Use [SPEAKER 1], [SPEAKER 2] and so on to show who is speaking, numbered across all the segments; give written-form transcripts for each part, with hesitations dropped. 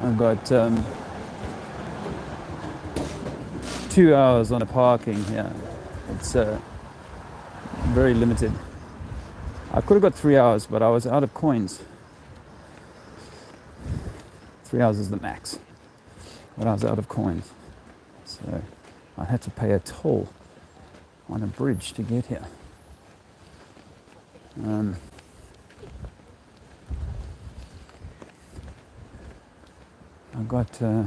[SPEAKER 1] I've got 2 hours on a parking here. It's very limited. I could have got 3 hours, but I was out of coins. 3 hours is the max, but I was out of coins. So I had to pay a toll on a bridge to get here. I've got, I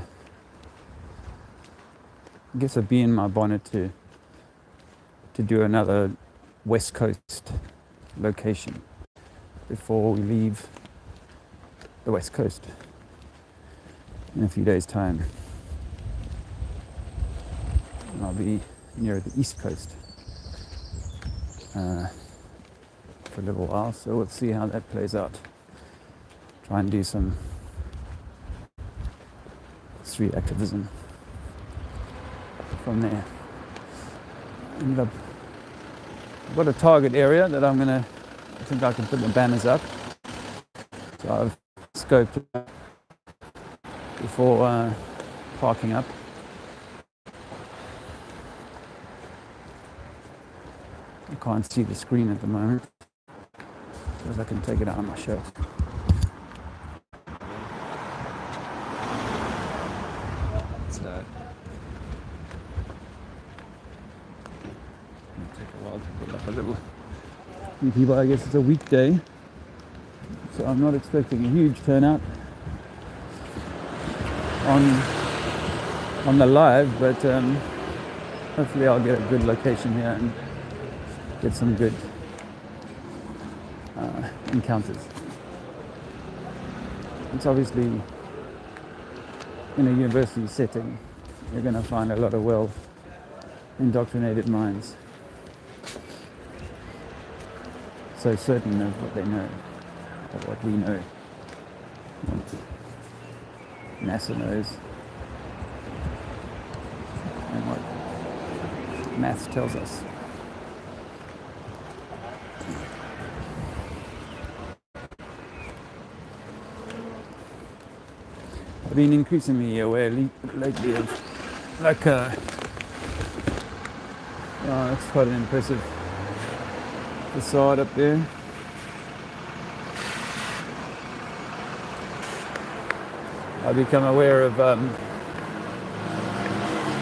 [SPEAKER 1] guess, a bee in my bonnet to do another West Coast location before we leave the West Coast in a few days' time. I'll be near the East Coast for a little while, so we'll see how that plays out. Try and do some street activism from there. And I've got a target area that I think I can put the banners up. So I've scoped it before parking up. I can't see the screen at the moment, because I can take it out of my shirt. So it'll take a while to put up a little few people. I guess it's a weekday, so I'm not expecting a huge turnout on the live, but hopefully I'll get a good location here and get some good encounters. It's obviously in a university setting, you're going to find a lot of well indoctrinated minds, so certain of what they know, or what we know, what NASA knows, and what maths tells us. I've been increasingly aware lately of, that's quite an impressive facade up there. I've become aware of,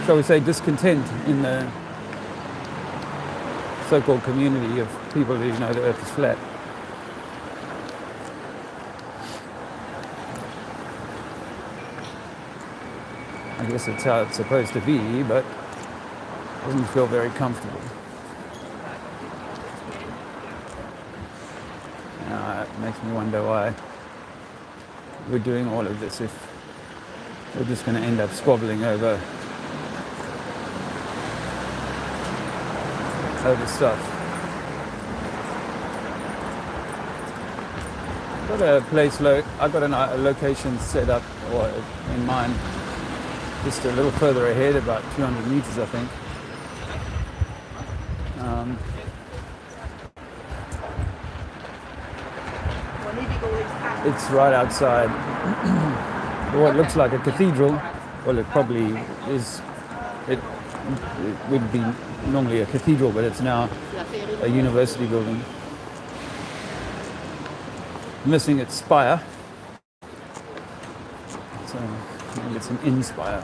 [SPEAKER 1] shall we say, discontent in the so-called community of people who know the Earth is flat. I guess it's how it's supposed to be, but it doesn't feel very comfortable. It makes me wonder why we're doing all of this if we're just going to end up squabbling over stuff. I've got a place, I've got a location set up or in mind, just a little further ahead, about 200 meters, I think. It's right outside what looks like a cathedral. Well, it probably is. It would be normally a cathedral, but it's now a university building. Missing its spire. So maybe it's an in-spire.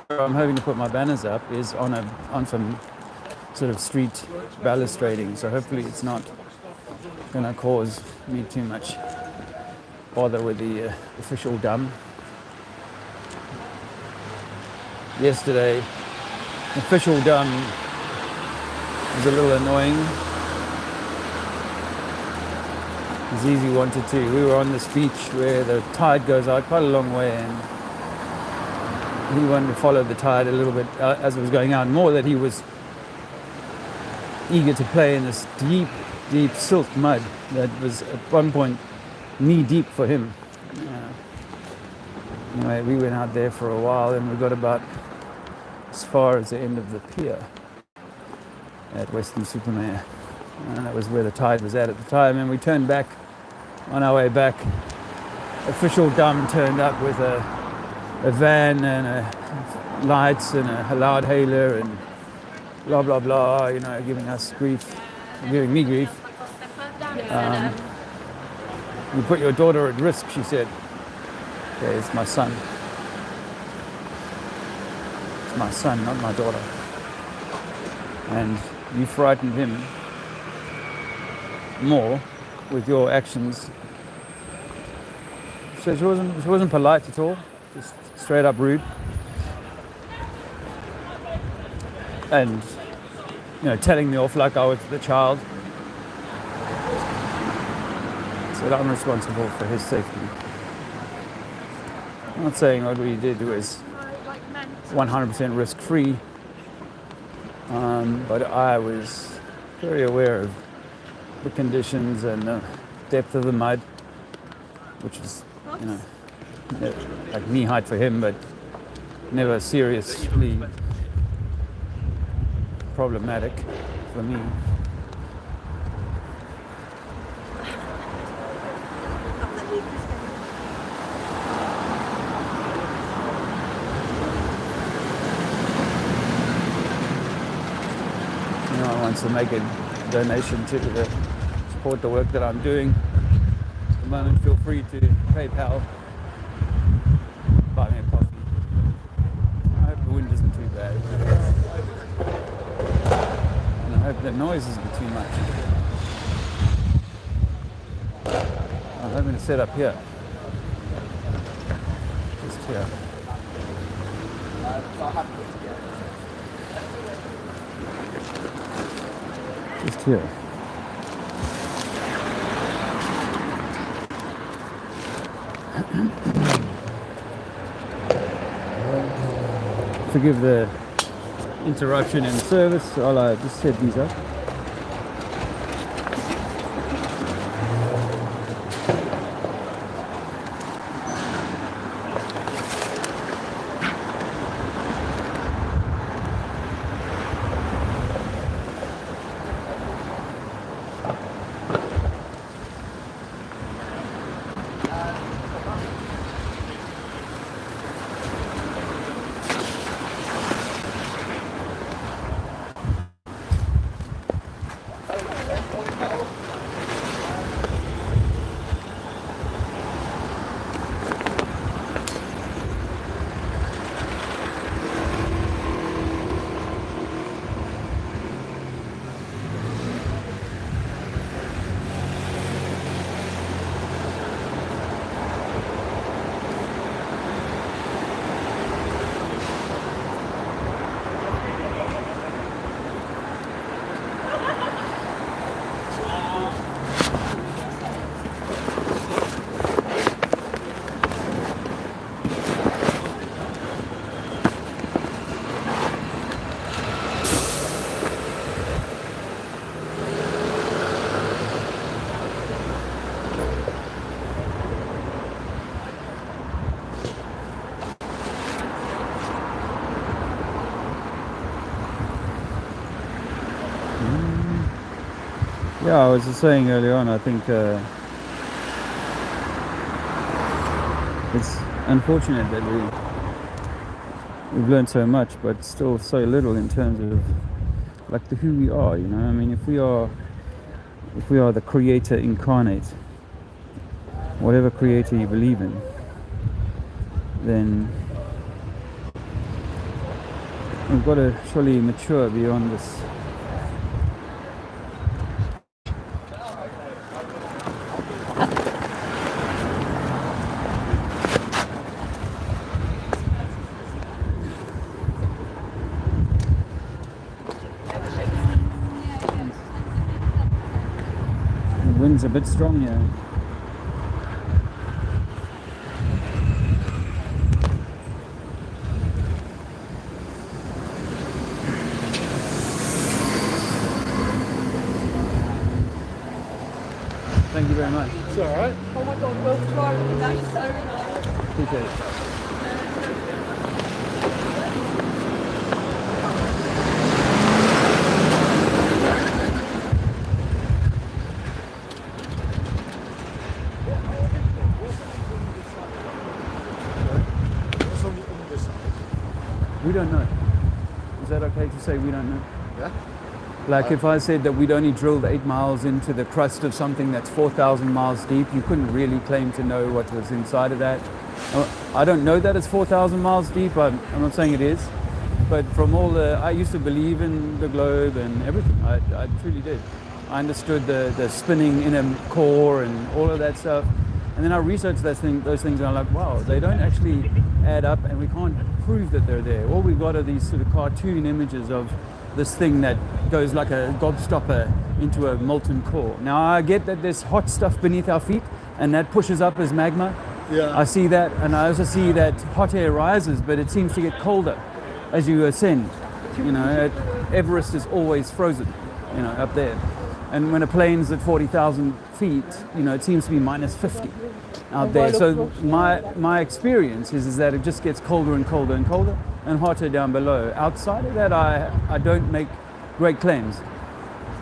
[SPEAKER 1] Where I'm hoping to put my banners up is on some sort of street balustrading, so hopefully it's not going to cause me too much bother with the official dumb. Yesterday, official dumb was a little annoying. Zizi wanted to. We were on this beach where the tide goes out quite a long way, and he wanted to follow the tide a little bit as it was going out, more that he was eager to play in this deep, deep silt mud that was at one point knee deep for him. Anyway, we went out there for a while and we got about as far as the end of the pier at Western Supermare. And that was where the tide was at the time. And we turned back on our way back. Official Dum turned up with a van and lights and a loud hailer and blah blah blah, you know, giving us grief, giving me grief. You put your daughter at risk, she said. Okay, it's my son. It's my son, not my daughter. And you frightened him more with your actions. So she wasn't polite at all, just straight up rude. And, you know, telling me off like I was the child. Said I'm responsible for his safety. I'm not saying what we did was 100% risk-free, but I was very aware of the conditions and the depth of the mud, which is, you know, like knee height for him, but never seriously problematic for me. Anyone wants to make a donation to support the work that I'm doing at the moment, feel free to PayPal, buy me a coffee. I hope the wind isn't too bad. And I hope the noise isn't too much. I'm hoping to set up here. Just here. Just here. Forgive the interruption in service. I'll just set these up. Yeah, I was just saying earlier on, I think it's unfortunate that we've learned so much, but still so little in terms of like who we are, you know. I mean, if we are the creator incarnate, whatever creator you believe in, then we've got to surely mature beyond this. The wind's a bit strong here. Thank you very much.
[SPEAKER 2] It's all right.
[SPEAKER 3] Oh my God, we'll try with that. So nice.
[SPEAKER 1] Appreciate it. We don't know. Is that okay to say we don't know?
[SPEAKER 2] Yeah.
[SPEAKER 1] Like if I said that we'd only drilled 8 miles into the crust of something that's 4,000 miles deep, you couldn't really claim to know what was inside of that. I don't know that it's 4,000 miles deep. I'm not saying it is. But from I used to believe in the globe and everything. I truly did. I understood the spinning inner core and all of that stuff. And then I researched those things and I'm like, wow, they don't actually add up and we can't prove that they're there. All we've got are these sort of cartoon images of this thing that goes like a gobstopper into a molten core. Now I get that there's hot stuff beneath our feet and that pushes up as magma.
[SPEAKER 2] Yeah.
[SPEAKER 1] I see that, and I also see that hot air rises, but it seems to get colder as you ascend. You know, Everest is always frozen, you know, up there. And when a plane's at 40,000 feet, you know, it seems to be minus 50 out there. So my experience is that it just gets colder and colder and colder and hotter down below. Outside of that, I don't make great claims.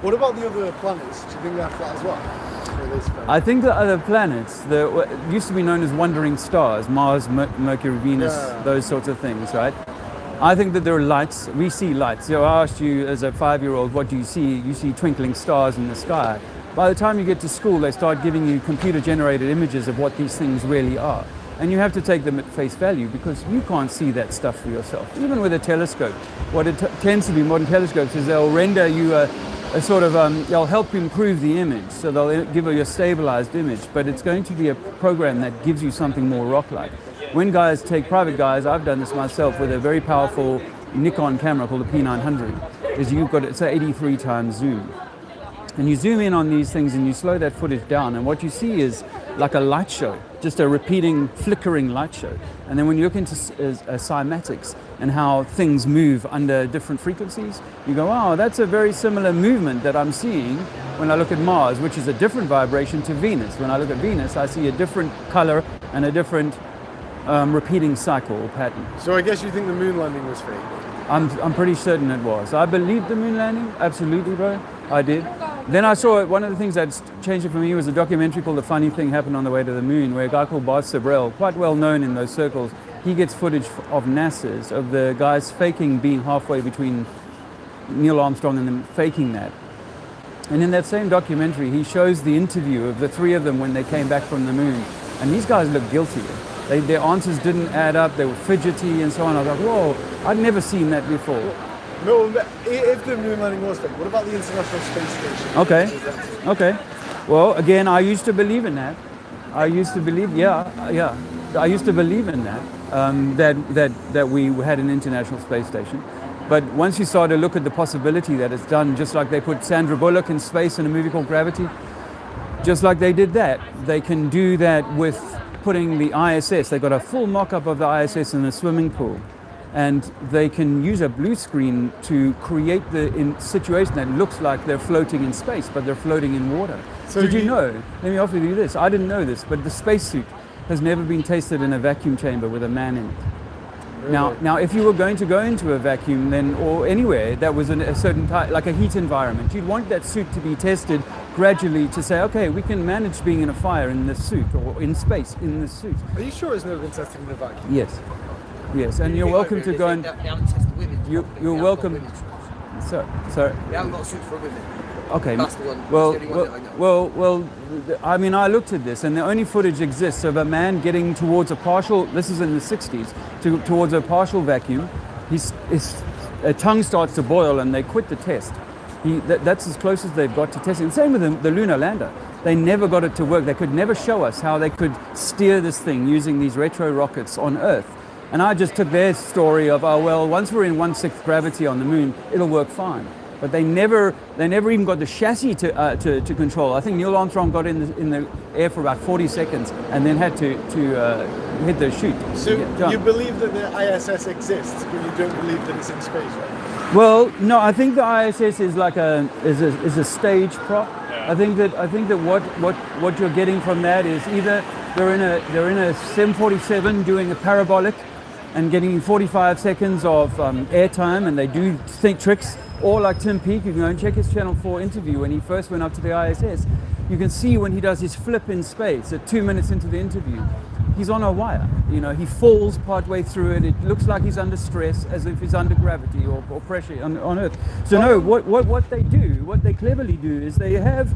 [SPEAKER 2] What about the other planets? Do you think they're flat as well?
[SPEAKER 1] I think the other planets, what used to be known as wandering stars, Mars, Mercury, Venus, those sorts of things, right? I think that there are lights. We see lights. So I asked you as a 5-year-old, what do you see? You see twinkling stars in the sky. By the time you get to school, they start giving you computer-generated images of what these things really are. And you have to take them at face value because you can't see that stuff for yourself. Even with a telescope, what it tends to be, modern telescopes, is they'll render you a sort of, they'll help improve the image. So they'll give you a stabilized image, but it's going to be a program that gives you something more rock-like. When private guys, I've done this myself with a very powerful Nikon camera called the P900, is it's an 83 times zoom. And you zoom in on these things and you slow that footage down, and what you see is like a light show, just a repeating, flickering light show. And then when you look into cymatics and how things move under different frequencies, you go, oh, that's a very similar movement that I'm seeing when I look at Mars, which is a different vibration to Venus. When I look at Venus, I see a different color and a different repeating cycle or pattern.
[SPEAKER 2] So I guess you think the moon landing was fake?
[SPEAKER 1] I'm pretty certain it was. I believed the moon landing, absolutely, bro. I did. Then I saw one of the things that changed it for me was a documentary called The Funny Thing Happened on the Way to the Moon, where a guy called Bart Sibrel, quite well known in those circles, he gets footage of NASA's, of the guys faking being halfway between Neil Armstrong and them faking that. And in that same documentary, he shows the interview of the three of them when they came back from the moon. And these guys look guilty. Their answers didn't add up, they were fidgety and so on. I was like, whoa, I'd never seen that before.
[SPEAKER 2] No, if the moon landing was fake, what about the International Space Station?
[SPEAKER 1] Okay. Well, again, I used to believe in that. I used to believe in that, that we had an International Space Station. But once you start to look at the possibility that it's done, just like they put Sandra Bullock in space in a movie called Gravity, just like they did that, they can do that with putting the ISS. They got a full mock-up of the ISS in a swimming pool, and they can use a blue screen to create the situation that looks like they're floating in space, but they're floating in water. So did you know? Let me offer you this. I didn't know this, but the spacesuit has never been tested in a vacuum chamber with a man in it. Really? Now, if you were going to go into a vacuum, then or anywhere that was a certain type, like a heat environment, you'd want that suit to be tested gradually to say, okay, we can manage being in a fire in this suit or in space in this suit.
[SPEAKER 2] Are you sure it's never been tested in a vacuum?
[SPEAKER 1] Yes, and you're welcome to go and you're welcome. Sorry.
[SPEAKER 4] They haven't got a suit for women.
[SPEAKER 1] Okay.
[SPEAKER 4] That's the one.
[SPEAKER 1] Well. I mean, I looked at this, and the only footage exists of a man getting towards a partial. This is in the '60s. Towards a partial vacuum. His tongue starts to boil, and they quit the test. That's as close as they've got to testing. Same with the lunar lander. They never got it to work. They could never show us how they could steer this thing using these retro rockets on Earth. And I just took their story of, oh well, once we're in 1/6 gravity on the moon, it'll work fine. But they never even got the chassis to control. I think Neil Armstrong got in the air for about 40 seconds and then had to hit the chute.
[SPEAKER 2] So you believe that the ISS exists, but you don't believe that it's in space, right?
[SPEAKER 1] Well, no, I think the ISS is like is a stage prop. Yeah. I think that what you're getting from that is either they're in a 747 doing a parabolic and getting 45 seconds of airtime, and they do tricks. Or like Tim Peake, you can go and check his Channel 4 interview when he first went up to the ISS. You can see when he does his flip in space at 2 minutes into the interview. he's on a wire. You know, he falls partway through it. It looks like he's under stress, as if he's under gravity or pressure on Earth. So no, what they do, what they cleverly do, is they have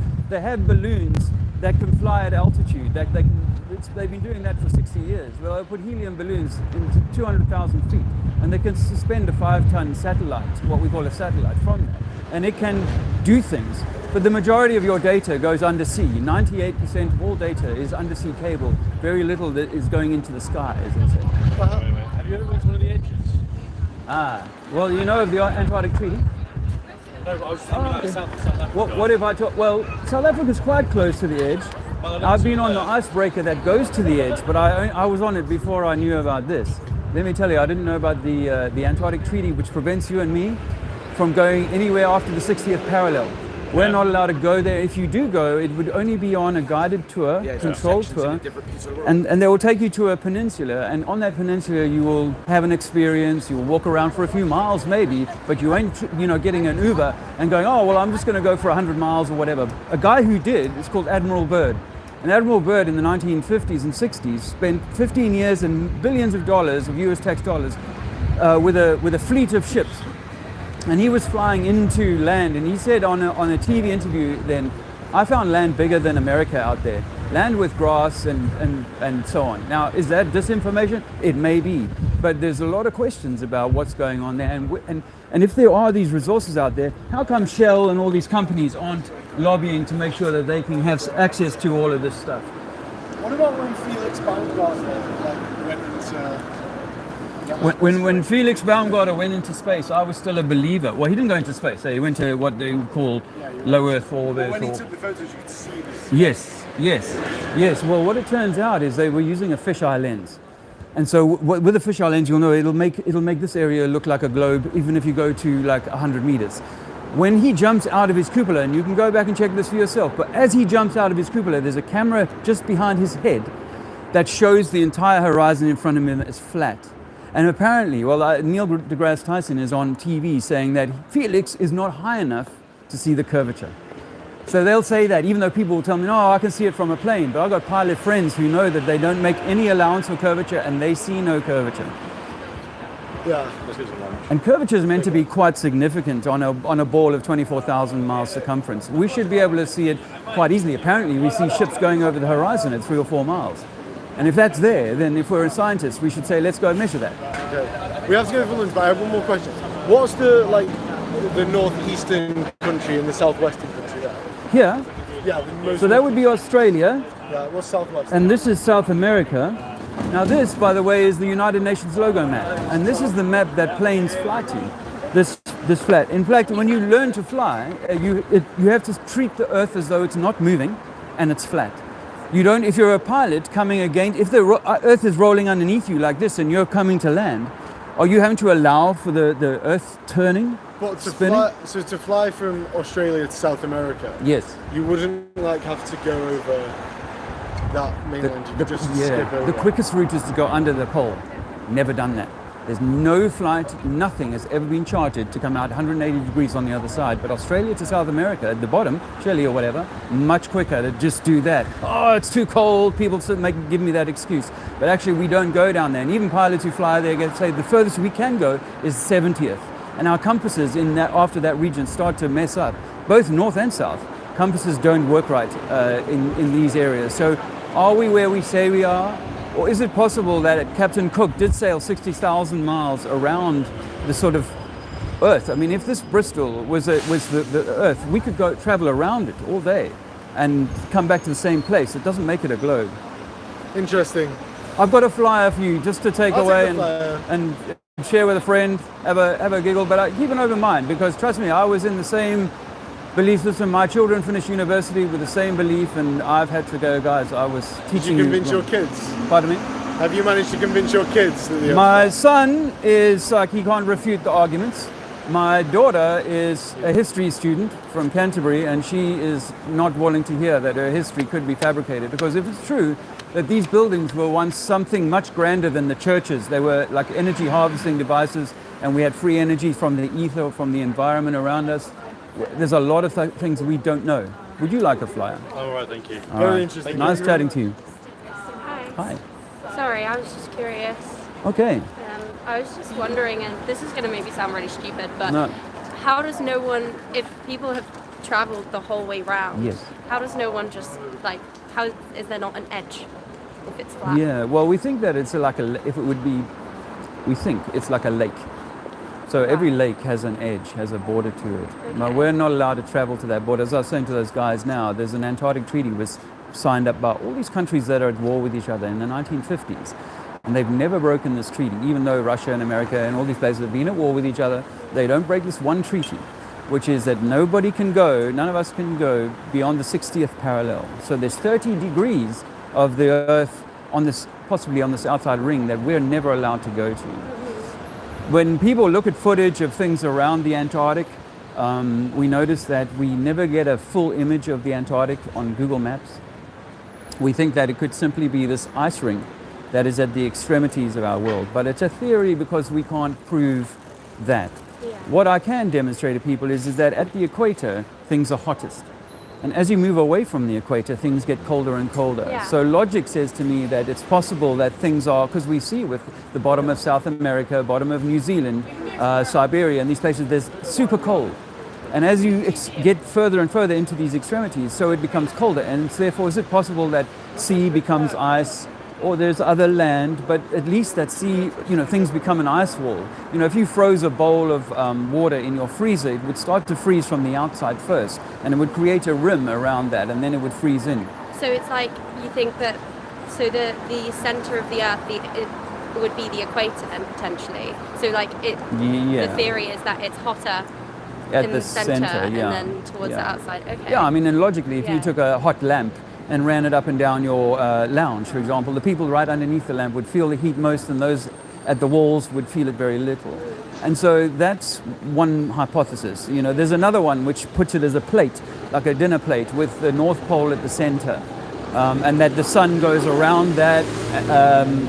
[SPEAKER 1] balloons that can fly at altitude. They've been doing that for 60 years. Well, they put helium balloons into 200,000 feet, and they can suspend a 5-ton satellite, what we call a satellite, from that, and it can do things. But the majority of your data goes undersea. 98% of all data is undersea cable. Very little that is going into the sky, as they say.
[SPEAKER 5] Have you ever been to one of the edges?
[SPEAKER 1] Well, you know of the Antarctic Treaty?
[SPEAKER 5] No, but I was thinking like South Africa.
[SPEAKER 1] What if I talk? Well, South Africa's quite close to the edge. I've been on the icebreaker that goes to the edge, but I was on it before I knew about this. Let me tell you, I didn't know about the Antarctic Treaty, which prevents you and me from going anywhere after the 60th parallel. We're not allowed to go there. If you do go, it would only be on a guided tour, controlled tour, and they will take you to a peninsula, and on that peninsula you will have an experience. You'll walk around for a few miles maybe, but you ain't, getting an Uber and going, oh, well, I'm just going to go for 100 miles or whatever. A guy who did, it's called Admiral Byrd. And Admiral Byrd in the 1950s and 60s spent 15 years and billions of dollars, of US tax dollars, with a fleet of ships. And he was flying into land, and he said on a TV interview then, I found land bigger than America out there. Land with grass and so on. Now, is that disinformation? It may be, but there's a lot of questions about what's going on there. And if there are these resources out there, how come Shell and all these companies aren't lobbying to make sure that they can have access to all of this stuff?
[SPEAKER 2] What about when Felix Baumgartner went into...
[SPEAKER 1] When Felix Baumgartner went into space, I was still a believer. Well, he didn't go into space. He went to what they call low Earth orbit.
[SPEAKER 2] When he took the photos, you could see this.
[SPEAKER 1] Yes. Well, what it turns out is they were using a fisheye lens. And so with a fisheye lens, you'll know it'll make this area look like a globe, even if you go to like 100 meters. When he jumps out of his cupola, and you can go back and check this for yourself, but as he jumps out of his cupola, there's a camera just behind his head that shows the entire horizon in front of him as flat. And apparently, Neil deGrasse Tyson is on TV saying that Felix is not high enough to see the curvature. So they'll say that, even though people will tell me, no, I can see it from a plane. But I've got pilot friends who know that they don't make any allowance for curvature, and they see no curvature.
[SPEAKER 2] Yeah.
[SPEAKER 1] And curvature is meant to be quite significant on a ball of 24,000 miles circumference. We should be able to see it quite easily. Apparently, we see ships going over the horizon at 3 or 4 miles. And if that's there, then if we're a scientist, we should say, let's go and measure that.
[SPEAKER 2] Okay. We have to go for lunch, but I have one more question. What's the northeastern country and the southwestern country there?
[SPEAKER 1] Here?
[SPEAKER 2] Yeah.
[SPEAKER 1] So that would be Australia.
[SPEAKER 2] Yeah, what's southwest?
[SPEAKER 1] And this is South America. Now this, by the way, is the United Nations logo map. And this is the map that planes fly to. This flat. In fact, when you learn to fly, you have to treat the Earth as though it's not moving and it's flat. You don't, if you're a pilot coming against, if the Earth is rolling underneath you like this and you're coming to land, are you having to allow for the Earth turning, spinning?
[SPEAKER 2] To fly from Australia to South America,
[SPEAKER 1] yes,
[SPEAKER 2] you wouldn't have to go over that mainland. You could just skip over.
[SPEAKER 1] The quickest route is to go under the pole. Never done that. There's no flight, nothing has ever been charted to come out 180 degrees on the other side. But Australia to South America, at the bottom, Chile or whatever, much quicker to just do that. Oh, it's too cold. People give me that excuse. But actually, we don't go down there. And even pilots who fly there say the furthest we can go is 70th. And our compasses after that region start to mess up, both north and south. Compasses don't work right in these areas. So are we where we say we are? Or is it possible that Captain Cook did sail 60,000 miles around the sort of Earth? I mean, if this Bristol was the Earth, we could go travel around it all day and come back to the same place. It doesn't make it a globe.
[SPEAKER 2] Interesting.
[SPEAKER 1] I've got a flyer for you just to take away and share with a friend, have a giggle, but keep an open mind, because trust me, I was in the same belief system. My children finished university with the same belief, and I've had to go, guys, I was teaching you.
[SPEAKER 2] Did you convince your kids?
[SPEAKER 1] Pardon me?
[SPEAKER 2] Have you managed to convince your kids?
[SPEAKER 1] My son is like, he can't refute the arguments. My daughter is a history student from Canterbury, and she is not willing to hear that her history could be fabricated, because if it's true that these buildings were once something much grander than the churches, they were like energy harvesting devices, and we had free energy from the ether, from the environment around us. There's a lot of things we don't know. Would you like a flyer?
[SPEAKER 5] All right, thank you.
[SPEAKER 2] Very interesting.
[SPEAKER 1] Nice chatting to you.
[SPEAKER 3] Hi.
[SPEAKER 1] Hi.
[SPEAKER 3] Sorry, I was just curious.
[SPEAKER 1] Okay.
[SPEAKER 3] I was just wondering, and this is going to maybe sound really stupid, but
[SPEAKER 1] No.
[SPEAKER 3] how does no one, if people have traveled the whole way round,
[SPEAKER 1] Yes.
[SPEAKER 3] how does no one just, like, how is there not an edge if it's flat?
[SPEAKER 1] Yeah. Well, we think that it's like if it would be, we think it's like a lake. So every lake has an edge, has a border to it. Now,
[SPEAKER 3] Okay.
[SPEAKER 1] we're not allowed to travel to that border. As I was saying to those guys now, there's an Antarctic treaty was signed up by all these countries that are at war with each other in the 1950s. And they've never broken this treaty, even though Russia and America and all these places have been at war with each other. They don't break this one treaty, which is that nobody can go, none of us can go beyond the 60th parallel. So there's 30 degrees of the Earth on this, possibly on this outside ring, that we're never allowed to go to. When people look at footage of things around the Antarctic, we notice that we never get a full image of the Antarctic on Google Maps. We think that it could simply be this ice ring that is at the extremities of our world. But it's a theory because we can't prove that.
[SPEAKER 3] Yeah.
[SPEAKER 1] What I can demonstrate to people is that at the equator, things are hottest. And as you move away from the equator, things get colder and colder.
[SPEAKER 3] Yeah.
[SPEAKER 1] So logic says to me that it's possible that things are, because we see with the bottom of South America, bottom of New Zealand, Siberia, and these places, there's super cold. And as you get further and further into these extremities, so it becomes colder. And therefore, is it possible that sea becomes ice, or there's other land, but at least that sea, things become an ice wall. If you froze a bowl of water in your freezer, it would start to freeze from the outside first, and it would create a rim around that, and then it would freeze in.
[SPEAKER 3] So it's like, you think that, so the center of the Earth, it would be the equator then, potentially. So like, the theory is that it's hotter
[SPEAKER 1] At
[SPEAKER 3] in
[SPEAKER 1] the
[SPEAKER 3] the center and
[SPEAKER 1] yeah.
[SPEAKER 3] then towards the outside. Okay.
[SPEAKER 1] Yeah, I mean, and logically, if you
[SPEAKER 3] Yeah.
[SPEAKER 1] took a hot lamp and ran it up and down your lounge, for example, the people right underneath the lamp would feel the heat most, and those at the walls would feel it very little. And so that's one hypothesis. There's another one which puts it as a plate, like a dinner plate, with the North Pole at the center. And that the sun goes around that,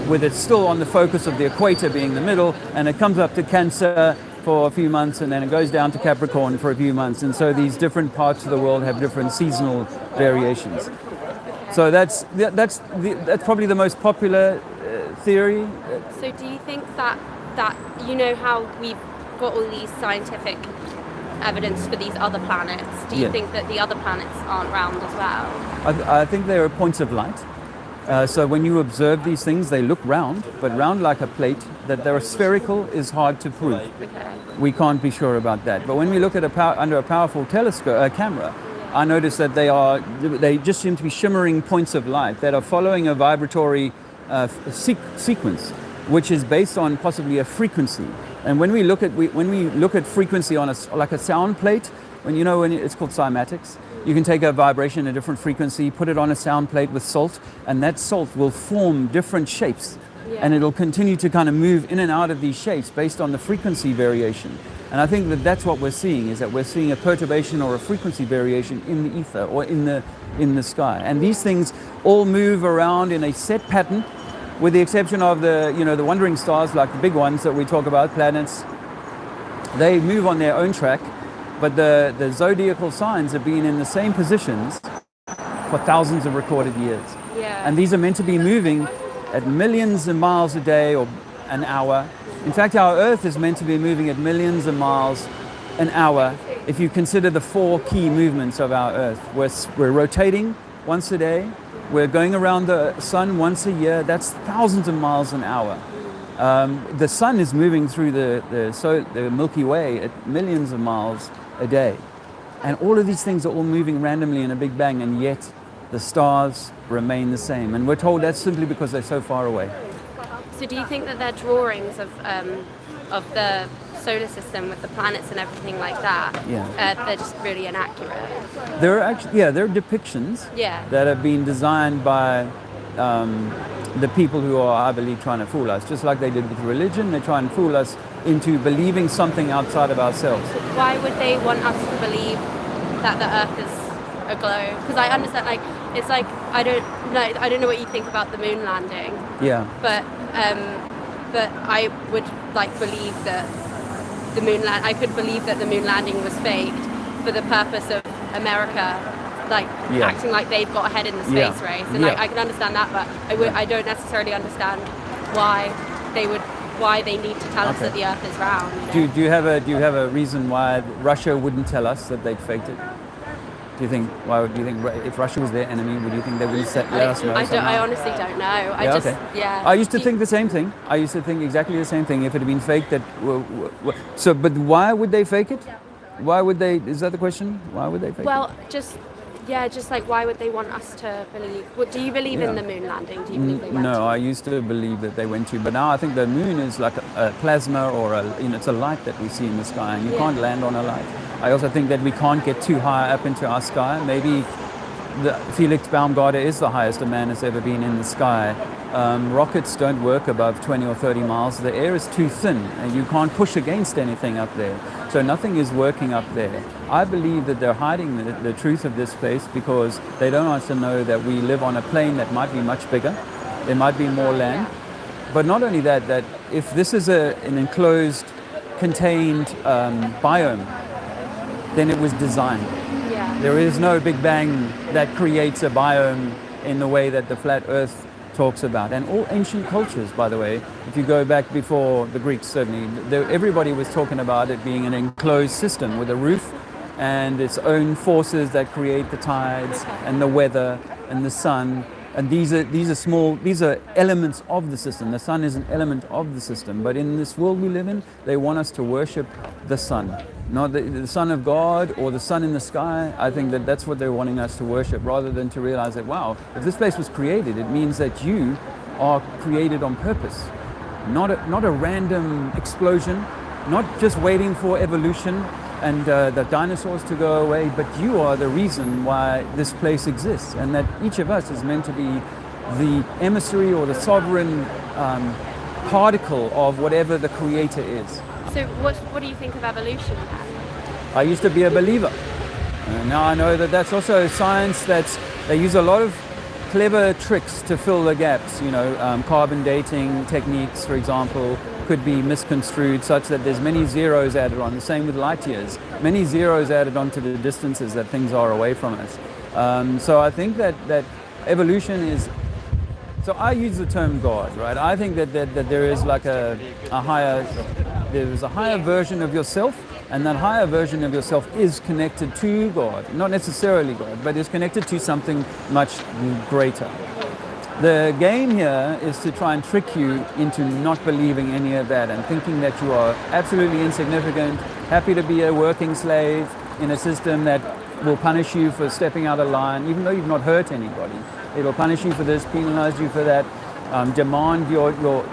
[SPEAKER 1] with it still on the focus of the equator being the middle, and it comes up to Cancer for a few months, and then it goes down to Capricorn for a few months. And so these different parts of the world have different seasonal variations. So that's probably the most popular theory.
[SPEAKER 3] So do you think that how we've got all these scientific evidence for these other planets? Do you
[SPEAKER 1] Yeah.
[SPEAKER 3] think that the other planets aren't round as well?
[SPEAKER 1] I think they are points of light. So when you observe these things, they look round, but round like a plate. That they're spherical is hard to prove.
[SPEAKER 3] Okay.
[SPEAKER 1] We can't be sure about that. But when we look at under a powerful telescope camera, I notice that they just seem to be shimmering points of light that are following a vibratory sequence, which is based on possibly a frequency. And when we look at frequency on like a sound plate, when it's called cymatics, you can take a vibration at a different frequency, put it on a sound plate with salt, and that salt will form different shapes.
[SPEAKER 3] Yeah.
[SPEAKER 1] And it'll continue to kind of move in and out of these shapes based on the frequency variation. And I think that that's what we're seeing, is that we're seeing a perturbation or a frequency variation in the ether or in the sky. And these things all move around in a set pattern, with the exception of the wandering stars, like the big ones that we talk about, planets. They move on their own track, but the zodiacal signs have been in the same positions for thousands of recorded years.
[SPEAKER 3] Yeah.
[SPEAKER 1] And these are meant to be moving at millions of miles a day or an hour. In fact, our Earth is meant to be moving at millions of miles an hour if you consider the 4 key movements of our Earth. We're rotating once a day. We're going around the sun once a year. That's thousands of miles an hour. The sun is moving through the Milky Way at millions of miles a day. And all of these things are all moving randomly in a big bang, and yet the stars remain the same. And we're told that's simply because they're so far away.
[SPEAKER 3] So do you think that their drawings of the solar system with the planets and everything like that, they're just really inaccurate?
[SPEAKER 1] There are depictions
[SPEAKER 3] Yeah.
[SPEAKER 1] that have been designed by the people who are, I believe, trying to fool us. Just like they did with religion, they try and fool us into believing something outside of ourselves.
[SPEAKER 3] Why would they want us to believe that the Earth is a globe? Because I understand, it's like I don't know what you think about the moon landing.
[SPEAKER 1] Yeah.
[SPEAKER 3] But I would believe that I could believe that the moon landing was faked for the purpose of America like acting like they've got ahead in the space race, and like I can understand that, but I don't necessarily understand why they need to tell us that the Earth is round. You know?
[SPEAKER 1] Do you have a reason why Russia wouldn't tell us that they'd faked it? Do you think if Russia was their enemy, would you think they would let us know?
[SPEAKER 3] I honestly don't know. I used to
[SPEAKER 1] think the same thing. I used to think exactly the same thing. If it had been faked, but why would they fake it? Why would they? Is that the question? Why would they fake it?
[SPEAKER 3] Well, just like why would they want us to believe? Do you believe in the moon landing? Do you believe they went?
[SPEAKER 1] No, I used to believe that they went to, but now I think the moon is like a plasma or it's a light that we see in the sky, and you can't land on a light. I also think that we can't get too high up into our sky. Maybe Felix Baumgartner is the highest a man has ever been in the sky. Rockets don't work above 20 or 30 miles. The air is too thin and you can't push against anything up there. So nothing is working up there. I believe that they're hiding the truth of this place because they don't want us to know that we live on a plane that might be much bigger. There might be more land. But not only that if this is an enclosed, contained biome, then it was designed.
[SPEAKER 3] Yeah.
[SPEAKER 1] There is no Big Bang that creates a biome in the way that the flat Earth talks about. And all ancient cultures, by the way, if you go back before the Greeks, certainly, everybody was talking about it being an enclosed system with a roof and its own forces that create the tides and the weather and the sun. And these are elements of the system. The sun is an element of the system. But in this world we live in, they want us to worship the sun. Not the Son of God or the sun in the sky. I think that's what they're wanting us to worship, rather than to realize that, wow, if this place was created, it means that you are created on purpose. Not a random explosion, not just waiting for evolution and the dinosaurs to go away, but you are the reason why this place exists, and that each of us is meant to be the emissary or the sovereign particle of whatever the creator is.
[SPEAKER 3] So what do you think of evolution then?
[SPEAKER 1] I used to be a believer. Now I know that that's also science they use a lot of clever tricks to fill the gaps. Carbon dating techniques, for example, could be misconstrued such that there's many zeros added on. The same with light years. Many zeros added onto the distances that things are away from us. So I think that evolution is... So I use the term God, right? I think that there is like a higher version of yourself, and that higher version of yourself is connected to God. Not necessarily God, but is connected to something much greater. The game here is to try and trick you into not believing any of that and thinking that you are absolutely insignificant, happy to be a working slave in a system that will punish you for stepping out of line, even though you've not hurt anybody. It'll punish you for this, penalize you for that, demand you're going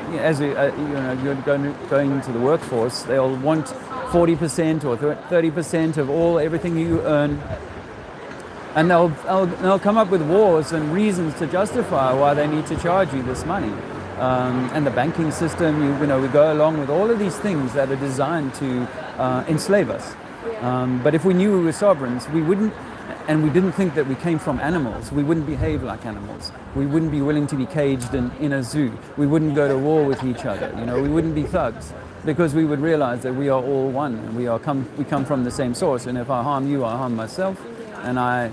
[SPEAKER 1] into the workforce. They'll want 40% or 30% of everything you earn. And they'll come up with wars and reasons to justify why they need to charge you this money. And the banking system, we go along with all of these things that are designed to enslave us. But if we knew we were sovereigns, we wouldn't, and we didn't think that we came from animals, we wouldn't behave like animals. We wouldn't be willing to be caged in a zoo. We wouldn't go to war with each other. We wouldn't be thugs, because we would realize that we are all one, and we come from the same source. And if I harm you, I harm myself. And I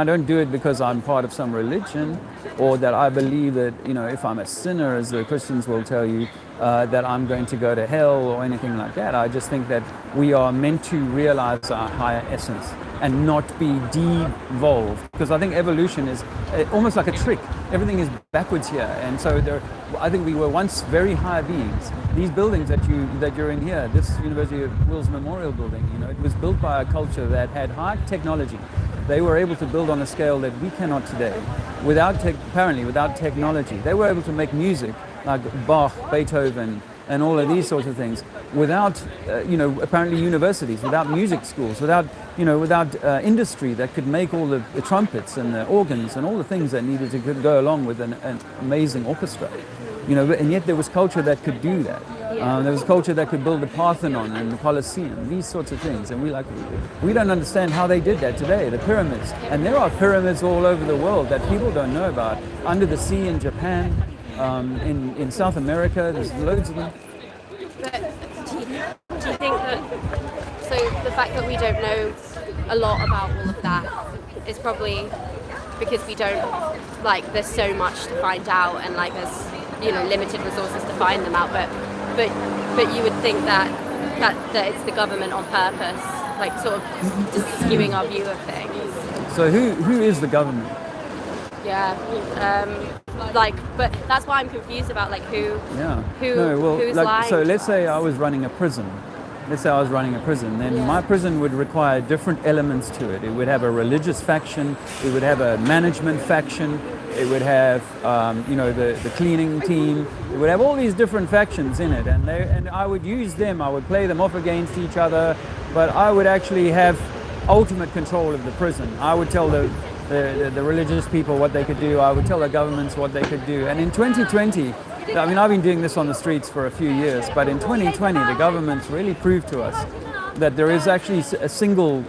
[SPEAKER 1] don't do it because I'm part of some religion, or that I believe that, if I'm a sinner, as the Christians will tell you, that I'm going to go to hell or anything like that. I just think that we are meant to realize our higher essence and not be devolved, because I think evolution is almost like a trick. Everything is backwards here, and so I think we were once very high beings. These buildings that you're in here, this University of Wills Memorial Building, it was built by a culture that had high technology. They were able to build on a scale that we cannot today, apparently without technology. They were able to make music like Bach, Beethoven, and all of these sorts of things without, apparently universities, without music schools, without industry that could make all the trumpets and the organs and all the things that needed to go along with an amazing orchestra. And yet there was culture that could do that. There was culture that could build the Parthenon and the Colosseum, these sorts of things. And we don't understand how they did that today, the pyramids. And there are pyramids all over the world that people don't know about. Under the sea in Japan, in South America, there's loads of them.
[SPEAKER 3] But do you think that, so the fact that we don't know a lot about all of that it's probably because we don't, like, there's so much to find out, and like there's, you know, limited resources to find them out, but you would think that it's the government on purpose, like sort of just skewing our view of things.
[SPEAKER 1] So who is the government?
[SPEAKER 3] Yeah. But that's why I'm confused about like who's
[SPEAKER 1] like,
[SPEAKER 3] lying.
[SPEAKER 1] so let's say I was running a prison. Then my prison would require different elements to it. It would have a religious faction, it would have a management faction, it would have the cleaning team, it would have all these different factions in it, and I would use them, I would play them off against each other, but I would actually have ultimate control of the prison. I would tell the religious people what they could do, I would tell the governments what they could do. And in 2020, I mean, I've been doing this on the streets for a few years, but in 2020, the governments really proved to us that there is actually a single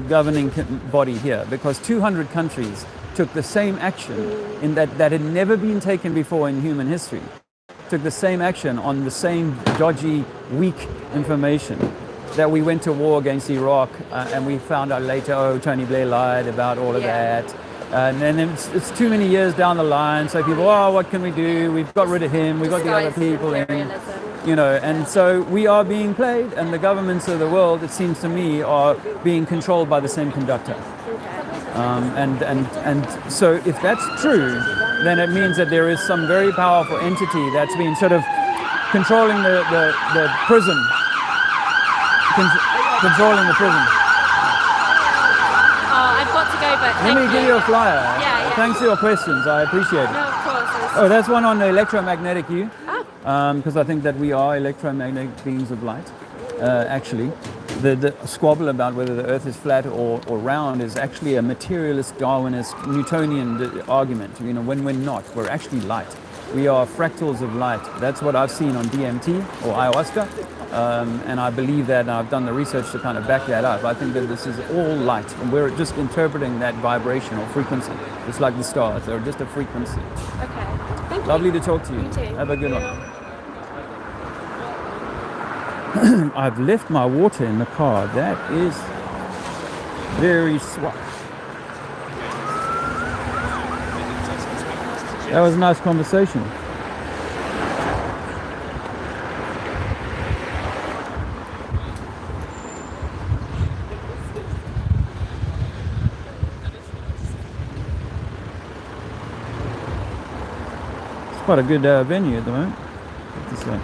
[SPEAKER 1] governing body here, because 200 countries took the same action in that had never been taken before in human history, took the same action on the same dodgy, weak information. That we went to war against Iraq, and we found out later, Tony Blair lied about all of that. And then it's too many years down the line, so people, what can we do? We've got rid of him, we've got the other people in, you know, and so we are being played, and the governments of the world, it seems to me, are being controlled by the same conductor. And so if that's true, then it means that there is some very powerful entity that's been sort of controlling the prison. Controlling the prison.
[SPEAKER 3] I've got to go, but
[SPEAKER 1] let me give you a flyer.
[SPEAKER 3] Yeah.
[SPEAKER 1] Thanks for your questions. I appreciate it.
[SPEAKER 3] No, of course.
[SPEAKER 1] Oh, that's one on the electromagnetic hue.
[SPEAKER 3] Oh.
[SPEAKER 1] Because I think that we are electromagnetic beings of light. Actually, the squabble about whether the Earth is flat or round is actually a materialist, Darwinist, Newtonian argument. You know, when we're not, we're actually light. We are fractals of light. That's what I've seen on DMT or ayahuasca. And I believe that, and I've done the research to kind of back that up. I think that this is all light, and we're just interpreting that vibration or frequency. It's like the stars, they're just a frequency.
[SPEAKER 3] Okay. Thank you.
[SPEAKER 1] Lovely to talk to you.
[SPEAKER 3] You too.
[SPEAKER 1] Have a good one. I've left my water in the car. That is very swat. That was a nice conversation. Quite a good venue at the moment. It's a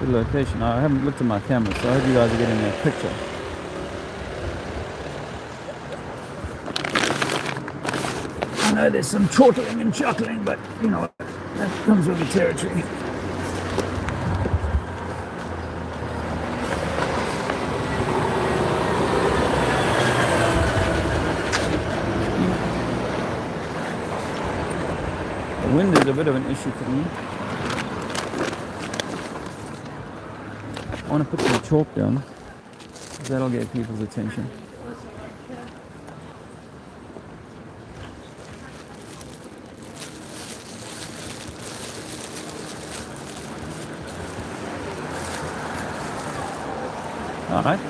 [SPEAKER 1] good location. I haven't looked at my camera, so I hope you guys are getting a picture. I know there's some chortling and chuckling, but you know, that comes with the territory. Wind is a bit of an issue for me. I want to put some chalk down, because that'll get people's attention. All right.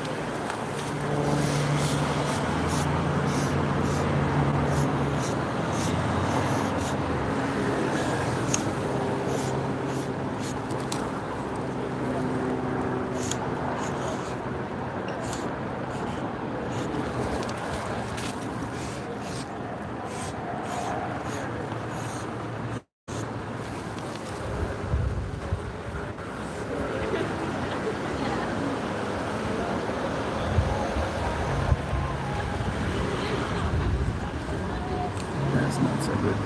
[SPEAKER 1] That's not so good.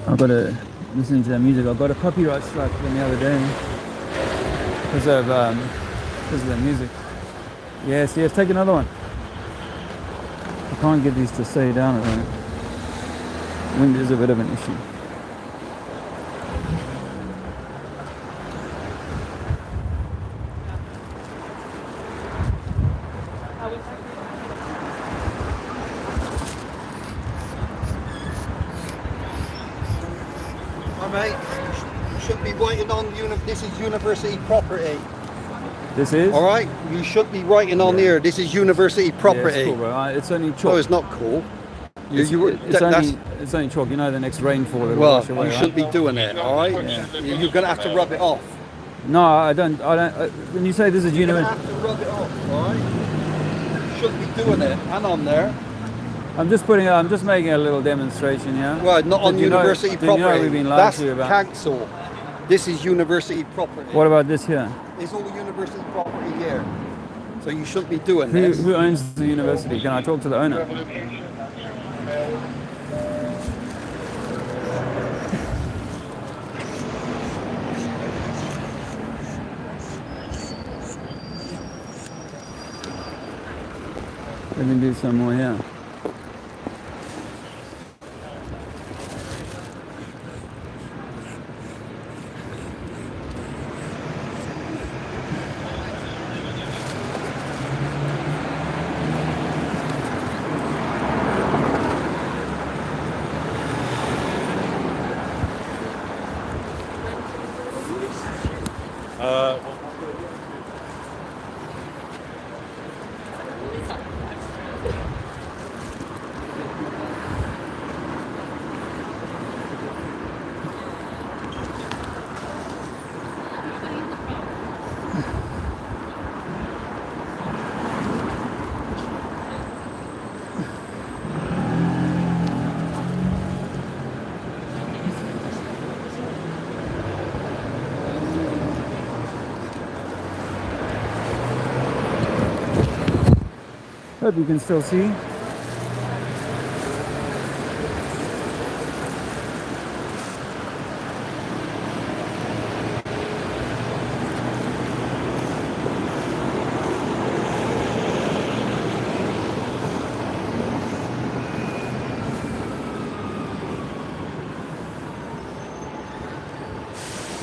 [SPEAKER 1] I've got to listen to that music. I got a copyright strike from the other day because of the music. Yes, take another one. I can't get these to stay down at the moment. Wind is a bit of an issue.
[SPEAKER 6] should be writing on this is university property.
[SPEAKER 1] This is?
[SPEAKER 6] All right, you should be writing on here. This is university
[SPEAKER 1] Yeah,
[SPEAKER 6] property.
[SPEAKER 1] it's cool, bro. It's only chalk.
[SPEAKER 6] No, it's not cool.
[SPEAKER 1] It's only chalk. You know, the next rainfall it'll
[SPEAKER 6] Well,
[SPEAKER 1] wash away,
[SPEAKER 6] you
[SPEAKER 1] right?
[SPEAKER 6] shouldn't be doing it. All right, you're gonna have to rub it off.
[SPEAKER 1] No, I don't. When you say this is
[SPEAKER 6] You're gonna
[SPEAKER 1] university,
[SPEAKER 6] have to rub it off. All right, you shouldn't be doing it. Hang on there.
[SPEAKER 1] I'm just making a little demonstration, yeah.
[SPEAKER 6] Well, not on university
[SPEAKER 1] property. You know we've been lied
[SPEAKER 6] That's
[SPEAKER 1] to you about.
[SPEAKER 6] council. This is university property.
[SPEAKER 1] What about this here?
[SPEAKER 6] It's all university property here. So you shouldn't be doing this.
[SPEAKER 1] Who owns the university? Can I talk to the owner? Let me do some more here. Hope you can still see.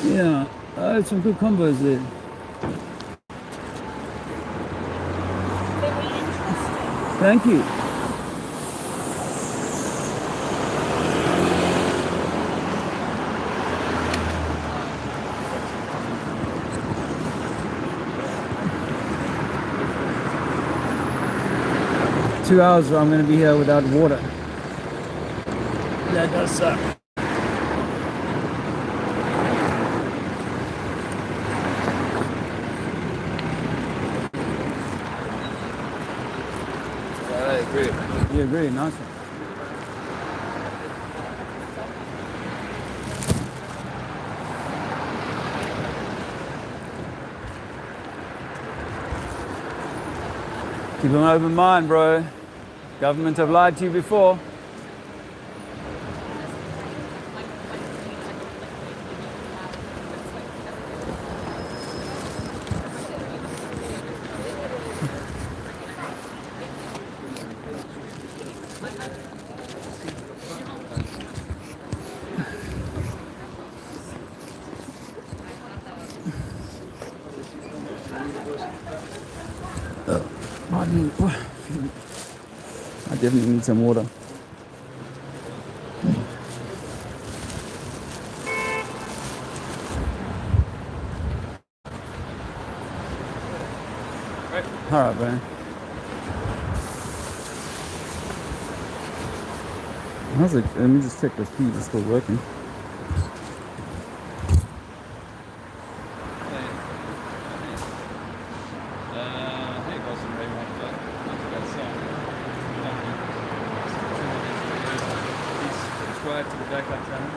[SPEAKER 1] Yeah, I had some good combos there. Thank you. Two hours I'm going to be here without water. That does suck.
[SPEAKER 4] I agree.
[SPEAKER 1] You agree? Nice one. Keep an open mind, bro. Government have lied to you before. I definitely need some water. All right, man. How's it? Let me just check the feed is still working.
[SPEAKER 5] Hey, guys, and Ray, not bad sound. Please subscribe to the backup channel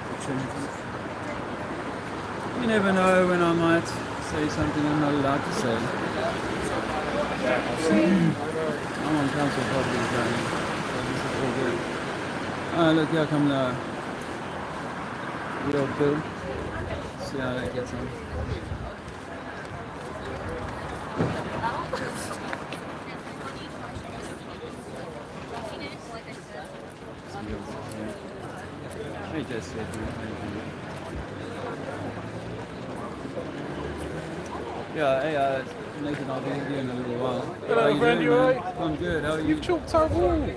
[SPEAKER 5] for Trinities. You never know when I might say something I'm not allowed to say. I'm on council property, so this is all good. Look, here come the good old Bill. See how that gets on. She just said yeah, hey, Nathan, I'll be with you in a little while.
[SPEAKER 2] Hello, friend, you alright?
[SPEAKER 5] I'm good, how are you?
[SPEAKER 2] You've chalked our wall.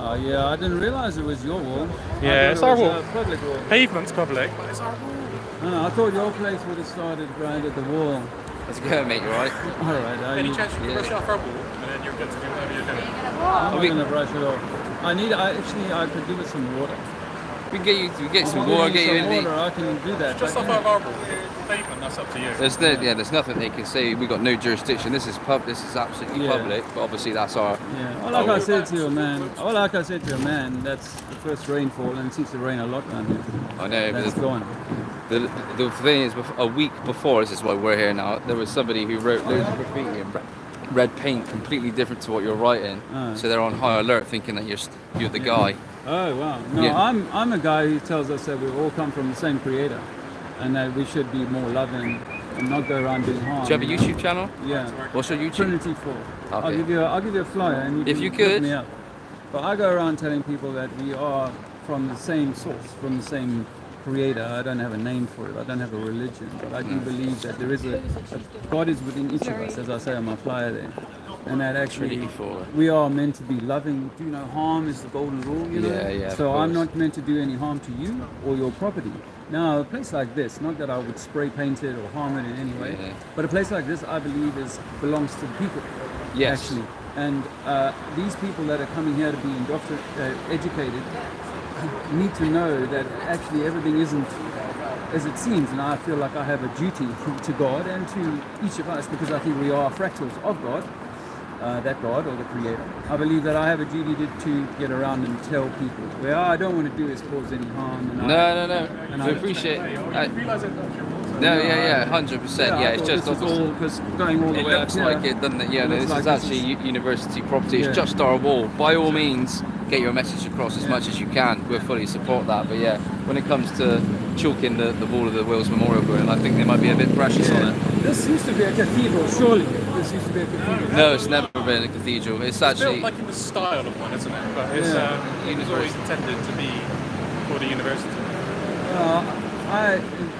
[SPEAKER 5] Oh yeah, I didn't realise it was your wall.
[SPEAKER 7] Yeah, it's our wall.
[SPEAKER 5] Public wall.
[SPEAKER 7] Pavement's public, but it's our wall.
[SPEAKER 5] No, I thought your place would have started right at the wall.
[SPEAKER 4] How's it going, mate? You alright?
[SPEAKER 5] All right.
[SPEAKER 7] Any chance you can brush off our wall, and then you're good to do whatever you're doing.
[SPEAKER 5] I'm not gonna brush it off. I could do with some water.
[SPEAKER 4] We can get some
[SPEAKER 5] If you
[SPEAKER 4] water,
[SPEAKER 5] give me
[SPEAKER 4] get you
[SPEAKER 5] some
[SPEAKER 4] in
[SPEAKER 5] water, I can do that.
[SPEAKER 7] Just
[SPEAKER 5] but,
[SPEAKER 7] off our wall. Pavement, that's up to you.
[SPEAKER 4] There's nothing they can say. We got no jurisdiction. This is absolutely
[SPEAKER 5] Yeah.
[SPEAKER 4] public. But obviously that's our.
[SPEAKER 5] Yeah. Well, like I said to you, man. That's the first rainfall, and it seems to rain a lot around here.
[SPEAKER 4] I know,
[SPEAKER 5] That's
[SPEAKER 4] but
[SPEAKER 5] gone.
[SPEAKER 4] the thing is, a week before, this is why we're here now. There was somebody who wrote loads of graffiti in red paint, completely different to what you're writing.
[SPEAKER 5] Oh.
[SPEAKER 4] So they're on high alert, thinking that you're the guy.
[SPEAKER 5] Oh wow! No,
[SPEAKER 4] Yeah.
[SPEAKER 5] I'm a guy who tells us that we all come from the same creator, and that we should be more loving and not go around doing harm.
[SPEAKER 4] Do you have a YouTube channel?
[SPEAKER 5] Yeah.
[SPEAKER 4] What's your YouTube?
[SPEAKER 5] Trinity 4. I'll
[SPEAKER 4] Okay.
[SPEAKER 5] give you a flyer, and
[SPEAKER 4] If
[SPEAKER 5] can
[SPEAKER 4] you
[SPEAKER 5] look
[SPEAKER 4] could.
[SPEAKER 5] me up. But I go around telling people that we are from the same source, from the same creator. I don't have a name for it. I don't have a religion, but I do believe that there is a God is within each of us, as I say on my flyer there, and that actually
[SPEAKER 4] Trinity 4.
[SPEAKER 5] we are meant to be loving. Do no harm is the golden rule, you know.
[SPEAKER 4] Yeah, yeah,
[SPEAKER 5] So
[SPEAKER 4] of
[SPEAKER 5] I'm
[SPEAKER 4] course.
[SPEAKER 5] not meant to do any harm to you or your property. Now, a place like this, not that I would spray paint it or harm it in any way,
[SPEAKER 4] Yeah.
[SPEAKER 5] but a place like this, I believe, belongs to the people.
[SPEAKER 4] Yes.
[SPEAKER 5] Actually, and these people that are coming here to be educated need to know that actually everything isn't as it seems, and I feel like I have a duty to God and to each of us, because I think we are fractals of God, that God or the Creator. I believe that I have a duty to get around and tell people. Where I don't want to do is cause any harm. And
[SPEAKER 4] No.
[SPEAKER 5] And
[SPEAKER 4] We
[SPEAKER 5] I-
[SPEAKER 4] appreciate.
[SPEAKER 7] You realise it?
[SPEAKER 4] No, yeah, 100%. Yeah,
[SPEAKER 5] I
[SPEAKER 4] it's
[SPEAKER 5] thought
[SPEAKER 4] just
[SPEAKER 5] this was
[SPEAKER 4] obviously.
[SPEAKER 5] all just going all the
[SPEAKER 4] It
[SPEAKER 5] way
[SPEAKER 4] looks
[SPEAKER 5] up
[SPEAKER 4] like
[SPEAKER 5] here.
[SPEAKER 4] it, doesn't it? Yeah,
[SPEAKER 5] It
[SPEAKER 4] no,
[SPEAKER 5] looks
[SPEAKER 4] this is
[SPEAKER 5] like this
[SPEAKER 4] actually university property.
[SPEAKER 5] Yeah.
[SPEAKER 4] It's just our wall. By all means, get your message across as much as you can. We'll fully support that. But yeah, when it comes to chalking the wall of the Wills Memorial Building, I think they might be a bit precious on it.
[SPEAKER 5] This used to be a cathedral, surely. This used to be a cathedral.
[SPEAKER 4] No, it's never been a cathedral. It's
[SPEAKER 7] Built
[SPEAKER 4] actually.
[SPEAKER 7] like in the style of one, isn't it? But it's,
[SPEAKER 5] Yeah.
[SPEAKER 7] it was always intended to be for the university.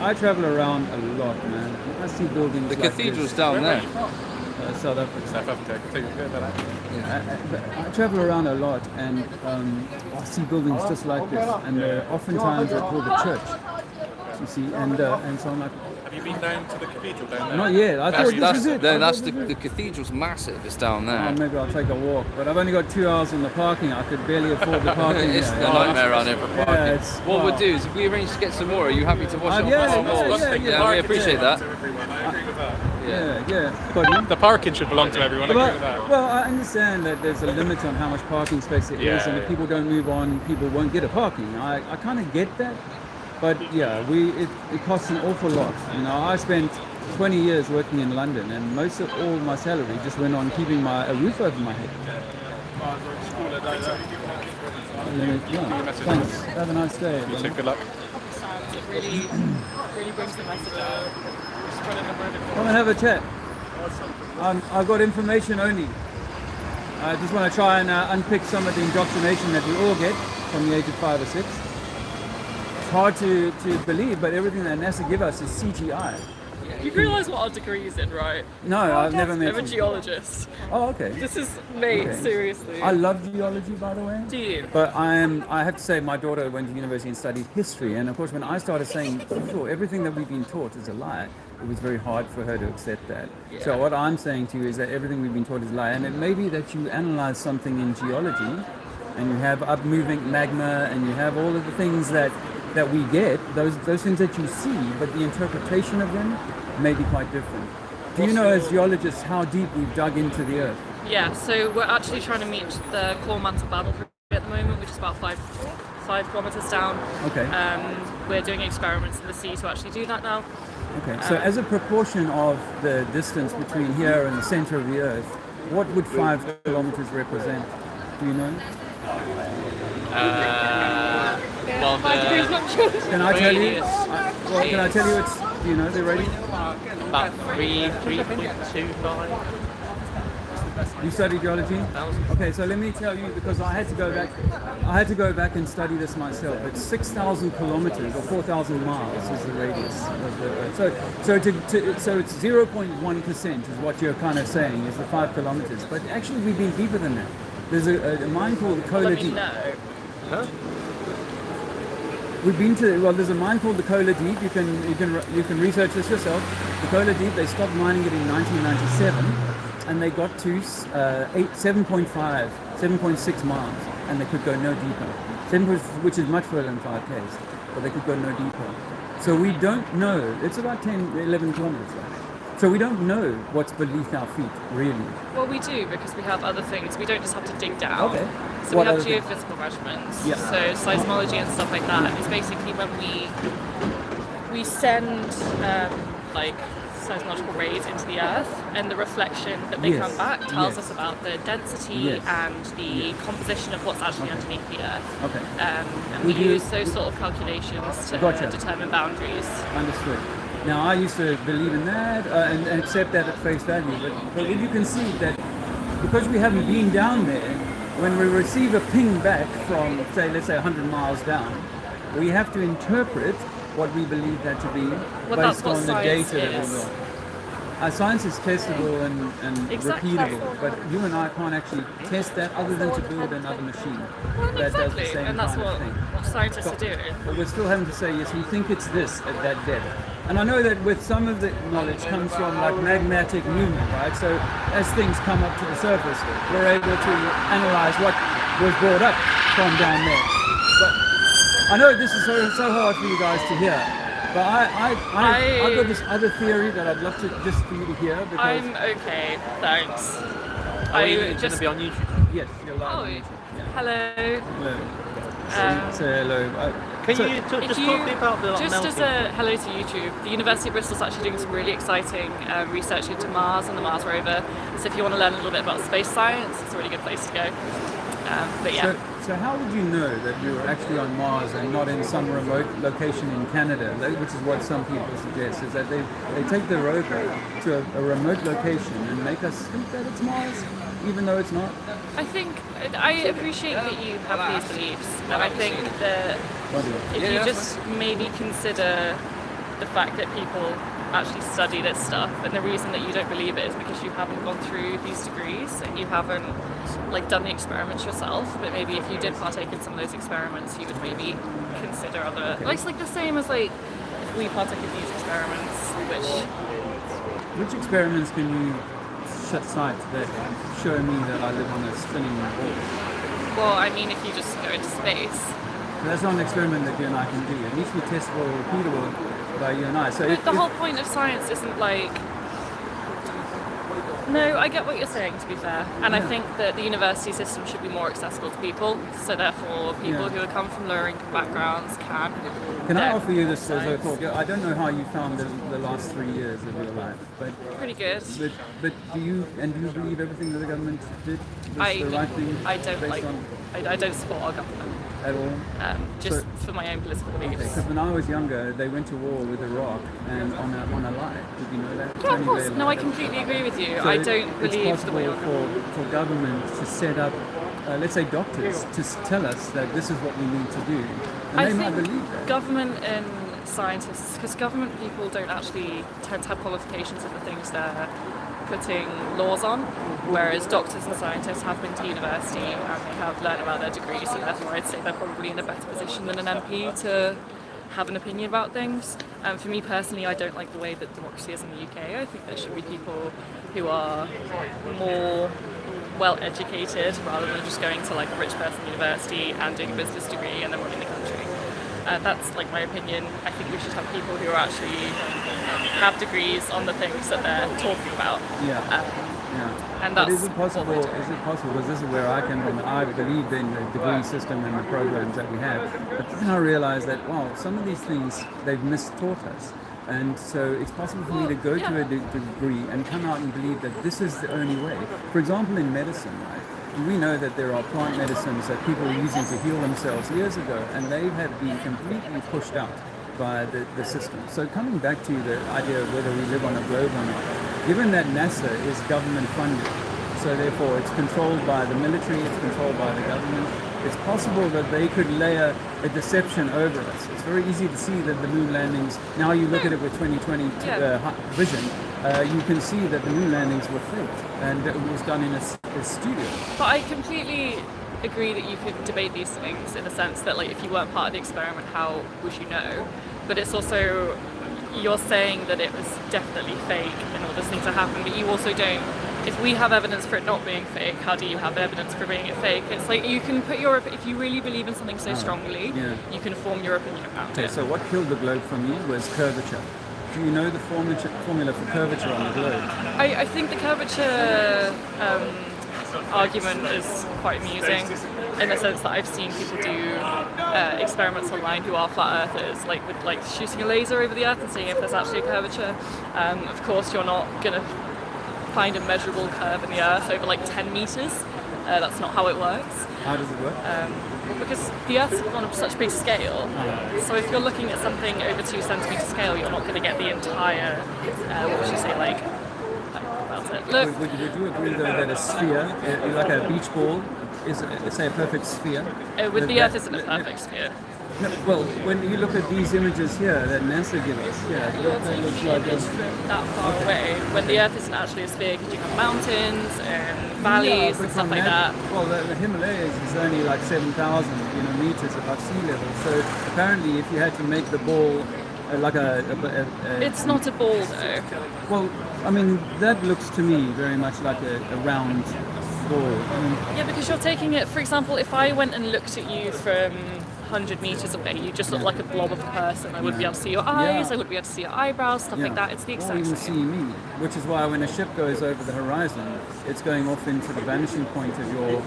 [SPEAKER 5] I travel around a lot, man. I see buildings
[SPEAKER 4] The
[SPEAKER 5] like
[SPEAKER 4] cathedral's
[SPEAKER 5] this.
[SPEAKER 4] down there.
[SPEAKER 5] South Africa.
[SPEAKER 7] South Africa, I can tell you a bit about that.
[SPEAKER 5] I travel around a lot, and I see buildings just like this, and oftentimes they're called a church. You see, and so I'm like,
[SPEAKER 7] Have you been down to the cathedral down there?
[SPEAKER 5] not yet. I thought this was it.
[SPEAKER 4] The cathedral's massive. It's down there.
[SPEAKER 5] Maybe I'll take a walk, but I've only got 2 hours on the parking. I could barely afford the parking.
[SPEAKER 4] It's
[SPEAKER 5] here.
[SPEAKER 4] a nightmare around here for parking.
[SPEAKER 5] Yeah, it's-
[SPEAKER 4] What we'll
[SPEAKER 5] wow.
[SPEAKER 4] do is, if we arrange to get some more, are you happy to wash it off
[SPEAKER 5] yeah,
[SPEAKER 4] our
[SPEAKER 5] yeah,
[SPEAKER 4] walls?
[SPEAKER 5] yeah,
[SPEAKER 4] we appreciate that.
[SPEAKER 7] To everyone. I agree with that.
[SPEAKER 5] Yeah. Pardon?
[SPEAKER 7] The parking should belong to everyone. I agree with that.
[SPEAKER 5] Well, I understand that there's a limit on how much parking space there is,
[SPEAKER 7] Yeah,
[SPEAKER 5] and if
[SPEAKER 7] yeah.
[SPEAKER 5] people don't move on, people won't get a parking. I kind of get that, but yeah, it costs an awful lot. You know, I spent 20 years working in London, and most of all my salary just went on keeping a roof over my head. Yeah, thanks. Have a nice day.
[SPEAKER 7] So good luck.
[SPEAKER 8] Really brings the message out. Spreading the word.
[SPEAKER 5] Come and have a chat. I've got information only. I just want to try and unpick some of the indoctrination that we all get from the age of 5 or 6. It's hard to believe, but everything that NASA give us is CGI.
[SPEAKER 8] You realise what our degree is in, right?
[SPEAKER 5] No, I've never met
[SPEAKER 8] I'm a
[SPEAKER 5] you.
[SPEAKER 8] geologist.
[SPEAKER 5] Oh, okay.
[SPEAKER 8] This is mate,
[SPEAKER 5] Okay.
[SPEAKER 8] seriously.
[SPEAKER 5] I love geology, by the way.
[SPEAKER 8] Do you?
[SPEAKER 5] But I have to say, my daughter went to university and studied history, and of course, when I started saying, sure, everything that we've been taught is a lie, it was very hard for her to accept that.
[SPEAKER 8] Yeah.
[SPEAKER 5] So what I'm saying to you is that everything we've been taught is a lie, and it may be that you analyze something in geology, and you have upmoving magma, and you have all of the things that we get, those things that you see, but the interpretation of them may be quite different. Do you know, as geologists, how deep we've dug into the earth?
[SPEAKER 8] Yeah, so we're actually trying to meet the core mantle boundary at the moment, which is about 5 kilometres down.
[SPEAKER 5] Okay.
[SPEAKER 8] We're doing experiments in the sea to actually do that now.
[SPEAKER 5] Okay, so as a proportion of the distance between here and the center of the Earth, what would 5 kilometers represent? Do you know? Can I tell you? Can I tell you it's? Do you know the radius?
[SPEAKER 9] About 3.25.
[SPEAKER 5] You study geology? Okay, so let me tell you, because I had to go back. I had to go back and study this myself. It's 6,000 kilometers or 4,000 miles is the radius of the Earth. So it's 0.1% is what you're kind of saying is the 5 kilometers. But actually, we've been deeper than that. There's a mine called the Cola
[SPEAKER 8] Let me
[SPEAKER 5] Deep.
[SPEAKER 8] know.
[SPEAKER 6] Huh?
[SPEAKER 5] We've been to, well, there's a mine called the Cola Deep. You can research this yourself. The Cola Deep, they stopped mining it in 1997, and they got to 7.5, 7.6 miles, and they could go no deeper. Which is much further than 5Ks, but they could go no deeper. So we don't know. It's about 10, 11 kilometers. So we don't know what's beneath our feet, really.
[SPEAKER 8] Well, we do because we have other things. We don't just have to dig down.
[SPEAKER 5] Okay.
[SPEAKER 8] So
[SPEAKER 5] What
[SPEAKER 8] we have
[SPEAKER 5] other things?
[SPEAKER 8] geophysical measurements.
[SPEAKER 5] Yeah.
[SPEAKER 8] So seismology and stuff like that is basically when we send like seismological rays into the earth, and the reflection that they
[SPEAKER 5] Yes.
[SPEAKER 8] come back tells
[SPEAKER 5] Yes.
[SPEAKER 8] us about the density
[SPEAKER 5] Yes.
[SPEAKER 8] and the composition of what's actually underneath the earth.
[SPEAKER 5] Okay.
[SPEAKER 8] And
[SPEAKER 5] Would
[SPEAKER 8] we
[SPEAKER 5] you-
[SPEAKER 8] use those sort of calculations to
[SPEAKER 5] Gotcha.
[SPEAKER 8] determine boundaries.
[SPEAKER 5] Understood. Now, I used to believe in that and accept that at face value, but you can see that because we haven't been down there, when we receive a ping back from, say, let's say 100 miles down, we have to interpret what we believe that to be
[SPEAKER 8] Well, that's
[SPEAKER 5] based
[SPEAKER 8] what
[SPEAKER 5] on the
[SPEAKER 8] science
[SPEAKER 5] data that
[SPEAKER 8] is.
[SPEAKER 5] we got. Science is testable and
[SPEAKER 8] Exactly.
[SPEAKER 5] repeatable, but you and I can't actually test that other than to build another machine
[SPEAKER 8] Well,
[SPEAKER 5] that does the
[SPEAKER 8] exactly,
[SPEAKER 5] same
[SPEAKER 8] and that's
[SPEAKER 5] kind of
[SPEAKER 8] what,
[SPEAKER 5] thing.
[SPEAKER 8] what scientists are doing.
[SPEAKER 5] But we're still having to say, yes, we think it's this at that depth. And I know that with some of the knowledge comes from like magmatic movement, right? So as things come up to the surface, we're able to analyze what was brought up from down there. But I know this is so hard for you guys to hear. But I've got this other theory that I'd love to just for you to hear because
[SPEAKER 8] I'm okay, thanks.
[SPEAKER 9] Are you
[SPEAKER 8] I
[SPEAKER 9] going to
[SPEAKER 8] just
[SPEAKER 9] be on YouTube?
[SPEAKER 5] yes, you're live
[SPEAKER 8] Oh,
[SPEAKER 5] on YouTube. Yeah.
[SPEAKER 8] hello.
[SPEAKER 5] Hello.
[SPEAKER 8] Um,
[SPEAKER 5] Say hello.
[SPEAKER 9] Can
[SPEAKER 5] So-
[SPEAKER 9] you just talk to me about the
[SPEAKER 8] just
[SPEAKER 9] melting?
[SPEAKER 8] as a hello to YouTube, the University of Bristol is actually doing some really exciting research into Mars and the Mars rover. So if you want to learn a little bit about space science, it's a really good place to go. But yeah.
[SPEAKER 5] So how would you know that you were actually on Mars and not in some remote location in Canada, which is what some people suggest, is that they take the rover to a remote location and make us think that it's Mars, even though it's not?
[SPEAKER 8] I appreciate that you have these beliefs, and I think that if you just maybe consider the fact that people actually study this stuff, and the reason that you don't believe it is because you haven't gone through these degrees and you haven't like done the experiments yourself. But maybe if you did partake in some of those experiments, you would maybe consider other like it's like the same as like if we partake in these experiments,
[SPEAKER 5] Which experiments can you cite that show me that I live on a spinning ball?
[SPEAKER 8] well, I mean, if you just go into space.
[SPEAKER 5] That's not an experiment that you and I can do. It needs to be testable or repeatable by you and I. So
[SPEAKER 8] But the whole point of science isn't like. No, I get what you're saying, to be fair. And I think that the university system should be more accessible to people. So therefore, people who come from lower income backgrounds can.
[SPEAKER 5] Can I offer you this as a thought? I don't know how you found the last 3 years of your life, but
[SPEAKER 8] Pretty good.
[SPEAKER 5] but do you believe everything that the government did was the right thing?
[SPEAKER 8] I don't
[SPEAKER 5] based
[SPEAKER 8] like.
[SPEAKER 5] on
[SPEAKER 8] I don't support our government.
[SPEAKER 5] at all?
[SPEAKER 8] Just
[SPEAKER 5] So-
[SPEAKER 8] for my own political beliefs.
[SPEAKER 5] Because when I was younger, they went to war with Iraq and on a lie. Did you know that?
[SPEAKER 8] Yeah, of
[SPEAKER 5] Tony
[SPEAKER 8] course.
[SPEAKER 5] Blair
[SPEAKER 8] No, I
[SPEAKER 5] lied.
[SPEAKER 8] completely agree with you.
[SPEAKER 5] So
[SPEAKER 8] I don't believe
[SPEAKER 5] it's
[SPEAKER 8] the way
[SPEAKER 5] possible
[SPEAKER 8] you're
[SPEAKER 5] for government to set up, let's say doctors, to tell us that this is what we need to do. And
[SPEAKER 8] I
[SPEAKER 5] they might
[SPEAKER 8] think
[SPEAKER 5] believe that.
[SPEAKER 8] government and scientists, because government people don't actually tend to have qualifications in the things they're putting laws on, whereas doctors and scientists have been to university and they have learned about their degrees, so therefore I'd say they're probably in a better position than an MP to have an opinion about things. And for me personally, I don't like the way that democracy is in the UK. I think there should be people who are more well educated rather than just going to like a rich person university and doing a business degree and then running the country. That's like my opinion. I think we should have people who are actually have degrees on the things that they're talking about.
[SPEAKER 5] Yeah.
[SPEAKER 8] And
[SPEAKER 5] But
[SPEAKER 8] that's
[SPEAKER 5] is it possible? Because this is where I come from. I believe in the degree system and the programs that we have. But then I realised that some of these things they've mistaught us. And so it's possible for me to go to a degree and come out and believe that this is the only way. For example, in medicine, right? We know that there are plant medicines that people were using to heal themselves years ago, and they have been completely pushed out by the system. So coming back to the idea of whether we live on a globe or not, given that NASA is government funded, so therefore it's controlled by the military, it's controlled by the government, it's possible that they could layer a deception over us. It's very easy to see that the moon landings, now you look at it with 2020 vision, you can see that the moon landings were faked and it was done in a studio.
[SPEAKER 8] But I completely agree that you could debate these things in the sense that, like, if you weren't part of the experiment, how would you know? But it's also, you're saying that it was definitely fake and all this thing to happen, but you also don't. If we have evidence for it not being fake, how do you have evidence for being it fake? It's like you can put if you really believe in something so strongly, you can form your opinion about it.
[SPEAKER 5] So what killed the globe for me was curvature. Do you know the formula for curvature on the globe?
[SPEAKER 8] I think the curvature argument is quite amusing in the sense that I've seen people do experiments online who are flat earthers, like with like shooting a laser over the earth and seeing if there's actually a curvature. Of course, you're not going to find a measurable curve in the earth over like 10 meters. That's not how it works.
[SPEAKER 5] How does it work?
[SPEAKER 8] Because the Earth's on such a big scale, so if you're looking at something over 2 centimeter scale, you're not going to get the entire, what would you say, like, about it. Look.
[SPEAKER 5] Would you agree though that a sphere, like a beach ball, is, say, a perfect sphere?
[SPEAKER 8] The Earth isn't a perfect sphere.
[SPEAKER 5] No, well, when you look at these images here that NASA gives us, they look like
[SPEAKER 8] that far away, when the Earth isn't actually a sphere, because you have mountains and valleys and stuff like that.
[SPEAKER 5] Well, the Himalayas is only like 7,000 meters above sea level. So apparently, if you had to make the ball like
[SPEAKER 8] it's not a ball though.
[SPEAKER 5] Well, I mean, that looks to me very much like a round ball.
[SPEAKER 8] Yeah, because you're taking it. For example, if I went and looked at you from 100 meters away, you just look like a blob of a person. I wouldn't be able to see your eyes, I wouldn't be able to see your eyebrows, stuff like that. It's the exact
[SPEAKER 5] same. Or even
[SPEAKER 8] same.
[SPEAKER 5] see me, which is why when a ship goes over the horizon, it's going off into the vanishing point of your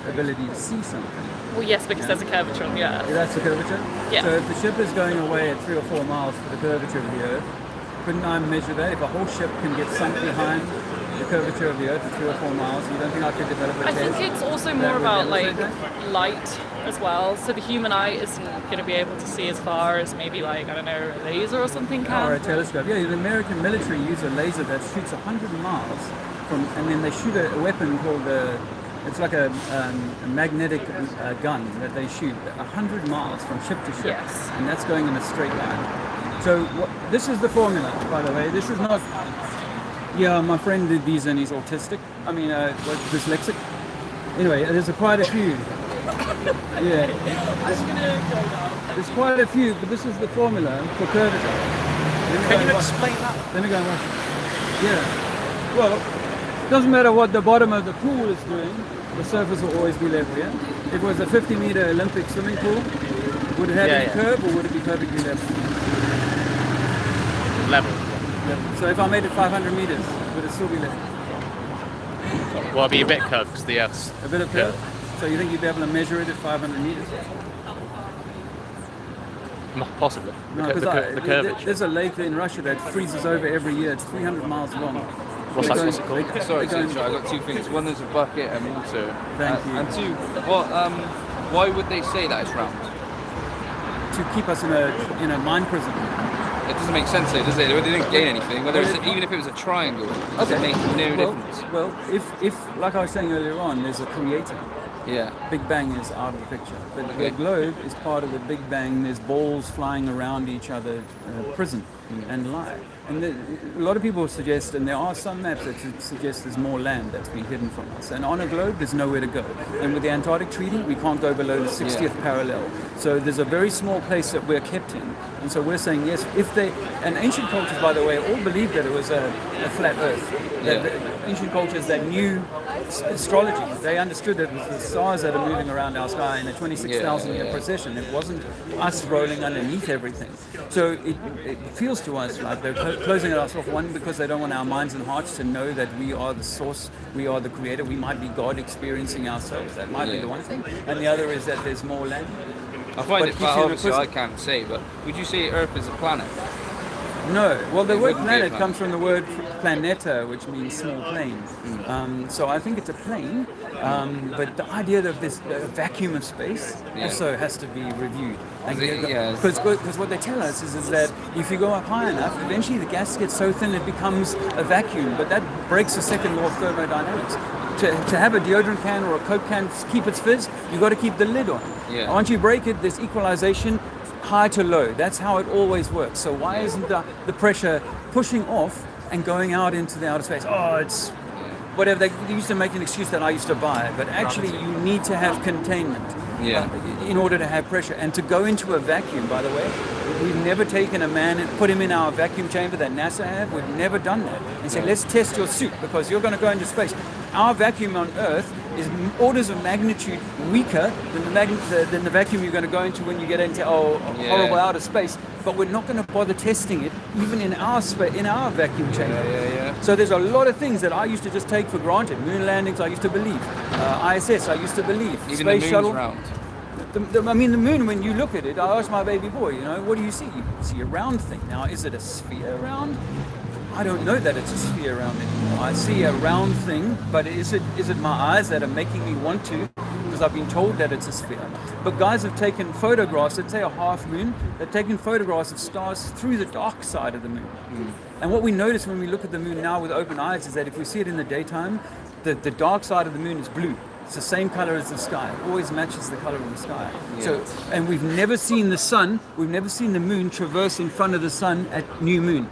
[SPEAKER 5] ability to see something.
[SPEAKER 8] Well, yes, because there's a curvature on the Earth.
[SPEAKER 5] That's the curvature?
[SPEAKER 8] Yeah.
[SPEAKER 5] So if the ship is going away at 3 or 4 miles for the curvature of the Earth, couldn't I measure that? If a whole ship can get sunk behind the curvature of the Earth at 3 or 4 miles, you don't think I could develop a test?
[SPEAKER 8] I think it's also more about like light as well. So the human eye isn't going to be able to see as far as maybe like, I don't know, a laser or something can.
[SPEAKER 5] Or a telescope. Yeah, the American military use a laser that shoots 100 miles from, and then they shoot a weapon called it's like a magnetic gun that they shoot 100 miles from ship to ship.
[SPEAKER 8] Yes.
[SPEAKER 5] And that's going in a straight line. So this is the formula, by the way. This is not... Yeah, my friend did these and he's autistic. I mean, dyslexic. Anyway, there's quite a few. Yeah. There's quite a few, but this is the formula for curvature.
[SPEAKER 2] Can you explain that?
[SPEAKER 5] Let me go and watch it. Yeah. Well, it doesn't matter what the bottom of the pool is doing, the surface will always be level, yeah? If it was a 50-meter Olympic swimming pool, would it have any curve or would it be perfectly level?
[SPEAKER 10] Level.
[SPEAKER 5] So if I made it 500 meters, would it still be level?
[SPEAKER 10] Well, it'd be a bit curved because the Earth's...
[SPEAKER 5] A bit of curve? So you think you'd be able to measure it at 500 meters?
[SPEAKER 10] Possibly.
[SPEAKER 5] No,
[SPEAKER 10] The curvature.
[SPEAKER 5] there's a lake in Russia that freezes over every year. It's 300 miles long.
[SPEAKER 10] What's it called?
[SPEAKER 4] Sorry, I've got two things. One, there's a bucket and water.
[SPEAKER 5] Thank you.
[SPEAKER 4] And two, why would they say that it's round?
[SPEAKER 5] To keep us in a mind prison.
[SPEAKER 4] It doesn't make sense, though, does it? They didn't gain anything. Even if it was a triangle, does it make no difference?
[SPEAKER 5] Well, if like I was saying earlier on, there's a creator.
[SPEAKER 4] Yeah.
[SPEAKER 5] Big Bang is out of the picture. But the globe is part of the Big Bang. There's balls flying around each other, prison and lie. And a lot of people suggest, and there are some maps that suggest there's more land that's been hidden from us. And on a globe, there's nowhere to go. And with the Antarctic Treaty, we can't go below the 60th parallel. So there's a very small place that we're kept in. And so we're saying, yes, and ancient cultures, by the way, all believed that it was a flat Earth. The ancient cultures that knew astrology, they understood that it was the stars that are moving around our sky in a 26,000 year procession. It wasn't us rolling underneath everything. So it feels to us like they're closing us off, one, because they don't want our minds and hearts to know that we are the source, we are the creator, we might be God experiencing ourselves. That might be the one thing. And the other is that there's more land.
[SPEAKER 4] I find it, obviously I can't say, but would you say Earth is a planet?
[SPEAKER 5] No. Well, the word planet comes from the word planeta, which means small plane. So I think it's a plane, but the idea of this vacuum of space also has to be reviewed. Because what they tell us is that if you go up high enough, eventually the gas gets so thin it becomes a vacuum, but that breaks the second law of thermodynamics. to have a deodorant can or a Coke can keep its fizz, you got to keep the lid on.
[SPEAKER 4] Yeah.
[SPEAKER 5] Once you break it, there's equalization, high to low. That's how it always works. So why isn't the pressure pushing off and going out into the outer space? Oh, it's whatever. They used to make an excuse that I used to buy, but actually you need to have containment in order to have pressure. And to go into a vacuum, by the way, we've never taken a man and put him in our vacuum chamber that NASA have. We've never done that. And said, let's test your suit because you're going to go into space. Our vacuum on Earth is orders of magnitude weaker than the vacuum you're going to go into when you get into horrible outer space. But we're not going to bother testing it even in our vacuum chamber. So there's a lot of things that I used to just take for granted. Moon landings, I used to believe. ISS, I used to believe.
[SPEAKER 4] Even
[SPEAKER 5] Space
[SPEAKER 4] the moon's
[SPEAKER 5] shuttle.
[SPEAKER 4] round.
[SPEAKER 5] I mean, the moon, when you look at it, I asked my baby boy, what do you see? You see a round thing. Now, is it a sphere round? I don't know that it's a sphere round anymore. I see a round thing, but is it my eyes that are making me want to? Because I've been told that it's a sphere. But guys have taken photographs, let's say a half moon, they've taken photographs of stars through the dark side of the moon. And what we notice when we look at the moon now with open eyes is that if we see it in the daytime, the dark side of the moon is blue. It's the same color as the sky. It always matches the color of the sky. So, and we've never seen the sun, we've never seen the moon traverse in front of the sun at new moon.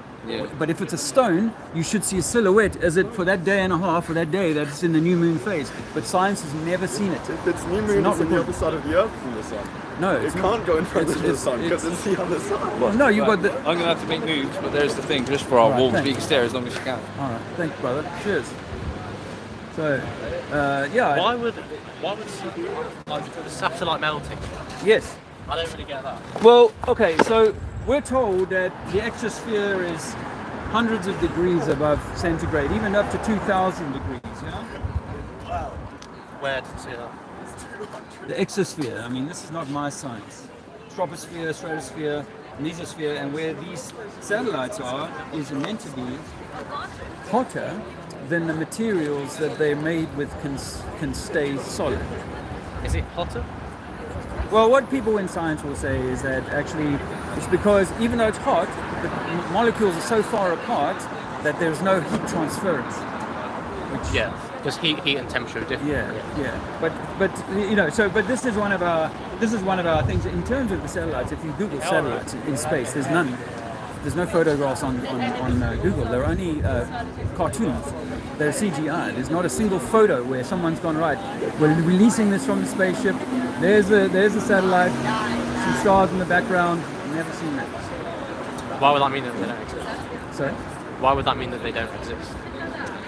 [SPEAKER 5] But if it's a stone, you should see a silhouette as it for that day and a half or that day that's in the new moon phase. But science has never seen it.
[SPEAKER 2] If it's new moon, it's on the other side of the Earth from the sun.
[SPEAKER 5] No,
[SPEAKER 2] it can't go in front of the sun because it's the other side.
[SPEAKER 5] Well, no, you've got the.
[SPEAKER 4] I'm going to have to make moves, but there's the thing, just for our walls, we can stare as long as you can.
[SPEAKER 5] All right, thanks, brother. Cheers. So,
[SPEAKER 10] Why would the satellite melting?
[SPEAKER 5] Yes.
[SPEAKER 10] I don't really get that.
[SPEAKER 5] Well, okay, so we're told that the exosphere is hundreds of degrees above centigrade, even up to 2,000 degrees,
[SPEAKER 10] Wow. Where did you see that?
[SPEAKER 5] The exosphere, I mean, this is not my science. Troposphere, stratosphere, mesosphere, and where these satellites are is meant to be hotter than the materials that they're made with can stay solid.
[SPEAKER 10] Is it hotter?
[SPEAKER 5] Well, what people in science will say is that actually it's because even though it's hot, the molecules are so far apart that there's no heat transference.
[SPEAKER 10] Which because heat and temperature are different.
[SPEAKER 5] But this is one of our things in terms of the satellites. If you Google satellites in space, there's none. There's no photographs on Google. There are only cartoons. They're CGI. There's not a single photo where someone's gone, right, we're releasing this from the spaceship. There's a satellite, some stars in the background. Never seen that.
[SPEAKER 10] Why would that mean that they don't exist?
[SPEAKER 5] Sorry?
[SPEAKER 10] Why would that mean that they don't exist?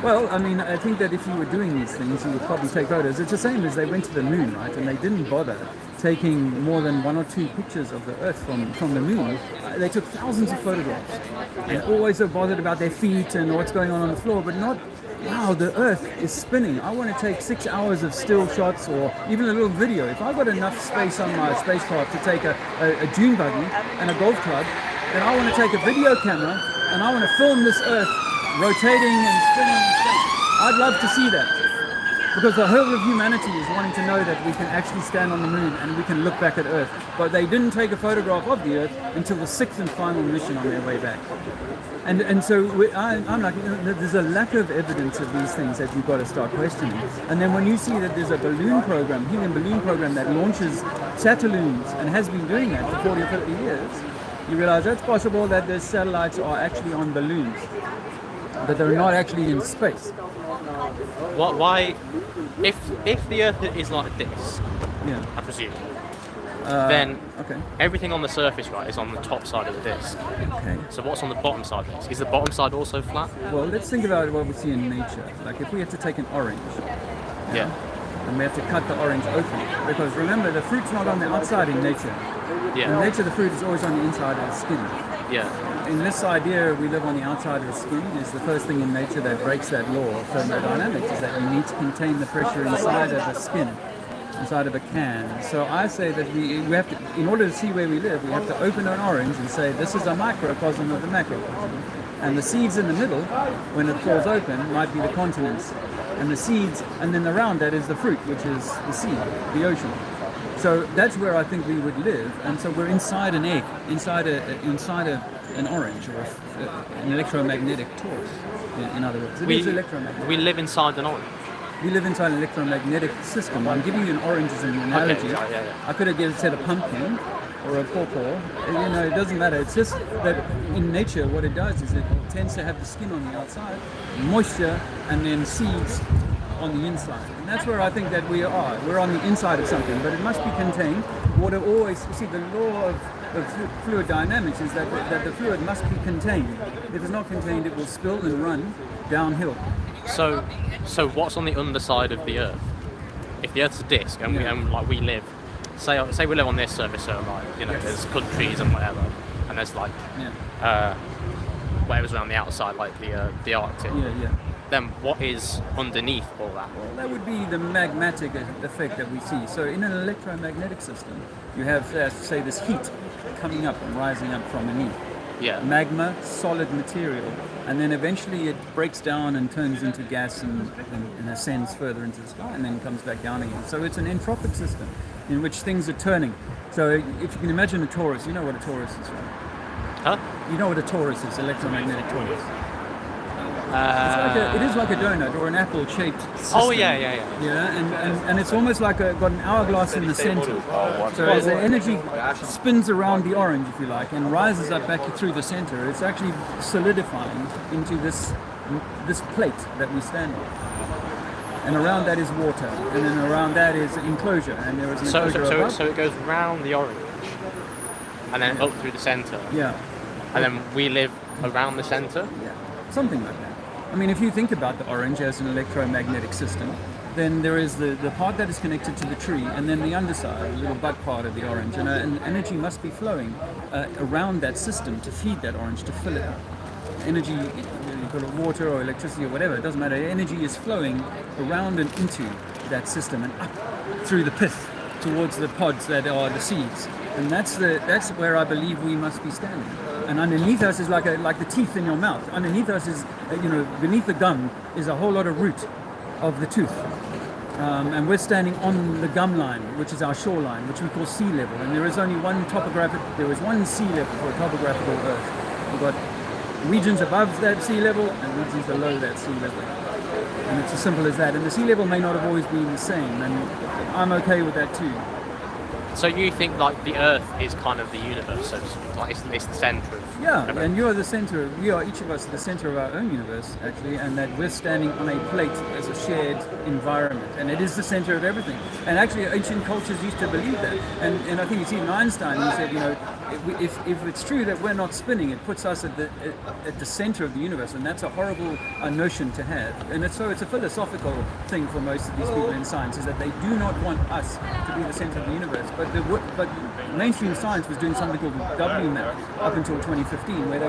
[SPEAKER 5] Well, I mean, I think that if you were doing these things, you would probably take photos. It's the same as they went to the moon, right? And they didn't bother taking more than 1 or 2 pictures of the Earth from the moon. They took thousands of photographs. And always are bothered about their feet and what's going on the floor, but not, wow, the Earth is spinning. I want to take 6 hours of still shots or even a little video. If I've got enough space on my spacecraft to take a dune buggy and a golf club, then I want to take a video camera and I want to film this Earth rotating and spinning and spinning. I'd love to see that. Because the whole of humanity is wanting to know that we can actually stand on the moon and we can look back at Earth. But they didn't take a photograph of the Earth until the 6th and final mission on their way back. And so I'm like, there's a lack of evidence of these things that you've got to start questioning. And then when you see that there's a balloon program, helium balloon program that launches satelloons and has been doing that for 40 or 50 years, you realize that's possible that the satellites are actually on balloons, but they're not actually in space.
[SPEAKER 10] Why, if the Earth is like this, I presume, then everything on the surface, right, is on the top side of the disc.
[SPEAKER 5] Okay.
[SPEAKER 10] So what's on the bottom side of this? Is the bottom side also flat?
[SPEAKER 5] Well, let's think about what we see in nature. Like if we have to take an orange, and we have to cut the orange open, because remember, the fruit's not on the outside in nature. In nature, the fruit is always on the inside of the skin. In this idea, we live on the outside of the skin, is the first thing in nature that breaks that law of thermodynamics, is that you need to contain the pressure inside of the skin, inside of a can. So I say that we have to, in order to see where we live, we have to open an orange and say, this is a microcosm of the macrocosm. And the seeds in the middle, when it falls open, might be the continents. And the seeds, and then around that is the fruit, which is the sea, the ocean. So that's where I think we would live, and so we're inside an egg, inside an orange, or an electromagnetic torus. In other words, it is electromagnetic.
[SPEAKER 10] We live inside an orange.
[SPEAKER 5] we live inside an electromagnetic system. I'm giving you an orange as an analogy.
[SPEAKER 10] Okay, yeah.
[SPEAKER 5] I could have said a pumpkin or a pawpaw. It doesn't matter. It's just that in nature, what it does is it tends to have the skin on the outside, moisture, and then seeds on the inside. And that's where I think that we are. We're on the inside of something, but it must be contained. Water always, you see, the law of fluid dynamics is that the fluid must be contained. If it's not contained, it will spill and run downhill.
[SPEAKER 10] So what's on the underside of the Earth? If the Earth's a disc and we live, say we live on this surface, so there's countries and whatever, and there's whatever's around the outside, like the Arctic.
[SPEAKER 5] Yeah.
[SPEAKER 10] Then what is underneath all that?
[SPEAKER 5] Well, that would be the magmatic effect that we see. So in an electromagnetic system, you have, say, this heat coming up and rising up from beneath.
[SPEAKER 10] Yeah.
[SPEAKER 5] Magma, solid material, and then eventually it breaks down and turns into gas and ascends further into the sky and then comes back down again. So it's an entropic system in which things are turning. So if you can imagine a torus, you know what a torus is, right?
[SPEAKER 10] Huh?
[SPEAKER 5] You know what a torus is, electromagnetic torus. It is like a donut or an apple-shaped system.
[SPEAKER 10] Oh yeah.
[SPEAKER 5] Yeah, and it's almost like got an hourglass in the center. So as the energy spins around the orange, if you like, and rises up back through the center, it's actually solidifying into this plate that we stand on. And around that is water, and then around that is enclosure, and there is an enclosure above.
[SPEAKER 10] So it goes round the orange, and then up through the center.
[SPEAKER 5] Yeah.
[SPEAKER 10] And then we live around the center.
[SPEAKER 5] Yeah, something like that. I mean, if you think about the orange as an electromagnetic system, then there is the part that is connected to the tree, and then the underside, the little bud part of the orange. And energy must be flowing around that system to feed that orange, to fill it up. Energy, you call it water or electricity or whatever, it doesn't matter. Energy is flowing around and into that system and up through the pith towards the pods that are the seeds. And that's where I believe we must be standing. And underneath us is like the teeth in your mouth. Underneath us is, beneath the gum is a whole lot of root of the tooth. And we're standing on the gum line, which is our shoreline, which we call sea level. And there is only one sea level for a topographical Earth. We've got regions above that sea level and regions below that sea level. And it's as simple as that. And the sea level may not have always been the same, and I'm okay with that too.
[SPEAKER 10] So you think like the Earth is kind of the universe, so like it's the centre of everything.
[SPEAKER 5] And you are the centre. We are each of us the centre of our own universe, actually, and that we're standing on a plate as a shared environment, and it is the centre of everything. And actually, ancient cultures used to believe that. And I think it's even Einstein who said, if it's true that we're not spinning, it puts us at the centre of the universe, and that's a horrible notion to have. And it's a philosophical thing for most of these people in science, is that they do not want us to be the centre of the universe. But mainstream science was doing something called WMAP up until 2015, where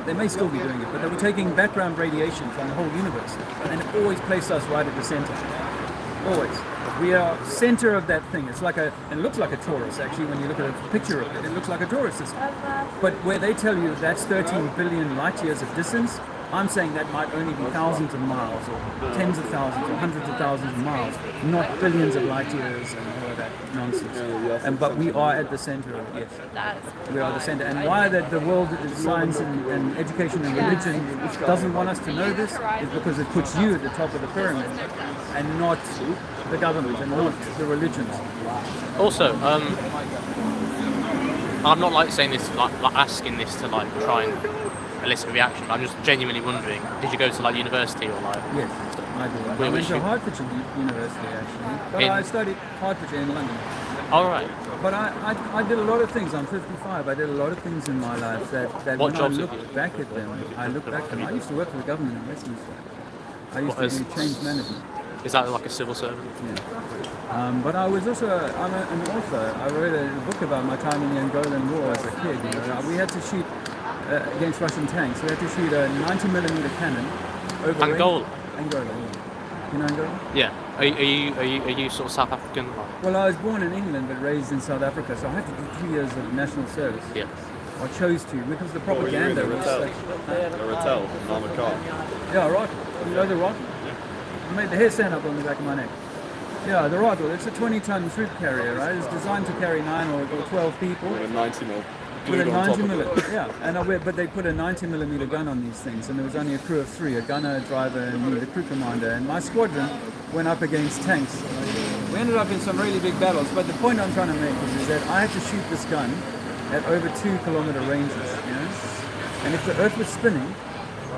[SPEAKER 5] they may still be doing it, but they were taking background radiation from the whole universe, and it always placed us right at the center. Always. We are center of that thing. It looks like a torus, actually, when you look at a picture of it. It looks like a torus system. But where they tell you that's 13 billion light years of distance, I'm saying that might only be thousands of miles, or tens of thousands, or hundreds of thousands of miles, not billions of light years and all of that nonsense. But we are at the center of it, yes. We are the center. And why that the world of science and education and religion doesn't want us to know this is because it puts you at the top of the pyramid, and not the government, and not the religions.
[SPEAKER 10] Also, I'm not saying this, asking this to try and elicit a reaction. I'm just genuinely wondering, did you go to university or
[SPEAKER 5] Yes, I did. I went to Hertfordshire University actually, but I studied Hertfordshire in London.
[SPEAKER 10] All right.
[SPEAKER 5] But I did a lot of things. I'm 55. I did a lot of things in my life that
[SPEAKER 10] what
[SPEAKER 5] when I
[SPEAKER 10] jobs
[SPEAKER 5] look back at them, I used to work for the government in Westminster. I used to do change management.
[SPEAKER 10] Is that like a civil servant?
[SPEAKER 5] Yeah. But I was also I'm an author. I wrote a book about my time in the Angolan War as a kid. We had to shoot against Russian tanks. We had to shoot a 90mm cannon over
[SPEAKER 10] Angola.
[SPEAKER 5] Angola. Yeah. You know Angola?
[SPEAKER 10] Yeah. Are you sort of South African?
[SPEAKER 5] Well, I was born in England but raised in South Africa, so I had to do 2 years of national service.
[SPEAKER 10] Yeah.
[SPEAKER 5] I chose to because the propaganda was such.
[SPEAKER 11] A Rattel, an armoured car.
[SPEAKER 5] Yeah, a rifle. You know the rifle? I made the hair stand up on the back of my neck. Yeah, the rifle. It's a 20-ton troop carrier, right? It's designed to carry 9 or 12 people.
[SPEAKER 11] With a 90mm. glued on top of it.
[SPEAKER 5] Yeah, but they put a 90mm gun on these things, and there was only a crew of 3, a gunner, a driver, and me, the crew commander. And my squadron went up against tanks. We ended up in some really big battles, but the point I'm trying to make is that I had to shoot this gun at over 2-kilometer ranges, you know? And if the Earth was spinning,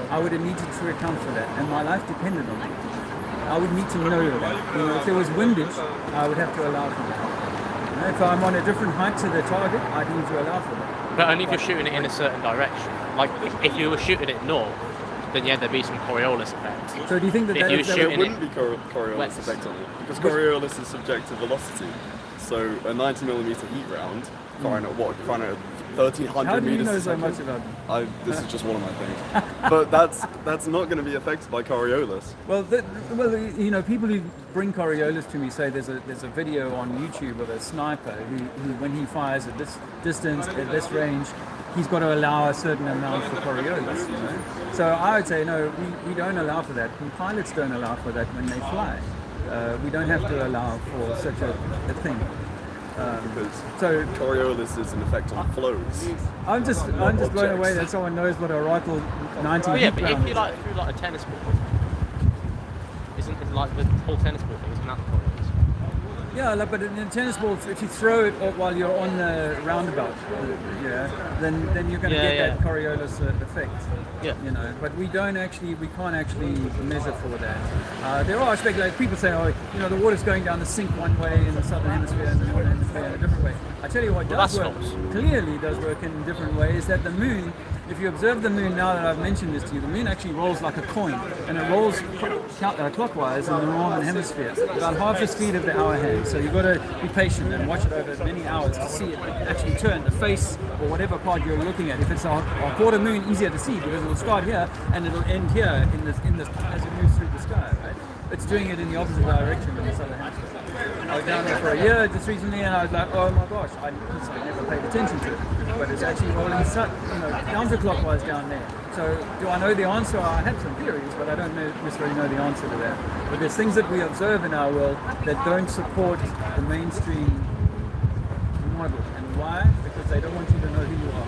[SPEAKER 5] I would have needed to account for that, and my life depended on it. I would need to know that. You know, if there was windage, I would have to allow for that. You know, if I'm on a different height to the target, I'd need to allow for that.
[SPEAKER 10] But only if you're shooting it in a certain direction. Like if you were shooting it north, then yeah, there'd be some Coriolis effect.
[SPEAKER 5] So do you think that
[SPEAKER 10] if
[SPEAKER 5] that
[SPEAKER 10] you were
[SPEAKER 5] is-
[SPEAKER 10] shooting
[SPEAKER 11] There wouldn't
[SPEAKER 10] it
[SPEAKER 11] be Coriolis effect on it, because Coriolis is subject to velocity. So a 90mm heat round, firing at 1,300
[SPEAKER 5] How do you
[SPEAKER 11] meters
[SPEAKER 5] know
[SPEAKER 11] a
[SPEAKER 5] so
[SPEAKER 11] second?
[SPEAKER 5] much about them?
[SPEAKER 11] This is just one of my things. But that's not going to be affected by Coriolis.
[SPEAKER 5] Well, you know, people who bring Coriolis to me say there's a video on YouTube of a sniper who when he fires at this distance, at this range, he's got to allow a certain amount for Coriolis, you know? So I would say, no, we don't allow for that. And pilots don't allow for that when they fly. We don't have to allow for such a thing.
[SPEAKER 11] So Coriolis is an effect on flows.
[SPEAKER 5] I'm just blown away that someone knows what a rifle 90
[SPEAKER 10] Oh yeah,
[SPEAKER 5] heat
[SPEAKER 10] but
[SPEAKER 5] round
[SPEAKER 10] if you like threw like a tennis ball, isn't it like the whole tennis ball thing? Isn't that the Coriolis?
[SPEAKER 5] Yeah, like, but in a tennis ball, if you throw it while you're on the roundabout, then you're going to get that Coriolis effect.
[SPEAKER 10] Yeah.
[SPEAKER 5] You know, but we can't actually measure for that. There are speculations. People say, oh, you know, the water's going down the sink one way in the southern hemisphere and the northern hemisphere in a different way. I tell you what clearly does work in different ways. That the moon, if you observe the moon now that I've mentioned this to you, the moon actually rolls like a coin, and it rolls clockwise in the northern hemisphere, about half the speed of the hour hand. So you've got to be patient and watch it over many hours to see it actually turn the face or whatever part you're looking at. If it's a quarter moon, easier to see because it'll start here and it'll end here in this as it moves through the sky. Right? It's doing it in the opposite direction in the southern hemisphere. I was down there for a year just recently, and I was like, oh my gosh, I never paid attention to it. But it's actually rolling counterclockwise down there. So do I know the answer? I have some theories, but I don't necessarily know the answer to that. But there's things that we observe in our world that don't support the mainstream model. And why? Because they don't want you to know who you are.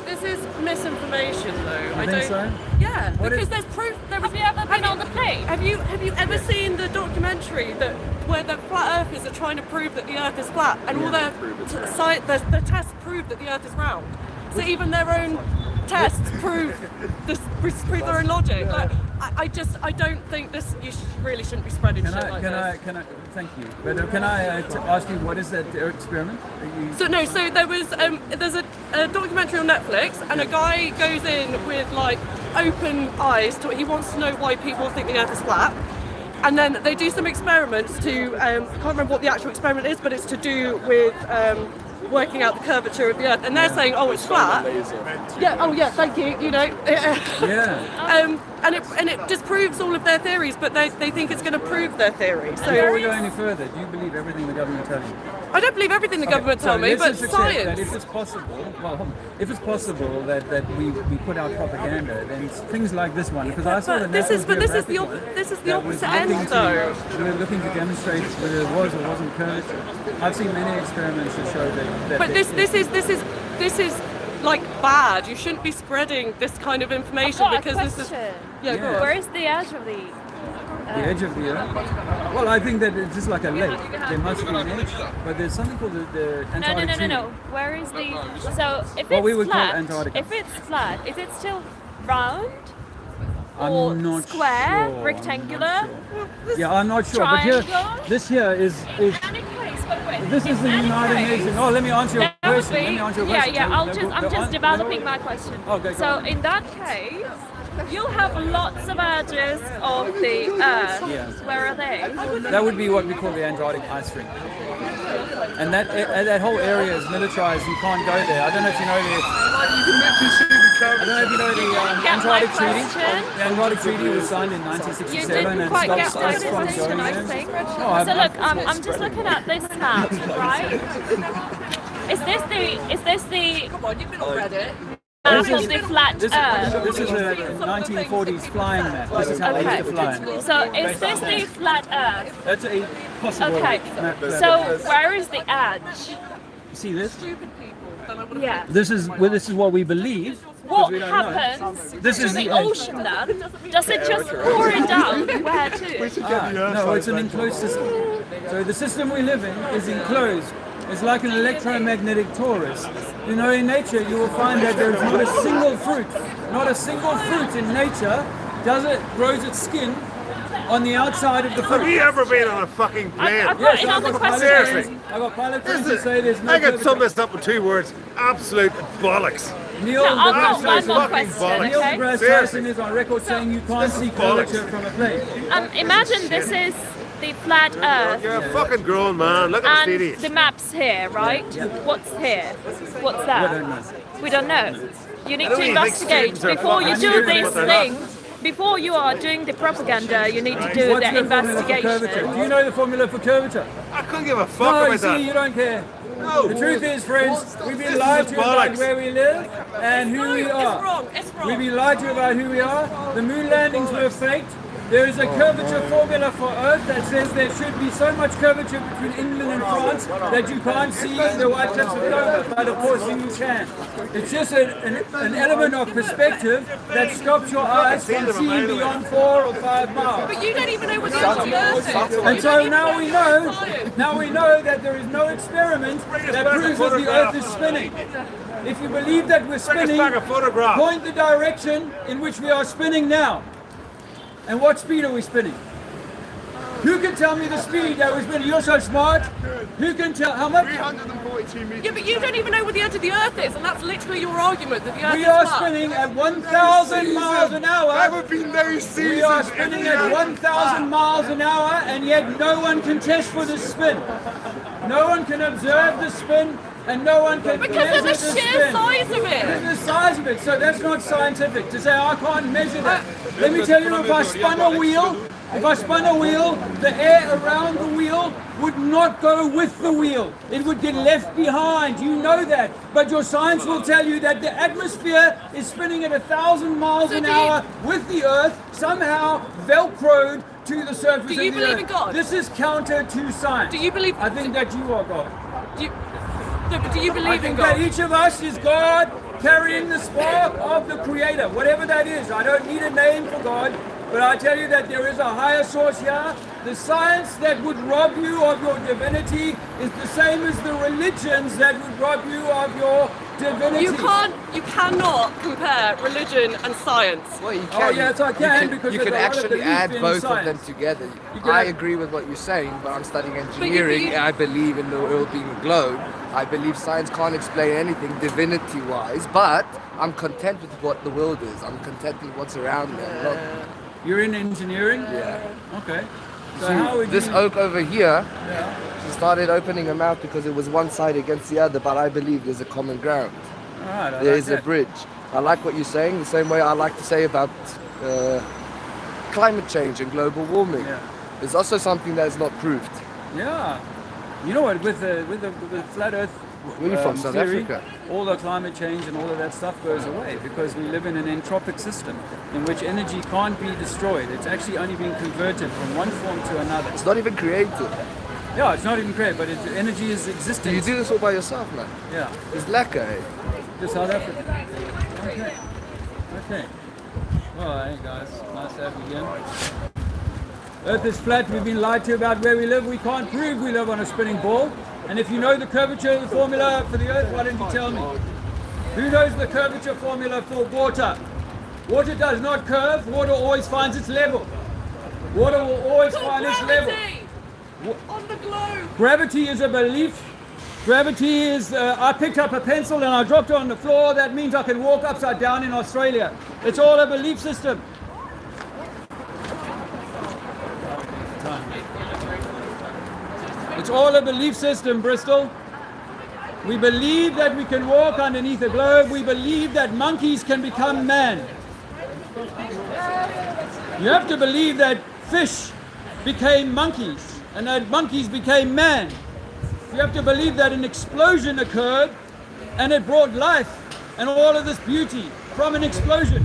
[SPEAKER 8] This is misinformation, though.
[SPEAKER 5] You think so?
[SPEAKER 8] Yeah, because there's proof.
[SPEAKER 12] Have you ever been on the plane?
[SPEAKER 8] Have you ever seen the documentary where the flat earthers are trying to prove that the Earth is flat, and all their the tests prove that the Earth is round? So even their own tests prove their own logic. Like, I don't think this. You really shouldn't be spreading shit like this.
[SPEAKER 5] Thank you. But can I ask you, what is that experiment?
[SPEAKER 8] So there's a documentary on Netflix, and a guy goes in with like open eyes. He wants to know why people think the Earth is flat, and then they do some experiments to I can't remember what the actual experiment is, but it's to do with working out the curvature of the Earth, and they're saying, oh, it's flat. Yeah. Oh, yeah. Thank you. You know.
[SPEAKER 5] Yeah.
[SPEAKER 8] And it disproves all of their theories, but they think it's going to prove their theory. So
[SPEAKER 5] before we go any further, do you believe everything the government tells you?
[SPEAKER 8] I don't believe everything the government tell me, but science.
[SPEAKER 5] That if it's possible, that we put out propaganda, then things like this one, because I saw
[SPEAKER 8] this is the opposite end, though.
[SPEAKER 5] We're looking to demonstrate whether it was or wasn't curvature. I've seen many experiments that show that.
[SPEAKER 8] But this is like bad. You shouldn't be spreading this kind of information because this is. Yeah.
[SPEAKER 12] Where is the edge of the?
[SPEAKER 5] The edge of the Earth? Well, I think that it's just like a lake. There must be an edge, but there's something called the Antarctic Treaty.
[SPEAKER 12] No. Where is the? So if
[SPEAKER 5] What we
[SPEAKER 12] it's
[SPEAKER 5] would call
[SPEAKER 12] flat,
[SPEAKER 5] Antarctica.
[SPEAKER 12] if it's flat, is it still round?
[SPEAKER 5] I'm
[SPEAKER 12] or
[SPEAKER 5] not
[SPEAKER 12] square,
[SPEAKER 5] sure.
[SPEAKER 12] rectangular?
[SPEAKER 5] Yeah, I'm not sure.
[SPEAKER 12] Triangle?
[SPEAKER 5] But this here is this is the United Nations. Oh, let me answer your question.
[SPEAKER 12] Yeah. I'm just developing my question.
[SPEAKER 5] Okay,
[SPEAKER 12] so in that case, you'll have lots of edges of the Earth.
[SPEAKER 5] Yes.
[SPEAKER 12] Where are they?
[SPEAKER 5] That would be what we call the Antarctic ice ring. And that whole area is militarized. You can't go there. I don't know if you know the Antarctic Treaty. The Antarctic Treaty was signed in 1967 and stops us from going there.
[SPEAKER 12] So look, I'm just looking at this map, right? Is this the?
[SPEAKER 8] Come on, you've been on Reddit.
[SPEAKER 12] Map of the flat Earth.
[SPEAKER 5] This is a 1940s flying map. This is how they used to fly.
[SPEAKER 12] So is this the flat Earth?
[SPEAKER 5] That's a possible
[SPEAKER 12] Okay.
[SPEAKER 5] map.
[SPEAKER 12] So where is the edge?
[SPEAKER 5] See this?
[SPEAKER 8] Stupid people.
[SPEAKER 12] Yeah.
[SPEAKER 5] This is what we believe.
[SPEAKER 12] What
[SPEAKER 5] we don't know.
[SPEAKER 12] happens
[SPEAKER 5] This
[SPEAKER 12] to
[SPEAKER 5] is
[SPEAKER 12] the
[SPEAKER 5] the
[SPEAKER 12] ocean then? Does it just pour it down? Where to?
[SPEAKER 5] No, it's an enclosed system. So the system we live in is enclosed. It's like an electromagnetic torus. You know, in nature you will find that there's not a single fruit in nature grows its skin on the outside of the fruit.
[SPEAKER 13] Have you ever been on a fucking plane?
[SPEAKER 12] I've got another question.
[SPEAKER 13] Seriously.
[SPEAKER 5] I got pilot friends that say there's no
[SPEAKER 13] I can sum
[SPEAKER 5] curvature.
[SPEAKER 13] this up in 2 words. Absolute bollocks.
[SPEAKER 5] Neil
[SPEAKER 12] No, I've got
[SPEAKER 5] deGrasse
[SPEAKER 12] one
[SPEAKER 5] Tyson-
[SPEAKER 12] more question,
[SPEAKER 5] Neil
[SPEAKER 12] okay?
[SPEAKER 5] deGrasse
[SPEAKER 13] Seriously.
[SPEAKER 5] Tyson is on record saying you can't see
[SPEAKER 13] bollocks.
[SPEAKER 5] curvature from a plane.
[SPEAKER 12] Imagine this is the flat Earth.
[SPEAKER 13] You're a fucking grown man. Look at the
[SPEAKER 12] And
[SPEAKER 13] CDs.
[SPEAKER 12] the map's here, right? What's here? What's that?
[SPEAKER 5] don't know.
[SPEAKER 12] We don't know. You need
[SPEAKER 13] I don't
[SPEAKER 12] to
[SPEAKER 13] even think
[SPEAKER 12] investigate
[SPEAKER 13] students are
[SPEAKER 12] before you
[SPEAKER 13] fucking
[SPEAKER 12] do
[SPEAKER 13] stupid,
[SPEAKER 12] this
[SPEAKER 13] but they're not.
[SPEAKER 12] thing. Before you are doing the propaganda, you need to do
[SPEAKER 5] What's
[SPEAKER 12] the
[SPEAKER 5] the formula for curvature? Do you
[SPEAKER 12] investigation.
[SPEAKER 5] know the formula for curvature?
[SPEAKER 13] I couldn't give a fuck
[SPEAKER 5] No, you
[SPEAKER 13] about
[SPEAKER 5] see,
[SPEAKER 13] that.
[SPEAKER 5] you don't care.
[SPEAKER 13] No.
[SPEAKER 5] The truth is, friends, we've been
[SPEAKER 13] This
[SPEAKER 5] lied
[SPEAKER 13] is
[SPEAKER 5] to about
[SPEAKER 13] bollocks.
[SPEAKER 5] where we live and who we are. We've been lied to about who we are. The moon landings were faked. There is a curvature formula for Earth that says there should be so much curvature between England and France that you can't see the White Cliffs of Dover, but of course you can. It's just an element of perspective that stops your eyes from seeing beyond 4 or 5 miles.
[SPEAKER 14] But you don't even know what the Earth is.
[SPEAKER 5] And so now we know that there is no experiment that proves that the Earth is spinning. If you believe that we're spinning,
[SPEAKER 13] back a photograph.
[SPEAKER 5] point the direction in which we are spinning now. And what speed are we spinning? Who can tell me the speed that we're spinning? You're so smart. Who can tell how much?
[SPEAKER 6] 342 meters.
[SPEAKER 14] Yeah, but you don't even know what the edge of the Earth is, and that's literally your argument that the Earth
[SPEAKER 5] We
[SPEAKER 14] is
[SPEAKER 5] are
[SPEAKER 14] flat.
[SPEAKER 5] spinning at 1,000 miles an hour.
[SPEAKER 6] Never been no season.
[SPEAKER 5] We are spinning at 1,000 miles an hour, and yet no one can test for the spin. No one can observe the spin, and no one can
[SPEAKER 14] Because
[SPEAKER 5] measure
[SPEAKER 14] of the
[SPEAKER 5] the
[SPEAKER 14] sheer
[SPEAKER 5] spin.
[SPEAKER 14] size of
[SPEAKER 5] Look
[SPEAKER 14] it.
[SPEAKER 5] at the size of it. So that's not scientific to say I can't measure that. Let me tell you, if I spun a wheel, the air around the wheel would not go with the wheel. It would get left behind. You know that. But your science will tell you that the atmosphere is spinning at 1,000 miles an hour with the Earth somehow velcroed to the surface
[SPEAKER 14] Do you
[SPEAKER 5] of the
[SPEAKER 14] believe
[SPEAKER 5] Earth.
[SPEAKER 14] in God?
[SPEAKER 5] This is counter to science.
[SPEAKER 14] Do you believe?
[SPEAKER 5] I think that you are God.
[SPEAKER 14] Do you
[SPEAKER 5] I
[SPEAKER 14] believe in
[SPEAKER 5] think
[SPEAKER 14] God?
[SPEAKER 5] that each of us is God carrying the spark of the Creator, whatever that is. I don't need a name for God, but I tell you that there is a higher source here. The science that would rob you of your divinity is the same as the religions that would rob you of your divinity.
[SPEAKER 14] You cannot compare religion and science.
[SPEAKER 15] Well, you
[SPEAKER 5] Oh,
[SPEAKER 15] can.
[SPEAKER 5] yes, I can, because
[SPEAKER 15] you
[SPEAKER 5] there's
[SPEAKER 15] can
[SPEAKER 5] a lot of
[SPEAKER 15] actually
[SPEAKER 5] belief
[SPEAKER 15] add
[SPEAKER 5] in
[SPEAKER 15] both of
[SPEAKER 5] science.
[SPEAKER 15] them together.
[SPEAKER 5] You can
[SPEAKER 15] I
[SPEAKER 5] add-
[SPEAKER 15] agree with what you're saying, but I'm studying engineering and I believe in the world being a globe. I believe science can't explain anything divinity-wise, but I'm content with what the world is. I'm content with what's around me. I'm not-
[SPEAKER 5] You're in engineering?
[SPEAKER 15] Yeah.
[SPEAKER 5] Okay. So
[SPEAKER 15] See,
[SPEAKER 5] how would
[SPEAKER 15] this
[SPEAKER 5] you...
[SPEAKER 15] oak over here, she started opening her mouth because it was one side against the other, but I believe there's a common ground.
[SPEAKER 5] All right, I
[SPEAKER 15] There
[SPEAKER 5] like
[SPEAKER 15] is a
[SPEAKER 5] that.
[SPEAKER 15] bridge. I like what you're saying, the same way I like to say about climate change and global warming. There's also something that is not proved.
[SPEAKER 5] Yeah. You know what, with the flat Earth
[SPEAKER 15] Where are you from, South
[SPEAKER 5] theory,
[SPEAKER 15] Africa?
[SPEAKER 5] all the climate change and all of that stuff goes away because we live in an entropic system in which energy can't be destroyed. It's actually only being converted from one form to another.
[SPEAKER 15] It's not even created.
[SPEAKER 5] Yeah, it's not even created, but energy is existing.
[SPEAKER 15] Do you do this all by yourself, man?
[SPEAKER 5] Yeah.
[SPEAKER 15] It's lekker, eh?
[SPEAKER 5] To South Africa. Okay. Okay. Well, hey guys, nice to have you again. Earth is flat. We've been lied to about where we live. We can't prove we live on a spinning ball. And if you know the curvature of the formula for the Earth, why don't you tell me? Who knows the curvature formula for water? Water does not curve. Water always finds its level. Water will always find its level.
[SPEAKER 14] On the globe.
[SPEAKER 5] Gravity is a belief. Gravity is, I picked up a pencil and I dropped it on the floor. That means I can walk upside down in Australia. It's all a belief system. It's all a belief system, Bristol. We believe that we can walk underneath the globe. We believe that monkeys can become man. You have to believe that fish became monkeys and that monkeys became man. You have to believe that an explosion occurred and it brought life and all of this beauty from an explosion.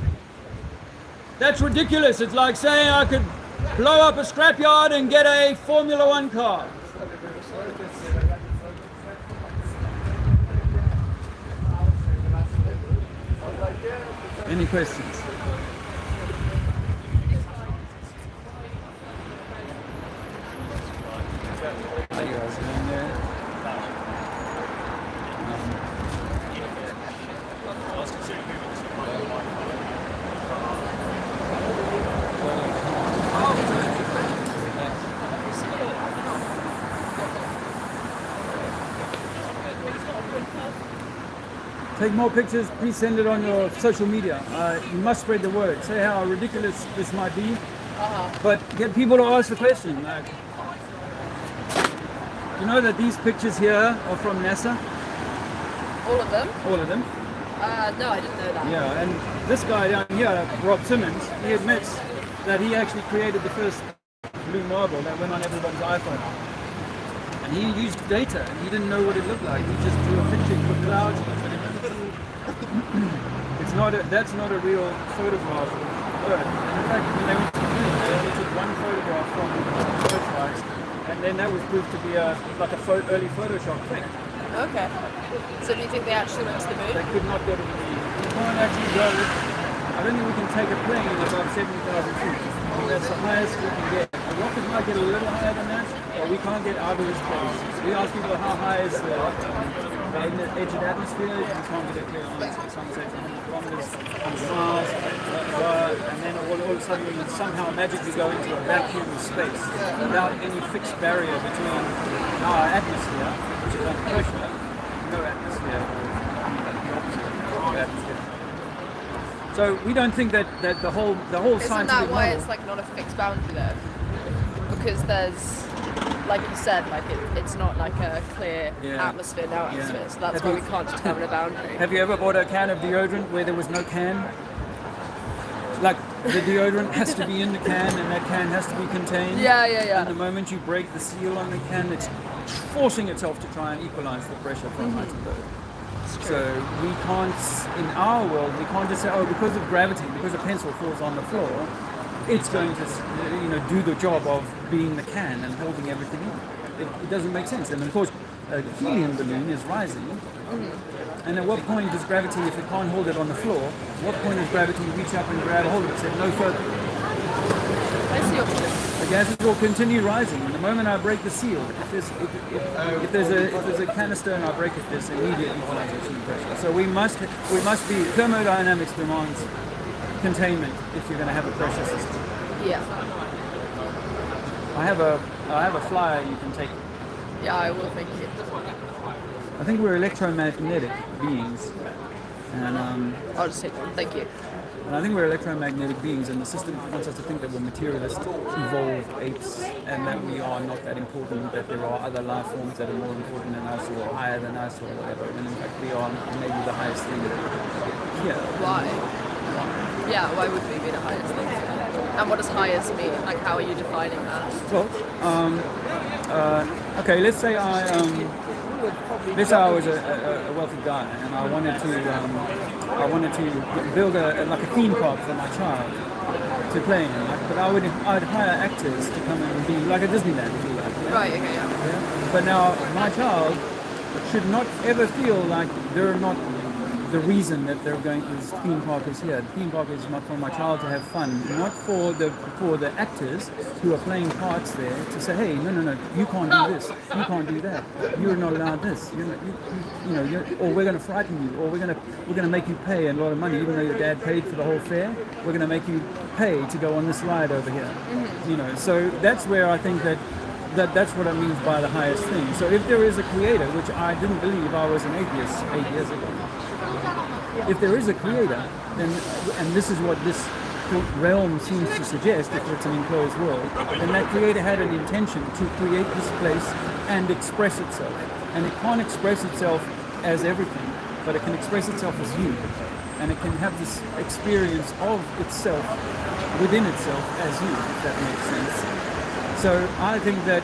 [SPEAKER 5] That's ridiculous. It's like saying I could blow up a scrapyard and get a Formula One car. Any questions? How you guys doing there? Take more pictures, please send it on your social media. You must spread the word. Say how ridiculous this might be, but get people to ask the question. Like, you know that these pictures here are from NASA?
[SPEAKER 14] All of them?
[SPEAKER 5] All of them.
[SPEAKER 14] No, I didn't know that.
[SPEAKER 5] Yeah, and this guy down here, Rob Simmons, he admits that he actually created the first blue marble that went on everybody's iPhone. And he used data, and he didn't know what it looked like. He just drew a picture with clouds. It's not that's not a real photograph of Earth. In fact, when they went to the moon, they only took one photograph from Earthrise, and then that was proved to be like a early Photoshop thing.
[SPEAKER 14] Okay. So do you think they actually went to the moon?
[SPEAKER 5] They could not go to the moon. We can't actually go. I don't think we can take a plane above 70,000 feet. That's the highest we can get. The rocket might get a little higher than that, but we can't get out of this place. We ask people how high is the edge of the atmosphere. You can't get a clear answer. Some say 100 kilometers, 100 miles, and then all of a sudden we somehow magically go into a vacuum of space without any fixed barrier between our atmosphere, which is under pressure, no atmosphere, no atmosphere. So we don't think that the whole
[SPEAKER 14] Isn't
[SPEAKER 5] scientific
[SPEAKER 14] that why
[SPEAKER 5] model,
[SPEAKER 14] it's like not a fixed boundary though? Because there's, like you said, like it's not like a clear atmosphere, no atmosphere. So that's why we can't determine a boundary.
[SPEAKER 5] Have you ever bought a can of deodorant where there was no can? Like the deodorant has to be in the can and that can has to be contained.
[SPEAKER 14] Yeah.
[SPEAKER 5] And the moment you break the seal on the can, it's forcing itself to try and equalize the pressure from high to low. So we can't, in our world, we can't just say, oh, because of gravity, because a pencil falls on the floor, it's going to, do the job of being the can and holding everything in. It doesn't make sense. And of course, a helium balloon is rising. And at what point does gravity, if it can't hold it on the floor, what point does gravity reach up and grab hold of it? Say no further.
[SPEAKER 14] I see your point.
[SPEAKER 5] The gases will continue rising. And the moment I break the seal, if there's a canister and I break it, there's immediate equalization of pressure. So we must be, thermodynamics demands containment if you're going to have a pressure system.
[SPEAKER 14] Yeah.
[SPEAKER 5] I have a flyer you can take.
[SPEAKER 14] Yeah, I will, thank you.
[SPEAKER 5] I think we're electromagnetic beings, and
[SPEAKER 14] I'll just take one, thank you.
[SPEAKER 5] And I think we're electromagnetic beings, and the system wants us to think that we're materialist, evolved apes, and that we are not that important, that there are other life forms that are more important than us, or higher than us, or whatever. And in fact, we are maybe the highest thing here.
[SPEAKER 14] Why? Yeah, why would we be the highest thing? And what does highest mean? Like, how are you defining that?
[SPEAKER 5] Well, okay, let's say I was a wealthy guy, and I wanted to build a theme park for my child to play in. But I'd hire actors to come and be like a Disneyland, if you like. Yeah?
[SPEAKER 14] Right. Okay. Yeah.
[SPEAKER 5] But now my child should not ever feel like they're not the reason that they're going to this theme park is here. The theme park is not for my child to have fun, not for the actors who are playing parts there to say, hey, no, you can't do this, you can't do that, you're not allowed this, or we're going to frighten you, or we're going to make you pay a lot of money, even though your dad paid for the whole fare. We're going to make you pay to go on this ride over here. So that's where I think that's what it means by the highest thing. So if there is a creator, which I didn't believe, I was an atheist 8 years ago. If there is a creator, then, and this is what this realm seems to suggest, if it's an enclosed world, then that creator had an intention to create this place and express itself. And it can't express itself as everything, but it can express itself as you. And it can have this experience of itself within itself as you, if that makes sense. So I think that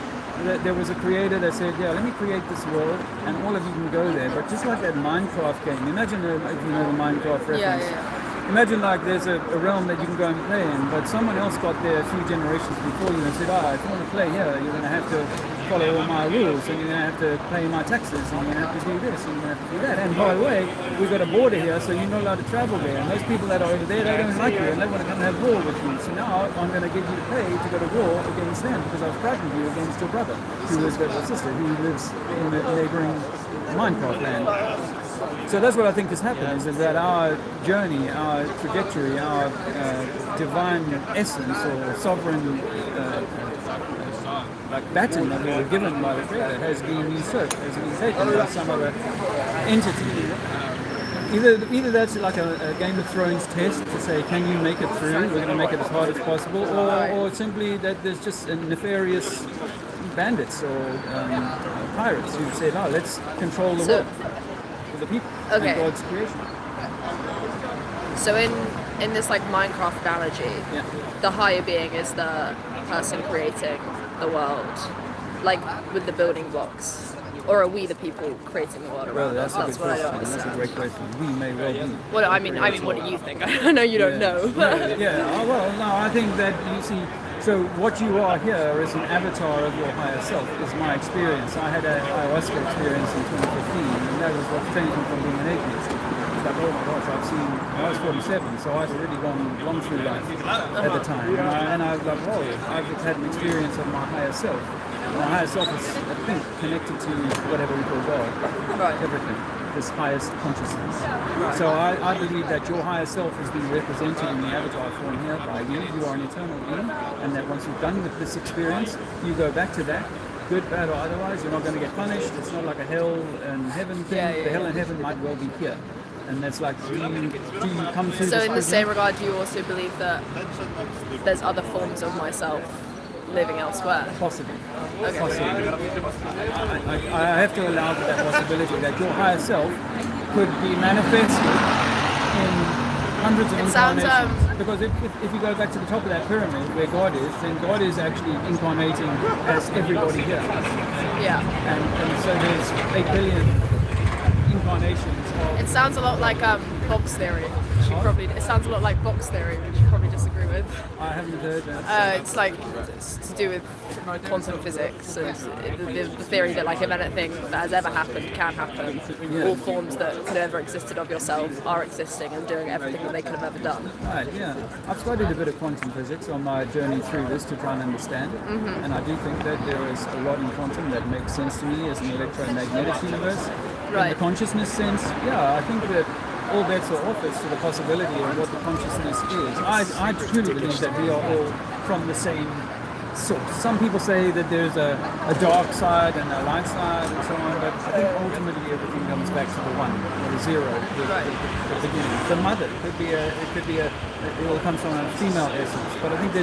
[SPEAKER 5] there was a creator that said, yeah, let me create this world and all of you can go there. But just like that Minecraft game, imagine if you know the Minecraft reference.
[SPEAKER 14] Yeah.
[SPEAKER 5] imagine like there's a realm that you can go and play in, but someone else got there a few generations before you and said, if you want to play here, you're going to have to follow all my rules, and you're going to have to pay my taxes, and you're going to have to do this, and you're going to have to do that. And by the way, we've got a border here, so you're not allowed to travel there. And those people that are over there, they don't like you, and they want to come and have war with you. So now I'm going to get you to pay to go to war against them, because I've frightened you against your brother, who is their sister, who lives in the neighboring Minecraft land. So that's what I think has happened, is that our journey, our trajectory, our divine essence or sovereign baton that we were given by the Creator has been usurped, has been taken by some other entity. Either that's like a Game of Thrones test to say, can you make it through? We're going to make it as hard as possible, or simply that there's just nefarious bandits or pirates who said, let's control the world for the people and God's creation.
[SPEAKER 14] So in this like Minecraft analogy, the higher being is the person creating the world, like with the building blocks, or are we the people creating the world around us? That's what I don't understand.
[SPEAKER 5] That's a great question. We may well be.
[SPEAKER 14] What I mean, what do you think? I know you don't know.
[SPEAKER 5] I think that you see. So what you are here is an avatar of your higher self, is my experience. I had an ayahuasca experience in 2015, and that was what changed me from being an atheist. It's like, oh my gosh, I was 47, so I'd already gone through life at the time. And I was like, I've had an experience of my higher self. My higher self is, I think, connected to whatever we call God, everything, this highest consciousness. So I believe that your higher self is being represented in the avatar form here by you. You are an eternal being, and that once you're done with this experience, you go back to that. Good, bad, or otherwise, you're not going to get punished. It's not like a hell and heaven thing. The hell and heaven might well be here. And that's like, do you come through
[SPEAKER 14] So
[SPEAKER 5] this
[SPEAKER 14] in the same regard, do you also believe that there's other forms of myself living elsewhere?
[SPEAKER 5] Possibly.
[SPEAKER 14] Okay.
[SPEAKER 5] Possibly. I have to allow for that possibility that your higher self could be manifested in hundreds of incarnations. Because if you go back to the top of that pyramid where God is, then God is actually incarnating as everybody here.
[SPEAKER 14] Yeah.
[SPEAKER 5] And so there's 8 billion incarnations.
[SPEAKER 14] It sounds a lot like box theory. It sounds a lot like box theory, which you probably disagree with.
[SPEAKER 5] I haven't heard that.
[SPEAKER 14] It's to do with quantum physics and the theory that like if anything that has ever happened can happen. All forms that could have ever existed of yourself are existing and doing everything that they could have ever done.
[SPEAKER 5] Right, yeah. I've studied a bit of quantum physics on my journey through this to try and understand it.
[SPEAKER 14] Mm-hmm.
[SPEAKER 5] And I do think that there is a lot in quantum that makes sense to me as an electromagnetic universe.
[SPEAKER 14] Right.
[SPEAKER 5] In the consciousness sense, I think that all bets are off as to the possibility of what the consciousness is. I truly believe that we are all from the same source. Some people say that there's a dark side and a light side and so on, but I think ultimately everything comes back to the one, or the zero, the beginning. The mother it all comes from a female essence. But I think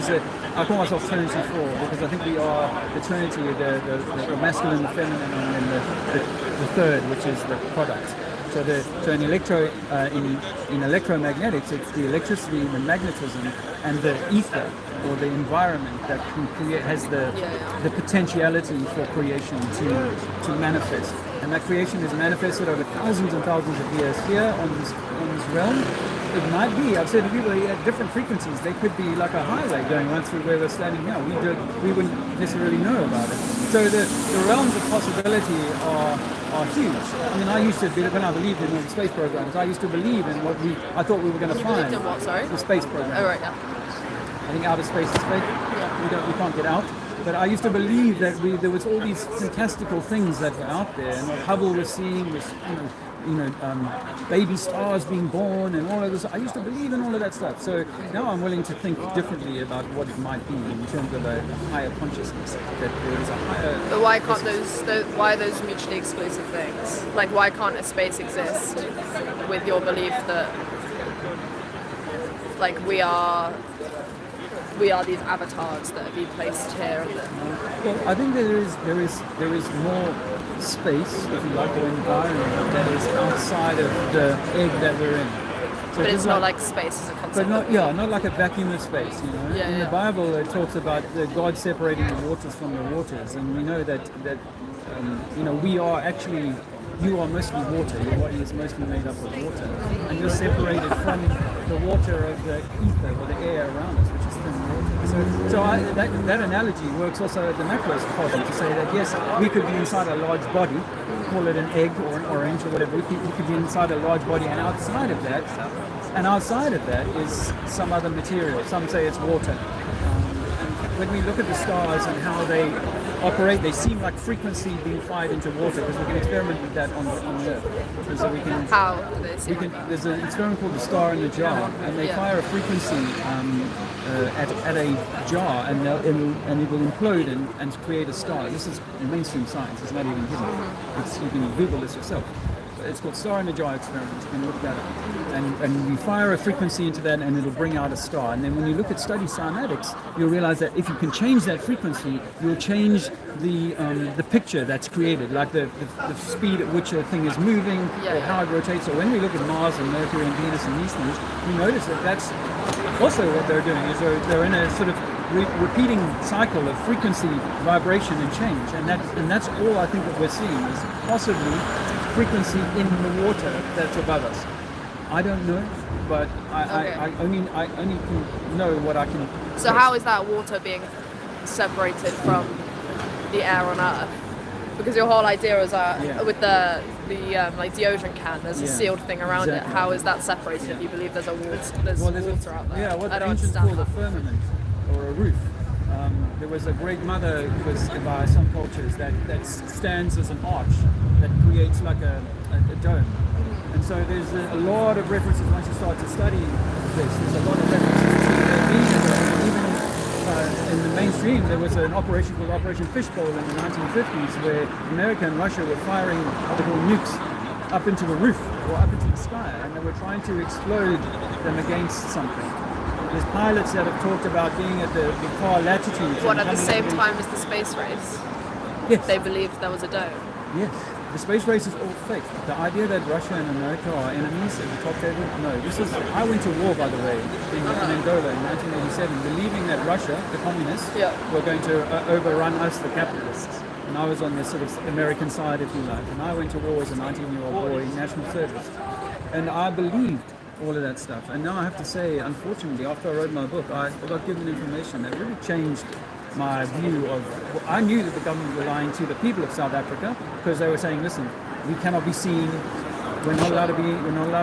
[SPEAKER 5] I call myself Trinity 4 because I think we are the Trinity, the masculine, the feminine, and then the third, which is the product. So in electromagnetics, it's the electricity, the magnetism, and the ether or the environment that can create, has the potentiality for creation to manifest. And that creation is manifested over thousands and thousands of years here on this realm. It might be, I've said to people, at different frequencies, they could be like a highway going right through where we're standing now. We wouldn't necessarily know about it. So the realms of possibility are huge. I mean, I used to, when I believed in all the space programs, I used to believe in what I thought we were going to find.
[SPEAKER 14] You believed in what, sorry?
[SPEAKER 5] The space program.
[SPEAKER 14] Oh, right, yeah.
[SPEAKER 5] I think outer space is fake. We can't get out. But I used to believe that there was all these fantastical things that were out there, and what Hubble was seeing was, baby stars being born and all of this. I used to believe in all of that stuff. So now I'm willing to think differently about what it might be in terms of a higher consciousness. That there is a higher.
[SPEAKER 14] But why can't why are those mutually exclusive things? Like, why can't a space exist with your belief that, like, we are these avatars that have been placed here?
[SPEAKER 5] Well, I think there is more space, if you like, or environment that is outside of the egg that we're in. So
[SPEAKER 14] but it's not like space as a concept.
[SPEAKER 5] But not like a vacuum of space. In the Bible, it talks about God separating the waters from the waters, and we know that we are actually you are mostly water. Your body is mostly made up of water, and you're separated from the water of the ether or the air around us, which is thin water. So that analogy works also at the macrocosm to say that yes, we could be inside a large body, call it an egg or an orange or whatever. We could be inside a large body, and outside of that is some other material. Some say it's water. And when we look at the stars and how they operate, they seem like frequency being fired into water, because we can experiment with that on Earth. And so we can.
[SPEAKER 14] How do they seem?
[SPEAKER 5] There's an experiment called the star in the jar, and they fire a frequency at a jar, and it will implode and create a star. This is mainstream science. It's not even hidden. You can Google this yourself. It's called star in the jar experiment. You can look that up. And you fire a frequency into that, and it'll bring out a star. And then when you study cymatics, you'll realize that if you can change that frequency, you'll change the picture that's created, like the speed at which a thing is moving, or how it rotates. So when we look at Mars and Mercury and Venus and these things, we notice that that's also what they're doing. Is they're in a sort of repeating cycle of frequency, vibration, and change. And that's all I think that we're seeing is possibly frequency in the water that's above us. I don't know, but I only can know what I can.
[SPEAKER 14] So how is that water being separated from the air on Earth? Because your whole idea is with the ocean can, there's a sealed thing around it. How is that separated if you believe there's water out there?
[SPEAKER 5] Yeah, what
[SPEAKER 14] I
[SPEAKER 5] the
[SPEAKER 14] don't
[SPEAKER 5] ancients
[SPEAKER 14] understand
[SPEAKER 5] call a
[SPEAKER 14] that.
[SPEAKER 5] firmament or a roof. There was a great mother who was by some cultures that stands as an arch that creates like a dome. And so there's a lot of references once you start to study this. There's a lot of references to there being even in the mainstream. There was an operation called Operation Fishbowl in the 1950s where America and Russia were firing what they call nukes up into the roof or up into the sky, and they were trying to explode them against something. There's pilots that have talked about being at the far latitudes.
[SPEAKER 14] What, at the same time as the space race?
[SPEAKER 5] Yes.
[SPEAKER 14] They believed there was a dome?
[SPEAKER 5] Yes. The space race is all fake. The idea that Russia and America are enemies at the top table, no. I went to war, by the way, in Angola in 1987, believing that Russia, the communists, were going to overrun us, the capitalists. And I was on the sort of American side, if you like. And I went to war as a 19-year-old boy in national service. And I believed all of that stuff. And now I have to say, unfortunately, after I wrote my book, I got given information that really changed my view of. I knew that the government were lying to the people of South Africa, because they were saying, listen, we cannot be seen. We're not allowed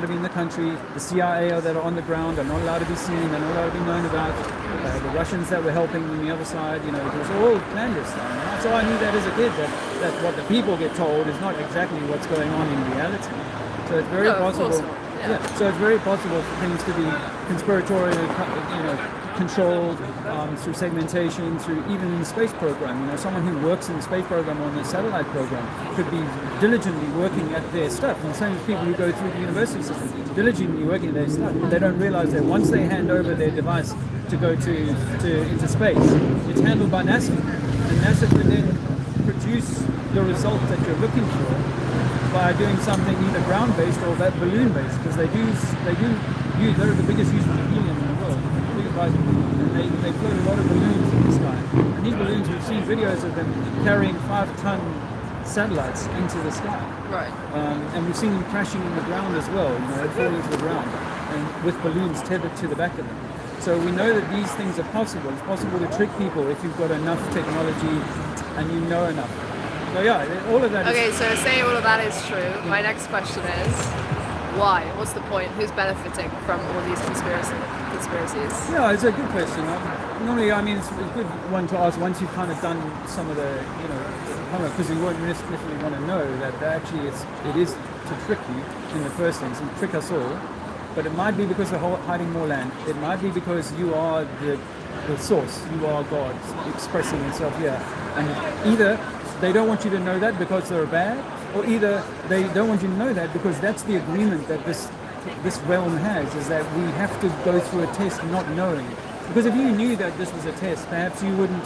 [SPEAKER 5] to be in the country. The CIA that are on the ground are not allowed to be seen. They're not allowed to be known about. The Russians that were helping on the other side, it was all clandestine. So I knew that as a kid, that what the people get told is not exactly what's going on in reality. So it's very possible. So it's very possible for things to be conspiratorial, controlled through segmentation, through even in the space program. Someone who works in the space program or in the satellite program could be diligently working at their stuff. And the same as people who go through the university system, diligently working at their stuff, but they don't realize that once they hand over their device to go into space, it's handled by NASA, and NASA can then produce the result that you're looking for by doing something either ground-based or balloon-based, because they're the biggest users of helium in the world. And they float a lot of balloons in the sky. And these balloons, we've seen videos of them carrying 5-ton satellites into the sky.
[SPEAKER 14] Right.
[SPEAKER 5] And we've seen them crashing in the ground as well, falling to the ground, and with balloons tethered to the back of them. So we know that these things are possible. It's possible to trick people if you've got enough technology and you know enough. So yeah, all of that is...
[SPEAKER 14] so say all of that is true. My next question is, why? What's the point? Who's benefiting from all these conspiracies?
[SPEAKER 5] Yeah, it's a good question. Normally, it's a good one to ask once you've kind of done some of the, because you won't necessarily want to know that actually it is to trick you in the first instance, and trick us all. But it might be because they're hiding more land. It might be because you are the source. You are God expressing Himself here. And either they don't want you to know that because they're bad, or either they don't want you to know that because that's the agreement that this realm has, is that we have to go through a test not knowing. Because if you knew that this was a test, perhaps you wouldn't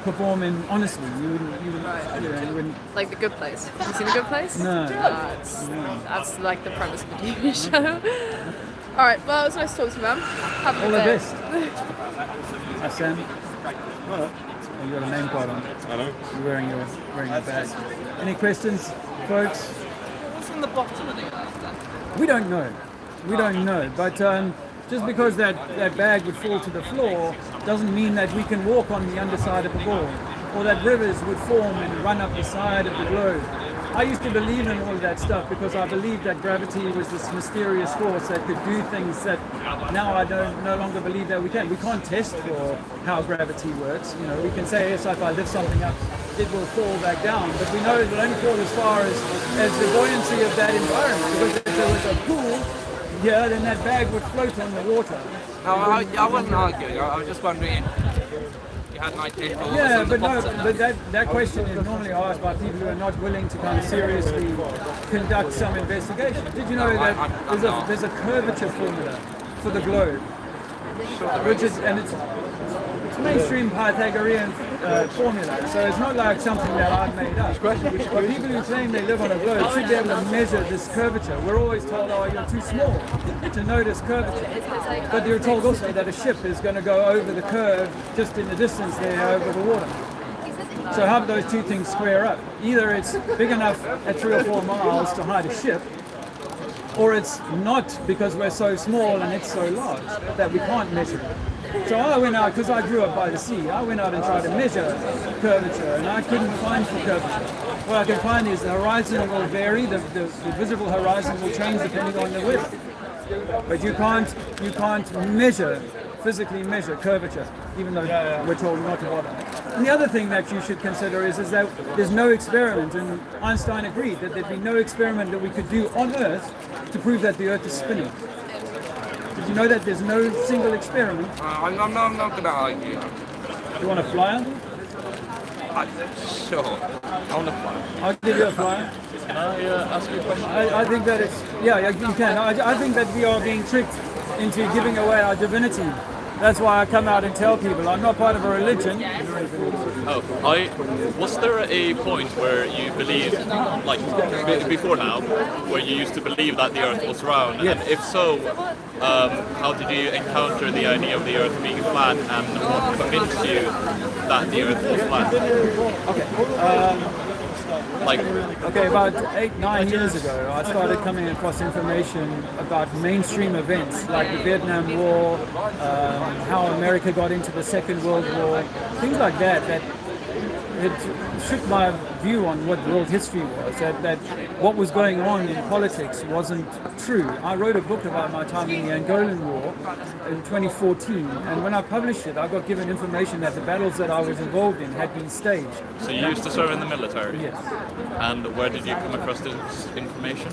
[SPEAKER 5] perform honestly. You wouldn't.
[SPEAKER 14] Like The Good Place. Have you seen The Good Place?
[SPEAKER 5] No.
[SPEAKER 14] That's like the premise of the TV show. All right. Well, it was nice to talk to you, man. Have a good day.
[SPEAKER 5] All the best. Hi, Sam. You got a name card on.
[SPEAKER 11] I know.
[SPEAKER 5] You're wearing your badge. Any questions, folks?
[SPEAKER 10] What's in the bottom of it?
[SPEAKER 5] We don't know. We don't know. But just because that bag would fall to the floor doesn't mean that we can walk on the underside of the ball, or that rivers would form and run up the side of the globe. I used to believe in all of that stuff because I believed that gravity was this mysterious force that could do things that now I no longer believe that we can. We can't test for how gravity works. You know, we can say, yes, if I lift something up, it will fall back down. But we know it will only fall as far as the buoyancy of that environment. Because if there was a pool here, then that bag would float on the water.
[SPEAKER 4] No, I wasn't arguing. I was just wondering you had an idea.
[SPEAKER 5] Yeah, but no, but that question is normally asked by people who are not willing to kind of seriously conduct some investigation. Did you know that there's a curvature formula for the globe, which is, and it's mainstream Pythagorean formula, so it's not like something that I've made up. But people who claim they live on a globe should be able to measure this curvature. We're always told, oh, you're too small to notice curvature. But you're told also that a ship is going to go over the curve just in the distance there over the water. So how do those two things square up? Either it's big enough at 3 or 4 miles to hide a ship, or it's not because we're so small and it's so large that we can't measure it. So I went out, because I grew up by the sea, I went out and tried to measure curvature, and I couldn't find for curvature. What I could find is the horizon will vary, the visible horizon will change depending on the width. But you can't measure, physically measure curvature, even though we're told not to bother. And the other thing that you should consider is that there's no experiment, and Einstein agreed that there'd be no experiment that we could do on Earth to prove that the Earth is spinning. Did you know that there's no single experiment?
[SPEAKER 4] I'm not going to argue.
[SPEAKER 5] You want a flyer?
[SPEAKER 4] Sure. I want a flyer.
[SPEAKER 5] I'll give you a flyer.
[SPEAKER 10] Can I ask you a question?
[SPEAKER 5] I think that it's, yeah, you can. I think that we are being tricked into giving away our divinity. That's why I come out and tell people I'm not part of a religion.
[SPEAKER 7] Was there a point where you believed, like before now, where you used to believe that the Earth was round?
[SPEAKER 5] Yes.
[SPEAKER 7] And if so, how did you encounter the idea of the Earth being flat, and what convinced you that the Earth was flat?
[SPEAKER 5] Okay, about 8-9 years ago, I started coming across information about mainstream events like the Vietnam War, how America got into the Second World War, things like that, that it shook my view on what world history was, that what was going on in politics wasn't true. I wrote a book about my time in the Angolan War in 2014, and when I published it, I got given information that the battles that I was involved in had been staged.
[SPEAKER 7] So you used to serve in the military?
[SPEAKER 5] Yes.
[SPEAKER 7] And where did you come across this information?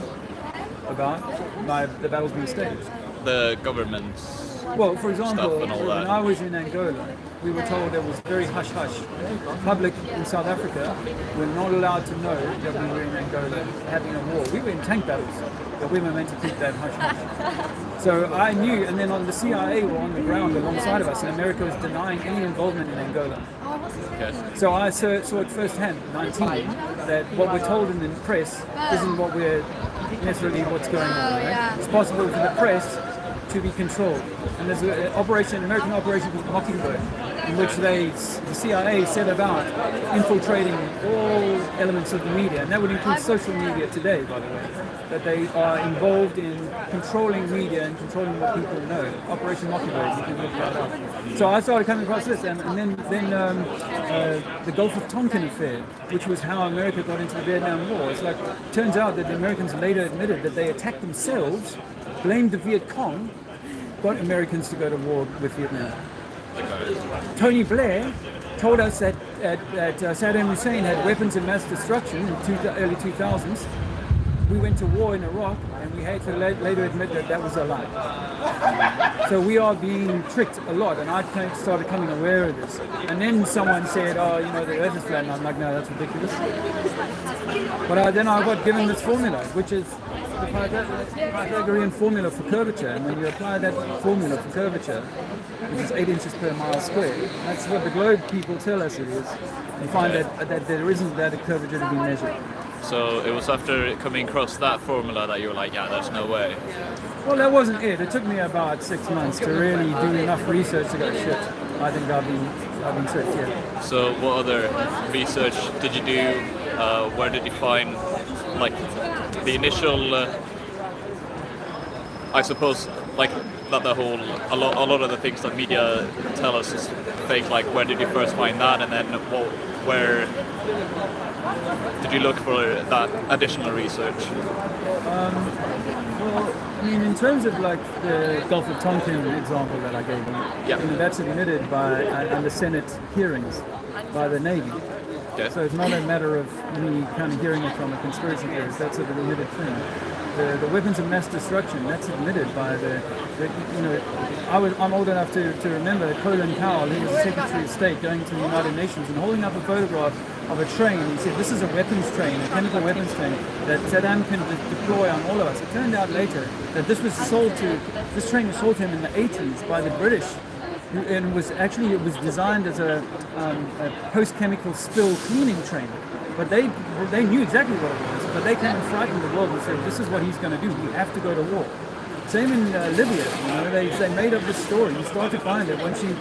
[SPEAKER 5] About the battles being staged?
[SPEAKER 7] The government's
[SPEAKER 5] well, for example,
[SPEAKER 7] stuff and all
[SPEAKER 5] when
[SPEAKER 7] that.
[SPEAKER 5] I was in Angola, we were told there was very hush-hush. Public in South Africa were not allowed to know that we were in Angola having a war. We were in tank battles, but we were meant to keep that hush-hush. So I knew, and then on the CIA were on the ground alongside of us, and America was denying any involvement in Angola.
[SPEAKER 7] Okay.
[SPEAKER 5] So I saw it firsthand, 19, that what we're told in the press isn't what we're necessarily what's going on. Right? It's possible for the press to be controlled. And there's an American operation called Mockingbird, in which the CIA set about infiltrating all elements of the media, and that would include social media today, by the way, that they are involved in controlling media and controlling what people know. Operation Mockingbird, you can look that up. So I started coming across this, and then the Gulf of Tonkin affair, which was how America got into the Vietnam War. It's like, turns out that the Americans later admitted that they attacked themselves, blamed the Viet Cong, got Americans to go to war with Vietnam. Tony Blair told us that Saddam Hussein had weapons of mass destruction in the early 2000s. We went to war in Iraq, and we had to later admit that that was a lie. So we are being tricked a lot, and I started becoming aware of this. And then someone said, oh, you know, the Earth is flat, and I'm like, no, that's ridiculous. But then I got given this formula, which is the Pythagorean formula for curvature, and when you apply that formula for curvature, which is 8 inches per mile squared, that's what the globe people tell us it is, you find that there isn't that curvature to be measured.
[SPEAKER 7] So it was after coming across that formula that you were like, yeah, there's no way.
[SPEAKER 5] Well, that wasn't it. It took me about 6 months to really do enough research to go, shit, I think I've been tricked, yeah.
[SPEAKER 7] So what other research did you do? Where did you find like the initial I suppose like that the whole a lot of the things that media tell us is fake, like where did you first find that, and then where did you look for that additional research?
[SPEAKER 5] Well, I mean, in terms of like the Gulf of Tonkin example that I gave you, that's admitted by under Senate hearings by the Navy.
[SPEAKER 7] Okay.
[SPEAKER 5] So it's not a matter of me kind of hearing it from a conspiracy theorist. That's an admitted thing. The weapons of mass destruction, that's admitted by the I'm old enough to remember Colin Powell, who was the Secretary of State, going to the United Nations and holding up a photograph of a train. He said, this is a weapons train, a chemical weapons train that Saddam can deploy on all of us. It turned out later that this train was sold to him in the 80s by the British, and it was designed as a post-chemical spill cleaning train. But they knew exactly what it was, but they came and frightened the world and said, this is what he's going to do, we have to go to war. Same in Libya, they made up this story. You start to find that once you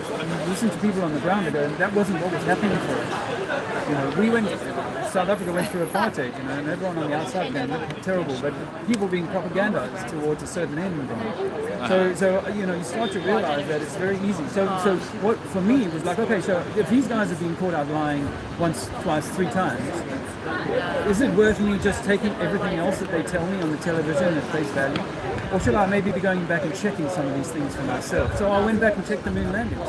[SPEAKER 5] listen to people on the ground, they go, that wasn't what was happening for us. South Africa went through apartheid, and everyone on the outside then looked terrible, but people being propagandized towards a certain end. So you start to realize that it's very easy. So what for me was like, okay, so if these guys have been caught out lying once, twice, 3 times, is it worth me just taking everything else that they tell me on the television at face value? Or should I maybe be going back and checking some of these things for myself? So I went back and checked the moon landings.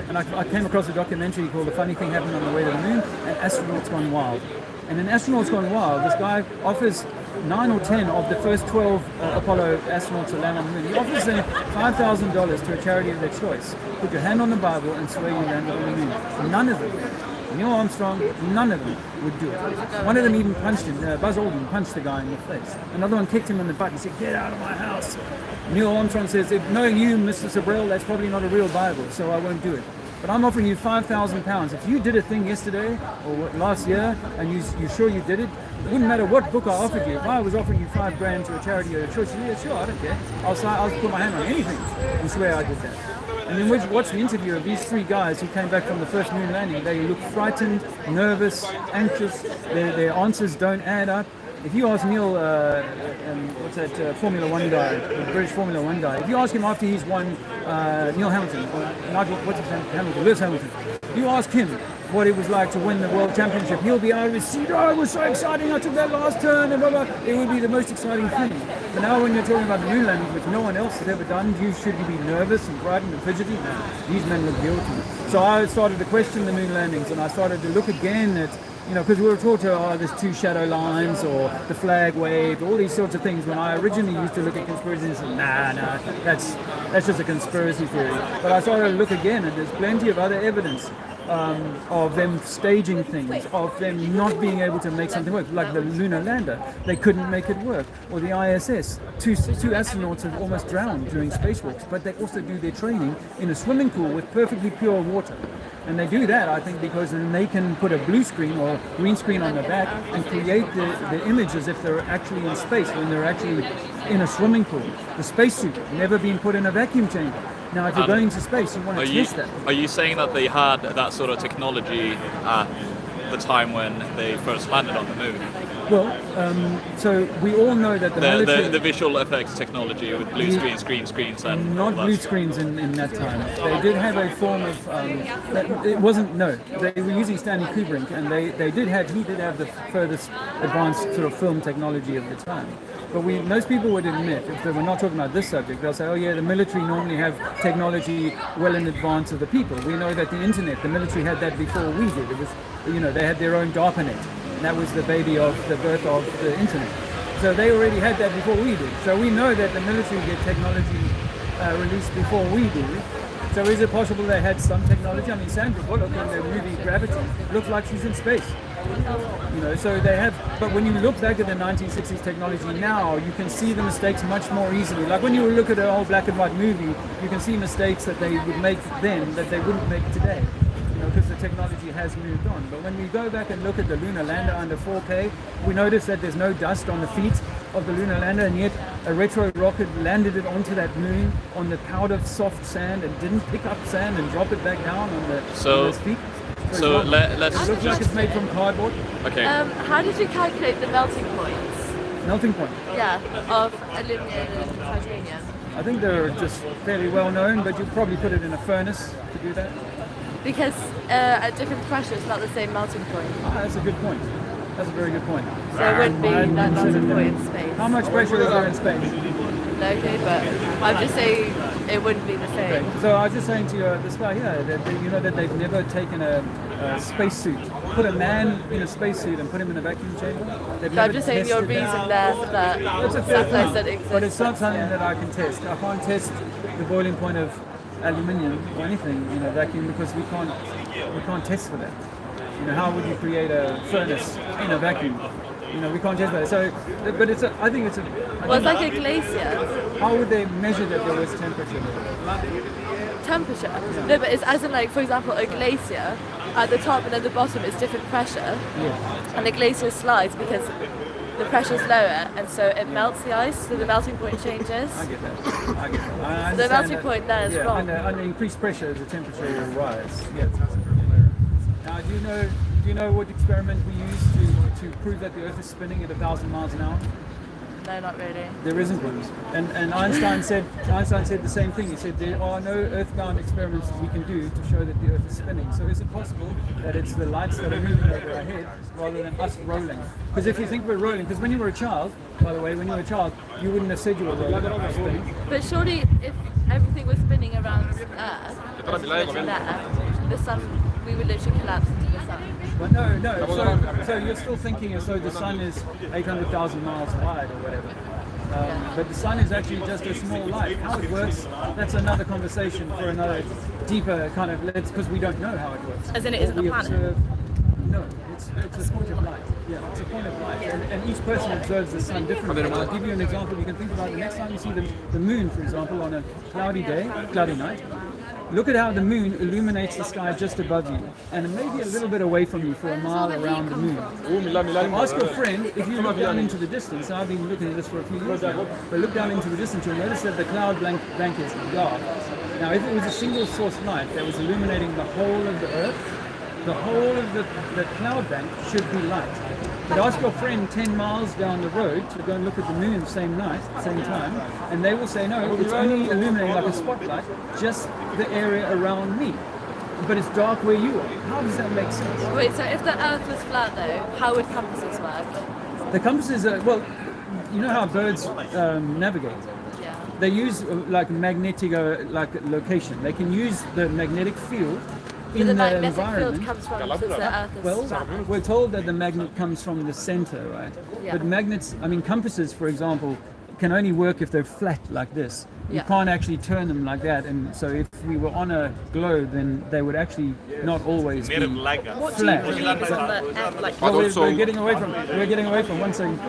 [SPEAKER 5] And I came across a documentary called The Funny Thing Happened on the Way to the Moon and Astronauts Gone Wild. And in Astronauts Gone Wild, this guy offers 9 or 10 of the first 12 Apollo astronauts to land on the moon. He offers them $5,000 to a charity of their choice. Put your hand on the Bible and swear you landed on the moon. None of them, Neil Armstrong, none of them would do it. One of them even punched him. Buzz Aldrin punched the guy in the face. Another one kicked him in the butt and said, get out of my house. Neil Armstrong says, knowing you, Mr. Sabrell, that's probably not a real Bible, so I won't do it. But I'm offering you £5,000. If you did a thing yesterday or last year and you're sure you did it, it wouldn't matter what book I offered you. If I was offering you $5,000 to a charity or a church, yeah, sure, I don't care. I'll put my hand on anything and swear I did that. And then watch the interview of these 3 guys who came back from the first moon landing. They look frightened, nervous, anxious. Their answers don't add up. If you ask Neil, Formula One guy, the British Formula One guy, if you ask him after he's won, Neil Hamilton, or Lewis Hamilton, you ask him what it was like to win the World Championship, he'll be out of his seat, oh, it was so exciting, I took that last turn, and blah, blah. It would be the most exciting thing. But now when you're talking about the moon landing, which no one else has ever done, should you be nervous and frightened and fidgety? No, these men look guilty. So I started to question the moon landings, and I started to look again at, because we were taught there's 2 shadow lines, or the flag waved, all these sorts of things. When I originally used to look at conspiracies and say, nah, that's just a conspiracy theory. But I started to look again, and there's plenty of other evidence of them staging things, of them not being able to make something work, like the lunar lander. They couldn't make it work. Or the ISS. Two astronauts have almost drowned during spacewalks, but they also do their training in a swimming pool with perfectly pure water. And they do that, I think, because then they can put a blue screen or green screen on the back and create the image as if they're actually in space when they're actually in a swimming pool. The spacesuit never been put in a vacuum chamber. Now, if you're going to space, you want to test that.
[SPEAKER 7] Are you saying that they had that sort of technology at the time when they first landed on the moon?
[SPEAKER 5] Well, so we all know that the military...
[SPEAKER 7] The visual effects technology with blue screens, green screens, and...
[SPEAKER 5] Not blue screens in that time. They did have a form of... they were using Stanley Kubrick, and he did have the furthest advanced sort of film technology of the time. But most people would admit, if they were not talking about this subject, they'll say, oh yeah, the military normally have technology well in advance of the people. We know that the internet, the military had that before we did. It was, they had their own DARPANET. And that was the baby of the birth of the internet. So they already had that before we did. So we know that the military get technology released before we do. So is it possible they had some technology? I mean, Sandra Bullock in the movie Gravity looked like she's in space. So they have, but when you look back at the 1960s technology now, you can see the mistakes much more easily. Like when you look at an old black and white movie, you can see mistakes that they would make then that they wouldn't make today. because the technology has moved on. But when we go back and look at the lunar lander under 4K, we notice that there's no dust on the feet of the lunar lander, and yet a retro rocket landed it onto that moon on the powdered soft sand and didn't pick up sand and drop it back down on those feet.
[SPEAKER 7] So let's.
[SPEAKER 5] It looks like it's made from cardboard.
[SPEAKER 7] Okay.
[SPEAKER 12] How did you calculate the melting points?
[SPEAKER 5] Melting point.
[SPEAKER 12] Yeah, of aluminum and titanium.
[SPEAKER 5] I think they're just fairly well known, but you'd probably put it in a furnace to do that.
[SPEAKER 12] Because at different pressures, not the same melting point.
[SPEAKER 5] That's a good point. That's a very good point.
[SPEAKER 12] So it wouldn't be that melting point in space.
[SPEAKER 5] How much pressure is there in space?
[SPEAKER 12] Okay, but I'm just saying it wouldn't be the same.
[SPEAKER 5] Okay. So I was just saying to this guy here that you know that they've never taken a spacesuit, put a man in a spacesuit and put him in a vacuum chamber.
[SPEAKER 12] But I'm just saying your reason there for that satellites that exist.
[SPEAKER 5] But it's not something that I can test. I can't test the boiling point of aluminium or anything in a vacuum because we can't test for that. You know, how would you create a furnace in a vacuum? You know, we can't test that. So, but I think it's
[SPEAKER 12] like a glacier.
[SPEAKER 5] How would they measure that there was temperature?
[SPEAKER 12] Temperature? Yeah. No, but it's as in like, for example, a glacier, at the top and at the bottom is different pressure.
[SPEAKER 5] Yeah.
[SPEAKER 12] And the glacier slides because the pressure is lower, and so it melts the ice, so the melting point changes.
[SPEAKER 5] I get that.
[SPEAKER 12] The melting point there is wrong.
[SPEAKER 5] Under increased pressure, the temperature will rise. Yeah. Now, do you know what experiment we use to prove that the Earth is spinning at 1,000 miles an hour?
[SPEAKER 12] No, not really.
[SPEAKER 5] There isn't one. And Einstein said the same thing. He said there are no earthbound experiments we can do to show that the Earth is spinning. So is it possible that it's the lights that are moving over our head rather than us rolling? Because if you think we're rolling, because when you were a child, by the way, when you were a child, you wouldn't have said you were rolling. You were spinning.
[SPEAKER 12] But surely, if everything was spinning around Earth, the sun, we would literally collapse into the sun.
[SPEAKER 5] But no. So you're still thinking as though the sun is 800,000 miles wide or whatever. But the sun is actually just a small light. How it works, that's another conversation for another deeper kind of, because we don't know how it works.
[SPEAKER 12] As in it isn't a planet?
[SPEAKER 5] No, it's a point of light. Yeah, it's a point of light. And each person observes the sun differently. I'll give you an example. You can think about the next time you see the moon, for example, on a cloudy night. Look at how the moon illuminates the sky just above you, and maybe a little bit away from you for a mile around the moon. Ask your friend, if you look down into the distance, I've been looking at this for a few years now, but look down into the distance, you'll notice that the cloud bank is dark. Now, if it was a single source light that was illuminating the whole of the Earth, the whole of the cloud bank should be light. But ask your friend 10 miles down the road to go and look at the moon the same night, same time, and they will say, no, it's only illuminating like a spotlight, just the area around me. But it's dark where you are. How does that make sense?
[SPEAKER 12] Wait, so if the Earth was flat though, how would compasses work?
[SPEAKER 5] The compasses are, well, you know how birds navigate?
[SPEAKER 12] Yeah.
[SPEAKER 5] They use like magnetic location. They can use the magnetic field in
[SPEAKER 12] the
[SPEAKER 5] the
[SPEAKER 12] magnetic
[SPEAKER 5] environment.
[SPEAKER 12] field comes from since the Earth is
[SPEAKER 5] Well,
[SPEAKER 12] flat.
[SPEAKER 5] we're told that the magnet comes from the center, right?
[SPEAKER 12] Yeah.
[SPEAKER 5] But magnets, compasses, for example, can only work if they're flat like this. You
[SPEAKER 12] Yeah.
[SPEAKER 5] can't actually turn them like that, and so if we were on a globe, then they would actually not always be
[SPEAKER 12] What do you
[SPEAKER 5] flat.
[SPEAKER 12] believe is on the Earth? Like,
[SPEAKER 5] Well, we're getting away from one second.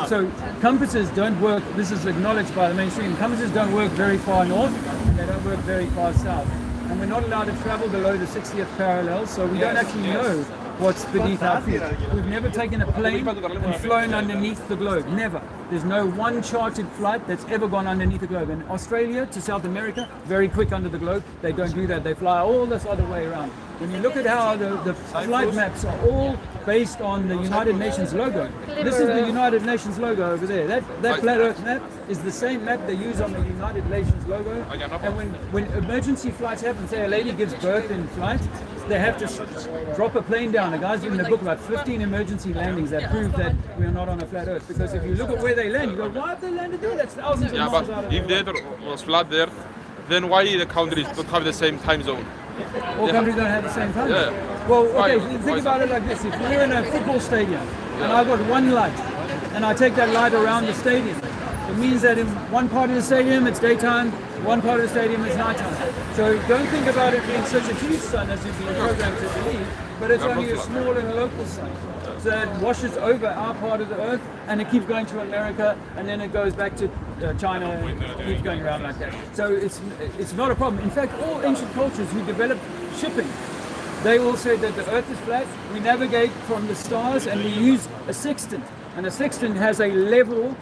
[SPEAKER 5] So compasses don't work. This is acknowledged by the mainstream. Compasses don't work very far north, and they don't work very far south. And we're not allowed to travel below the 60th parallel, so we don't actually know what's beneath our feet. We've never taken a plane and flown underneath the globe. Never. There's no one chartered flight that's ever gone underneath the globe. In Australia to South America, very quick under the globe. They don't do that. They fly all this other way around. When you look at how the flight maps are all based on the United Nations logo. This is the United Nations logo over there. That flat Earth map is the same map they use on the United Nations logo. And when emergency flights happen, say a lady gives birth in flight, they have to drop a plane down. The guys written in the book about 15 emergency landings that prove that we are not on a flat Earth. Because if you look at where they land, you go, why have they landed there? That's thousands of miles out of
[SPEAKER 16] if the Earth was flat there, then why the countries don't have the same time zone?
[SPEAKER 5] All countries don't have the same time.
[SPEAKER 16] Yeah.
[SPEAKER 5] Well, okay, think about it like this. If we're in a football stadium and I've got one light and I take that light around the stadium, it means that in one part of the stadium it's daytime, one part of the stadium is nighttime. So don't think about it being such a huge sun as you've been programmed to believe, but it's only a small and local sun. So it washes over our part of the Earth and it keeps going to America and then it goes back to China and keeps going around like that. So it's not a problem. In fact, all ancient cultures who developed shipping They all said that the Earth is flat. We navigate from the stars and we use a sextant. And a sextant has a level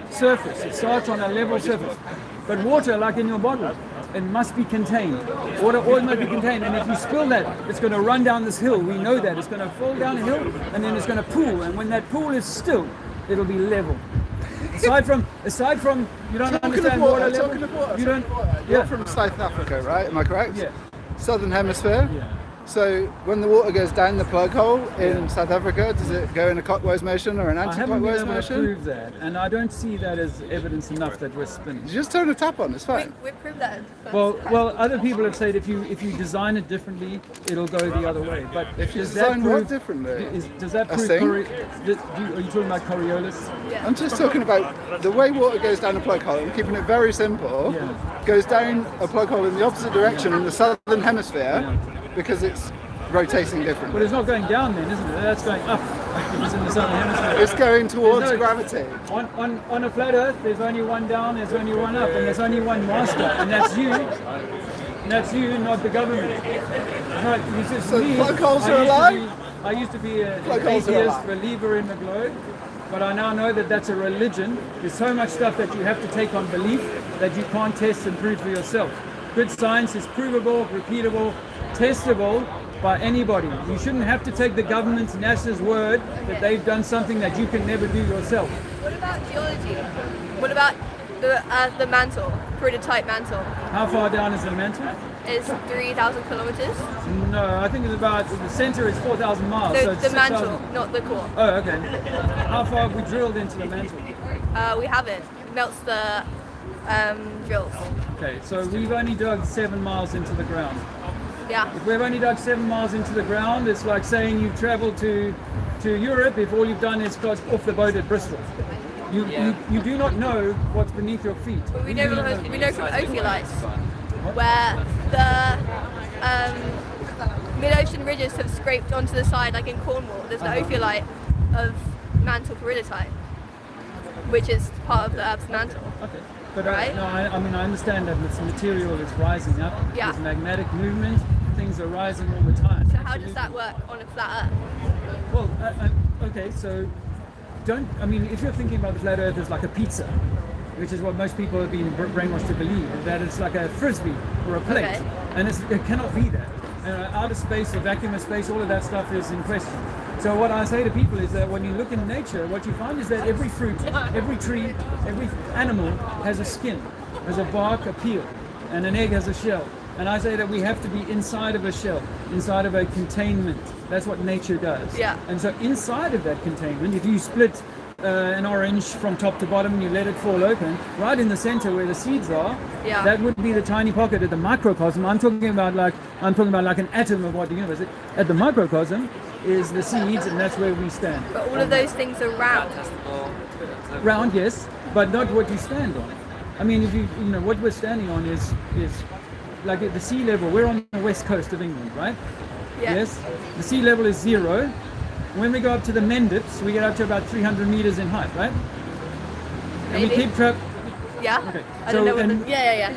[SPEAKER 5] surface. It starts on a level surface. But water, like in your bottle, it must be contained. Water always must be contained. And if you spill that, it's going to run down this hill. We know that. It's going to fall down a hill and then it's going to pool. And when that pool is still, it'll be level. Aside from you don't understand water level. You don't.
[SPEAKER 17] You're from South Africa, right? Am I correct?
[SPEAKER 5] Yeah.
[SPEAKER 17] Southern Hemisphere.
[SPEAKER 5] Yeah.
[SPEAKER 17] So when the water goes down the plug hole in South Africa, does it go in a clockwise motion or an
[SPEAKER 5] I haven't been
[SPEAKER 17] anti-clockwise
[SPEAKER 5] able to
[SPEAKER 17] motion?
[SPEAKER 5] prove that, and I don't see that as evidence enough that we're spinning.
[SPEAKER 17] You just turn a tap on, it's fine.
[SPEAKER 12] We proved that.
[SPEAKER 5] Well, other people have said if you design it differently, it'll go the other way. But
[SPEAKER 17] If you
[SPEAKER 5] does that
[SPEAKER 17] design what
[SPEAKER 5] prove
[SPEAKER 17] differently?
[SPEAKER 5] Does that
[SPEAKER 17] A
[SPEAKER 5] prove?
[SPEAKER 17] thing?
[SPEAKER 5] Are you talking about Coriolis?
[SPEAKER 12] Yeah.
[SPEAKER 17] I'm just talking about the way water goes down a plug hole, I'm keeping it very simple, goes down a plug hole in the opposite direction in the southern hemisphere because it's rotating differently.
[SPEAKER 5] But it's not going down then, isn't it? That's going up. If it's in the southern hemisphere.
[SPEAKER 17] It's going towards
[SPEAKER 5] There's
[SPEAKER 17] gravity.
[SPEAKER 5] On a flat Earth, there's only one down, there's only one up, and there's only one master, and that's you. And that's you, not the government. Right,
[SPEAKER 17] So plug holes are alive?
[SPEAKER 5] I used to be an
[SPEAKER 17] Plug holes are
[SPEAKER 5] atheist
[SPEAKER 17] alive.
[SPEAKER 5] believer in the globe, but I now know that that's a religion. There's so much stuff that you have to take on belief that you can't test and prove for yourself. Good science is provable, repeatable, testable by anybody. You shouldn't have to take the government's NASA's word that they've done something that you can never do yourself.
[SPEAKER 12] What about geology? What about the mantle, prototype mantle?
[SPEAKER 5] How far down is the mantle?
[SPEAKER 12] It's 3,000 kilometers.
[SPEAKER 5] No, I think it's about, the center is 4,000 miles.
[SPEAKER 12] So
[SPEAKER 5] So it's
[SPEAKER 12] the
[SPEAKER 5] 6,000.
[SPEAKER 12] mantle, not the core.
[SPEAKER 5] Oh, okay. How far have we drilled into the mantle?
[SPEAKER 12] We haven't. Melts the drills.
[SPEAKER 5] Okay, so we've only dug 7 miles into the ground.
[SPEAKER 12] Yeah.
[SPEAKER 5] If we've only dug 7 miles into the ground, it's like saying you've traveled to Europe if all you've done is got off the boat at Bristol. You do not know what's beneath your feet.
[SPEAKER 12] But we know from ophiolites where the mid-ocean ridges have scraped onto the side, like in Cornwall. There's an ophiolite of mantle peridotite, which is part of the Earth's mantle.
[SPEAKER 5] Okay. But
[SPEAKER 12] right?
[SPEAKER 5] No, I mean, I understand that this material is rising up.
[SPEAKER 12] Yeah.
[SPEAKER 5] There's magnetic movement. Things are rising all the time.
[SPEAKER 12] So how does that work on a flat Earth?
[SPEAKER 5] Well, okay, so if you're thinking about the flat Earth as like a pizza, which is what most people have been brainwashed to believe, that it's like a frisbee or a plate,
[SPEAKER 12] Okay.
[SPEAKER 5] and it cannot be that. Outer space, the vacuum of space, all of that stuff is in question. So what I say to people is that when you look in nature, what you find is that every fruit, every tree, every animal has a skin, has a bark, a peel, and an egg has a shell. And I say that we have to be inside of a shell, inside of a containment. That's what nature does.
[SPEAKER 12] Yeah.
[SPEAKER 5] And so inside of that containment, if you split an orange from top to bottom and you let it fall open, right in the center where the seeds are,
[SPEAKER 12] Yeah.
[SPEAKER 5] that would be the tiny pocket at the microcosm. I'm talking about like an atom of what the universe is. At the microcosm is the seeds, and that's where we stand.
[SPEAKER 12] But all of those things are round.
[SPEAKER 5] Round, yes, but not what you stand on. I mean, if you know what we're standing on is like at the sea level. We're on the west coast of England, right?
[SPEAKER 12] Yeah.
[SPEAKER 5] Yes. The sea level is 0. When we go up to the Mendips, we get up to about 300 meters in height, right? And we
[SPEAKER 12] Maybe.
[SPEAKER 5] keep track.
[SPEAKER 12] Yeah.
[SPEAKER 5] Okay.
[SPEAKER 12] I don't know what
[SPEAKER 5] and-
[SPEAKER 12] yeah.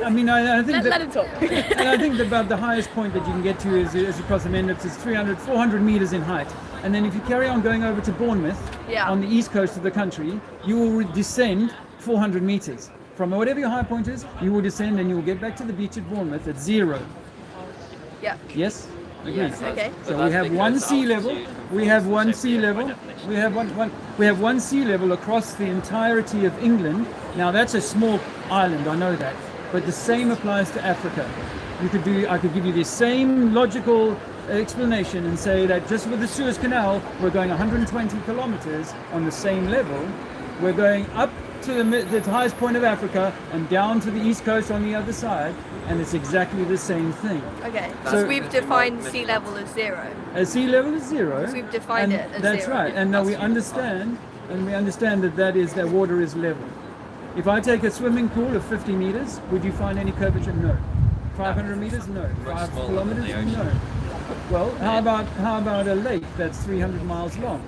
[SPEAKER 5] I mean, I think
[SPEAKER 12] Let him talk.
[SPEAKER 5] and I think about the highest point that you can get to is across the Mendips is 400 meters in height. And then if you carry on going over to Bournemouth,
[SPEAKER 12] Yeah.
[SPEAKER 5] on the east coast of the country, you will descend 400 meters. From whatever your high point is, you will descend and you will get back to the beach at Bournemouth at 0.
[SPEAKER 12] Yeah.
[SPEAKER 5] Yes? Agreed.
[SPEAKER 12] Yes, okay.
[SPEAKER 5] So we have one sea level. We have one sea level. We have one sea level across the entirety of England. Now that's a small island, I know that, but the same applies to Africa. I could give you the same logical explanation and say that just with the Suez Canal, we're going 120 kilometers on the same level. We're going up to the highest point of Africa and down to the east coast on the other side, and it's exactly the same thing.
[SPEAKER 12] Okay.
[SPEAKER 5] So-
[SPEAKER 12] So we've defined sea level as 0.
[SPEAKER 5] Sea level is 0.
[SPEAKER 12] So we've defined
[SPEAKER 5] and
[SPEAKER 12] it as
[SPEAKER 5] that's
[SPEAKER 12] 0.
[SPEAKER 5] right. And now we understand that water is level. If I take a swimming pool of 50 meters, would you find any curvature? No. 500 meters? No. 5 kilometers? No. Well, how about a lake that's 300 miles long?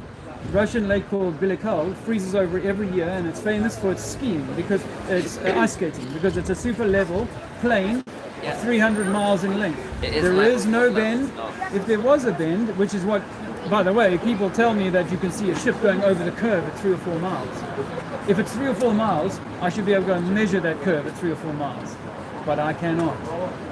[SPEAKER 5] Russian lake called Bilikal freezes over every year, and it's famous for its skiing because it's ice skating, because it's a super level plain 300 miles in length.
[SPEAKER 18] It is
[SPEAKER 5] There
[SPEAKER 18] less,
[SPEAKER 5] is no
[SPEAKER 18] but
[SPEAKER 5] bend.
[SPEAKER 18] it's not.
[SPEAKER 5] If there was a bend, which is what, by the way, people tell me that you can see a ship going over the curve at 3 or 4 miles. If it's 3 or 4 miles, I should be able to go and measure that curve at 3 or 4 miles. But I cannot.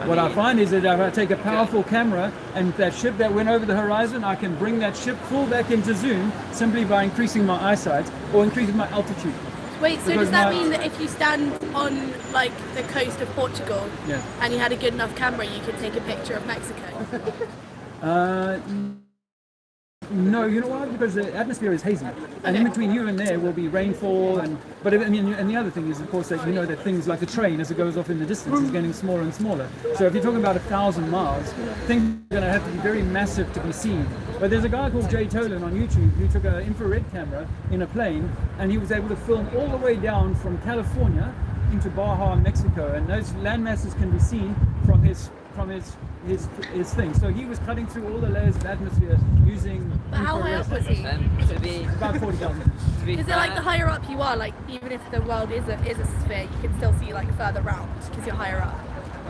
[SPEAKER 5] What I find is that if I take a powerful camera and that ship that went over the horizon, I can bring that ship full back into zoom simply by increasing my eyesight or increasing my altitude.
[SPEAKER 19] Wait, so
[SPEAKER 5] Because
[SPEAKER 19] does that
[SPEAKER 5] my-
[SPEAKER 19] mean that if you stand on like the coast of Portugal
[SPEAKER 5] Yeah.
[SPEAKER 19] and you had a good enough camera, you could take a picture of Mexico?
[SPEAKER 5] No, you know why? Because the atmosphere is hazy, and in between you and there will be rainfall, and the other thing is, of course, that you know that things like a train, as it goes off in the distance, is getting smaller and smaller. So if you're talking about 1,000 miles, things are going to have to be very massive to be seen. But there's a guy called Jay Tolan on YouTube who took an infrared camera in a plane, and he was able to film all the way down from California into Baja, Mexico, and those land masses can be seen from his thing. So he was cutting through all the layers of atmosphere using.
[SPEAKER 19] But how high up was he?
[SPEAKER 5] About 40,000.
[SPEAKER 19] Because like the higher up you are, like even if the world is a sphere, you can still see like further round because you're higher up.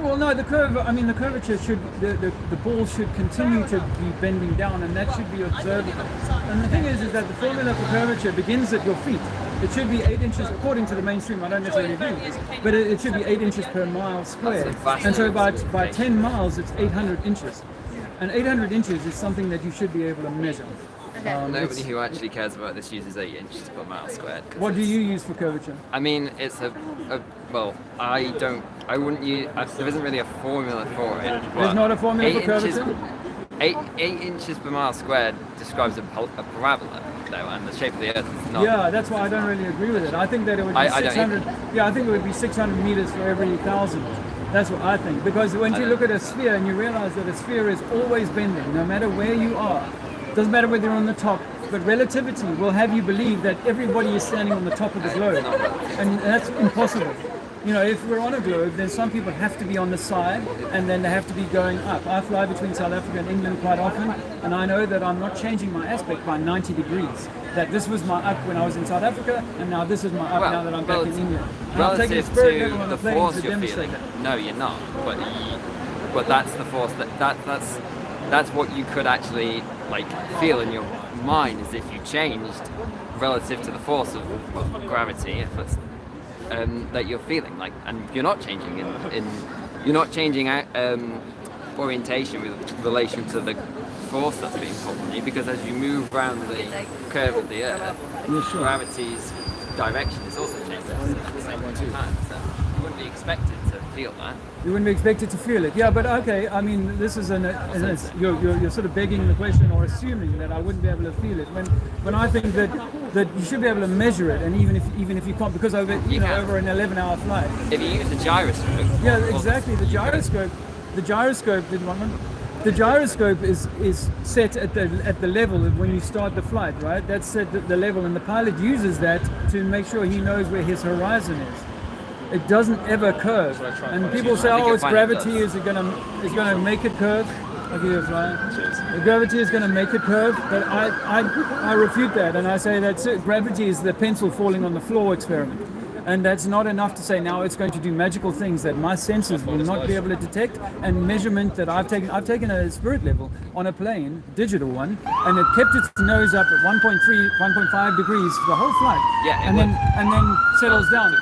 [SPEAKER 5] Well, no, the curvature should, the ball should continue to be bending down, and that should be observable. And the thing is that the formula for curvature begins at your feet. It should be 8 inches, according to the mainstream. I don't necessarily agree with this, but it should be 8 inches per mile squared. And so by 10 miles, it's 800 inches. And 800 inches is something that you should be able to measure.
[SPEAKER 18] Nobody who actually cares about this uses 8 inches per mile squared.
[SPEAKER 5] What do you use for curvature?
[SPEAKER 18] I mean, it's well, I wouldn't use, there isn't really a formula for it.
[SPEAKER 5] There's not a formula for curvature?
[SPEAKER 18] 8 inches per mile squared describes a parabola, though, and the shape of the Earth is not.
[SPEAKER 5] Yeah, that's why I don't really agree with it. I think that it would be 600. Yeah, I think it would be 600 meters for every 1,000. That's what I think. Because when you look at a sphere and you realize that a sphere is always bending, no matter where you are. Doesn't matter whether you're on the top, but relativity will have you believe that everybody is standing on the top of the globe, and that's impossible. You know, if we're on a globe, then some people have to be on the side, and then they have to be going up. I fly between South Africa and England quite often, and I know that I'm not changing my aspect by 90 degrees. That this was my up when I was in South Africa, and now this is my up now that I'm back in England. And I'm taking a spirit level on
[SPEAKER 18] the
[SPEAKER 5] the plane
[SPEAKER 18] force
[SPEAKER 5] to
[SPEAKER 18] you're
[SPEAKER 5] demonstrate
[SPEAKER 18] feeling.
[SPEAKER 5] that.
[SPEAKER 18] No, you're not. But that's the force that's what you could actually like feel in your mind, as if you changed relative to the force of gravity, if it's that you're feeling like, and you're not changing you're not changing orientation with relation to the force that's being put on you, because as you move around the curve of the Earth, gravity's direction is also changing at the same time. So you wouldn't be expected to feel that.
[SPEAKER 5] You wouldn't be expected to feel it. Yeah, but okay, I mean, this is you're sort of begging the question or assuming that I wouldn't be able to feel it. When I think that you should be able to measure it, and even if you can't, because over over an 11-hour flight.
[SPEAKER 18] If you use a gyroscope.
[SPEAKER 5] Yeah, exactly. The gyroscope is set at the level of when you start the flight, right? That's set at the level, and the pilot uses that to make sure he knows where his horizon is. It doesn't ever curve, and people say, "Oh, it's gravity. Is gonna make it curve?" I'll give you a fly. The gravity is going to make it curve, but I refute that, and I say that gravity is the pencil falling on the floor experiment. And that's not enough to say now it's going to do magical things that my senses will not be able to detect. And measurement that I've taken a spirit level on a plane, digital one, and it kept its nose up at 1.3, 1.5 degrees for the whole flight.
[SPEAKER 18] Yeah,
[SPEAKER 5] and then settles down.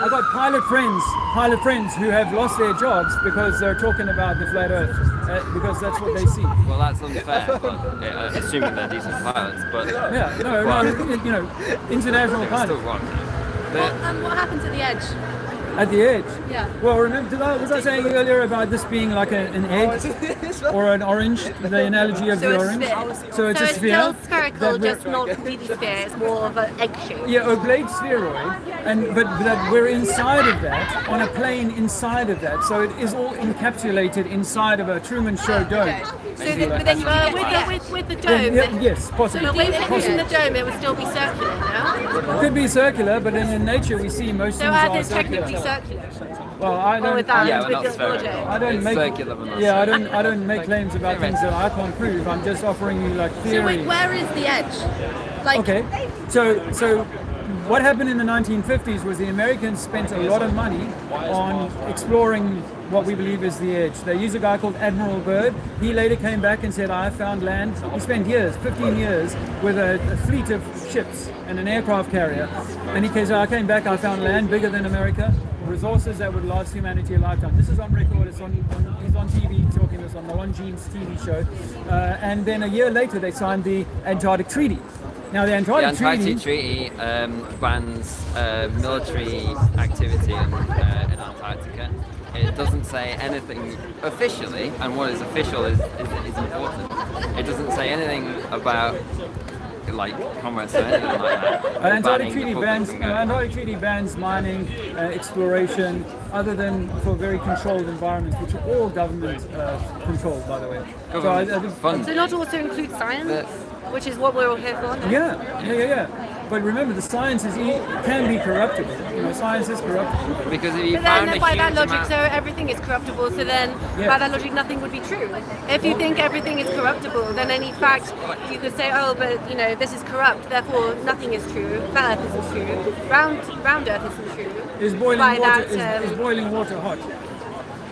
[SPEAKER 5] I've got pilot friends who have lost their jobs because they're talking about the flat Earth, because that's what they see.
[SPEAKER 18] Well, that's unfair, but, assuming they're decent pilots. But
[SPEAKER 5] international pilots.
[SPEAKER 18] Still wrong.
[SPEAKER 19] What happens at the edge?
[SPEAKER 5] At the edge?
[SPEAKER 19] Yeah.
[SPEAKER 5] Well, remember, was I saying earlier about this being like an egg or an orange, the analogy of the orange? So it's a sphere.
[SPEAKER 3] Still spherical, just not completely sphere. It's more of an egg shape.
[SPEAKER 5] Yeah, oblate spheroid, but that we're inside of that, on a plane inside of that. So it is all encapsulated inside of a Truman Show dome.
[SPEAKER 19] So but then you get with the dome.
[SPEAKER 5] Yes, possibly.
[SPEAKER 19] So if in the dome, it would still be circular, no?
[SPEAKER 5] It could be circular, but in nature we see most things are
[SPEAKER 19] technically
[SPEAKER 5] circular.
[SPEAKER 19] Well,
[SPEAKER 5] I don't.
[SPEAKER 18] we're not spherical.
[SPEAKER 5] I don't make.
[SPEAKER 18] Circular, but not
[SPEAKER 5] Yeah, I don't make claims about things that I can't prove. I'm just offering you like theory.
[SPEAKER 19] So wait, where is the edge? Like,
[SPEAKER 5] okay, so what happened in the 1950s was the Americans spent a lot of money on exploring what we believe is the edge. They used a guy called Admiral Byrd. He later came back and said, I found land. He spent years, 15 years, with a fleet of ships and an aircraft carrier. And he said, I came back, I found land bigger than America, resources that would last humanity a lifetime. This is on record. He's on TV talking this on the Lon Gene's TV show. And then a year later, they signed the Antarctic Treaty. Now, the Antarctic
[SPEAKER 18] Treaty bans military activity in Antarctica. It doesn't say anything officially, and what is official is important. It doesn't say anything about like commerce or anything like that.
[SPEAKER 5] Antarctic Treaty bans mining, exploration, other than for very controlled environments, which are all government controlled, by the way.
[SPEAKER 3] So not also include science, which is what we're all here for. No?
[SPEAKER 5] Yeah. But remember, the science can be corruptible. Science is corruptible.
[SPEAKER 18] Because if you
[SPEAKER 3] but then by that logic, so everything is corruptible. So then, by that logic, nothing would be true. If you think everything is corruptible, then any fact you could say, oh, but this is corrupt, therefore nothing is true. Flat Earth isn't true. Round Earth isn't true.
[SPEAKER 5] Is boiling water hot?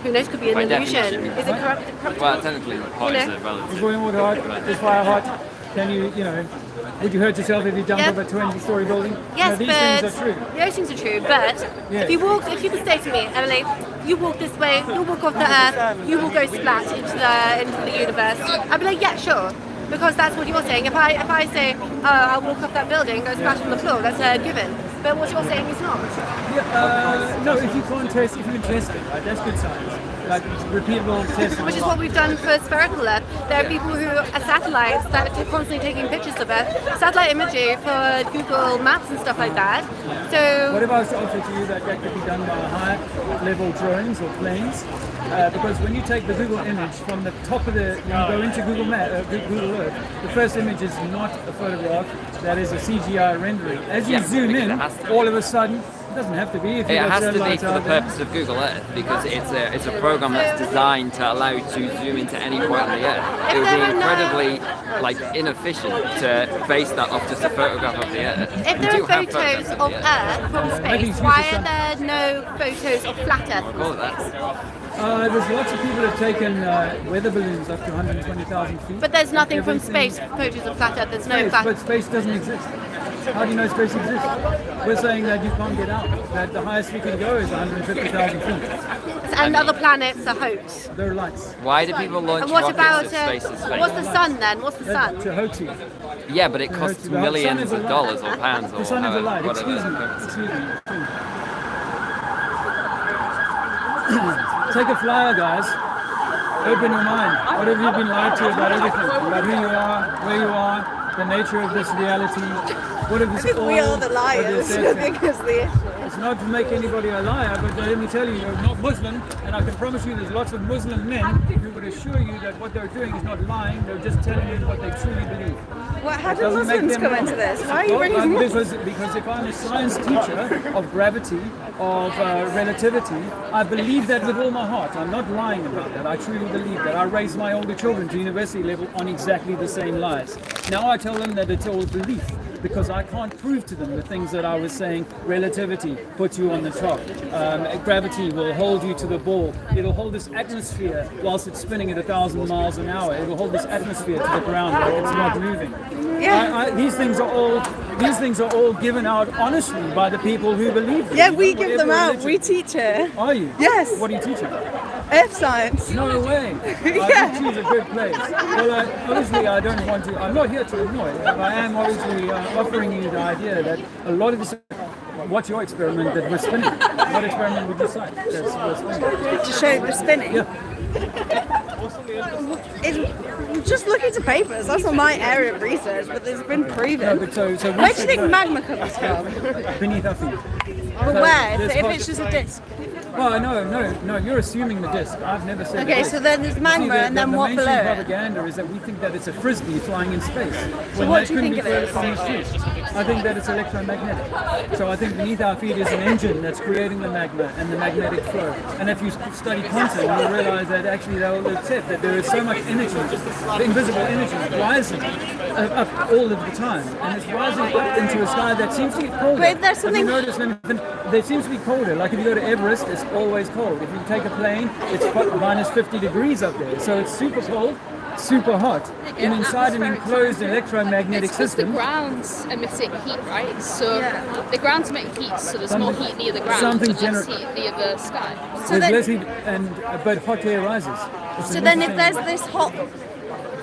[SPEAKER 3] Who knows? Could be an illusion. Is it corrupt?
[SPEAKER 18] Well, technically, hot is a relative.
[SPEAKER 5] Is boiling water hot? Is fire hot? Can you, would you hurt yourself if you jumped off a 20-story building?
[SPEAKER 3] Yes,
[SPEAKER 5] these
[SPEAKER 3] but
[SPEAKER 5] things are true.
[SPEAKER 3] Those things are true. But if you could say to me, Emily, you walk this way, you walk off the Earth, you will go splat into the universe. I'd be like, yeah, sure, because that's what you're saying. If I say, oh, I'll walk off that building, go splash on the floor, that's a given. But what you're saying is not.
[SPEAKER 5] No, if you can test it, right? That's good science. Like repeatable tests.
[SPEAKER 3] Which is what we've done for spherical Earth. There are people who are satellites that are constantly taking pictures of Earth, satellite imagery for Google Maps and stuff like that. So
[SPEAKER 5] what if I was to offer to you that could be done by high-level drones or planes? Because when you take the Google image from the top of when you go into Google Earth, the first image is not a photograph, that is a CGI rendering. As you zoom in, all of a sudden, it doesn't have to be.
[SPEAKER 18] It has to be for the purpose of Google Earth, because it's a program that's designed to allow you to zoom into any point on the Earth. It would be incredibly inefficient to base that off just a photograph of the Earth.
[SPEAKER 3] If there are photos of Earth from space, why are there no photos of flat Earth?
[SPEAKER 5] There's lots of people that have taken weather balloons up to 120,000 feet.
[SPEAKER 3] But there's nothing from space photos of flat Earth. There's no flat.
[SPEAKER 5] But space doesn't exist. How do you know space exists? We're saying that you can't get out. That the highest we can go is 150,000 feet.
[SPEAKER 3] And other planets are hoax.
[SPEAKER 5] They're lights.
[SPEAKER 18] Why do people launch
[SPEAKER 3] and what
[SPEAKER 18] rockets
[SPEAKER 3] about
[SPEAKER 18] if space is fake?
[SPEAKER 3] what's the sun then? What's the sun?
[SPEAKER 5] It's a hoaxy.
[SPEAKER 18] Yeah, but it costs millions of dollars or pounds or
[SPEAKER 5] the sun is a light.
[SPEAKER 18] whatever.
[SPEAKER 5] Excuse me. Take a flyer, guys. Open your mind. What have you been lied to about everything? About who you are, where you are, the nature of this reality. What have
[SPEAKER 20] I think we are the liars. I think it's the issue.
[SPEAKER 5] It's not to make anybody a liar, but let me tell you, you're not Muslim, and I can promise you there's lots of Muslim men who would assure you that what they're doing is not lying, they're just telling you what they truly believe.
[SPEAKER 20] Well, how do Muslims come into this? Why are you bringing
[SPEAKER 5] because if I'm a science teacher of gravity, of relativity, I believe that with all my heart. I'm not lying about that. I truly believe that. I raise my older children to university level on exactly the same lies. Now I tell them that it's all belief, because I can't prove to them the things that I was saying. Relativity puts you on the top. Gravity will hold you to the ball. It'll hold this atmosphere whilst it's spinning at 1,000 miles an hour. It'll hold this atmosphere to the ground like it's not moving. Yeah. These things are all given out honestly by the people who believe them.
[SPEAKER 20] Yeah, we give them out. We teach it.
[SPEAKER 5] Are you?
[SPEAKER 20] Yes.
[SPEAKER 5] What are you teaching?
[SPEAKER 20] Earth science.
[SPEAKER 5] No way.
[SPEAKER 20] Yeah.
[SPEAKER 5] I choose a good place. Well, obviously I don't want to. I'm not here to annoy. But I am obviously offering you the idea that a lot of this. What's your experiment that we're spinning? What experiment would you cite?
[SPEAKER 20] To show we're spinning?
[SPEAKER 5] Yeah.
[SPEAKER 20] It's just looking to papers. That's not my area of research, but it's been proven.
[SPEAKER 5] No, but so
[SPEAKER 20] where do you think magma comes from?
[SPEAKER 5] Beneath our feet.
[SPEAKER 20] But where? If it's just a disc?
[SPEAKER 5] Well, no, you're assuming the disc. I've never said
[SPEAKER 20] okay, so then there's magma, and then what below
[SPEAKER 5] it? The
[SPEAKER 20] mainstream
[SPEAKER 5] propaganda is that we think that it's a frisbee flying in space.
[SPEAKER 20] So what do you think it is?
[SPEAKER 5] I think that it's electromagnetic. So I think beneath our feet is an engine that's creating the magma and the magnetic flow. And if you study quantum, you'll realize that actually they'll accept that there is so much energy, the invisible energy rising up all of the time, and it's rising up into a sky that seems to be colder.
[SPEAKER 20] But if there's something-
[SPEAKER 5] Have you noticed there seems to be colder? Like if you go to Everest, it's always cold. If you take a plane, it's minus 50 degrees up there, so it's super cold, super hot, and inside an enclosed electromagnetic
[SPEAKER 21] It's because the
[SPEAKER 5] system.
[SPEAKER 21] ground's emitting heat, right? So the ground's emitting heat, so there's more heat near the ground,
[SPEAKER 5] something
[SPEAKER 21] but less
[SPEAKER 5] gener-
[SPEAKER 21] heat near the sky.
[SPEAKER 20] So then-
[SPEAKER 5] less heat, but hot air rises. It's
[SPEAKER 20] So
[SPEAKER 5] an
[SPEAKER 20] then if
[SPEAKER 5] interesting-
[SPEAKER 20] there's this hot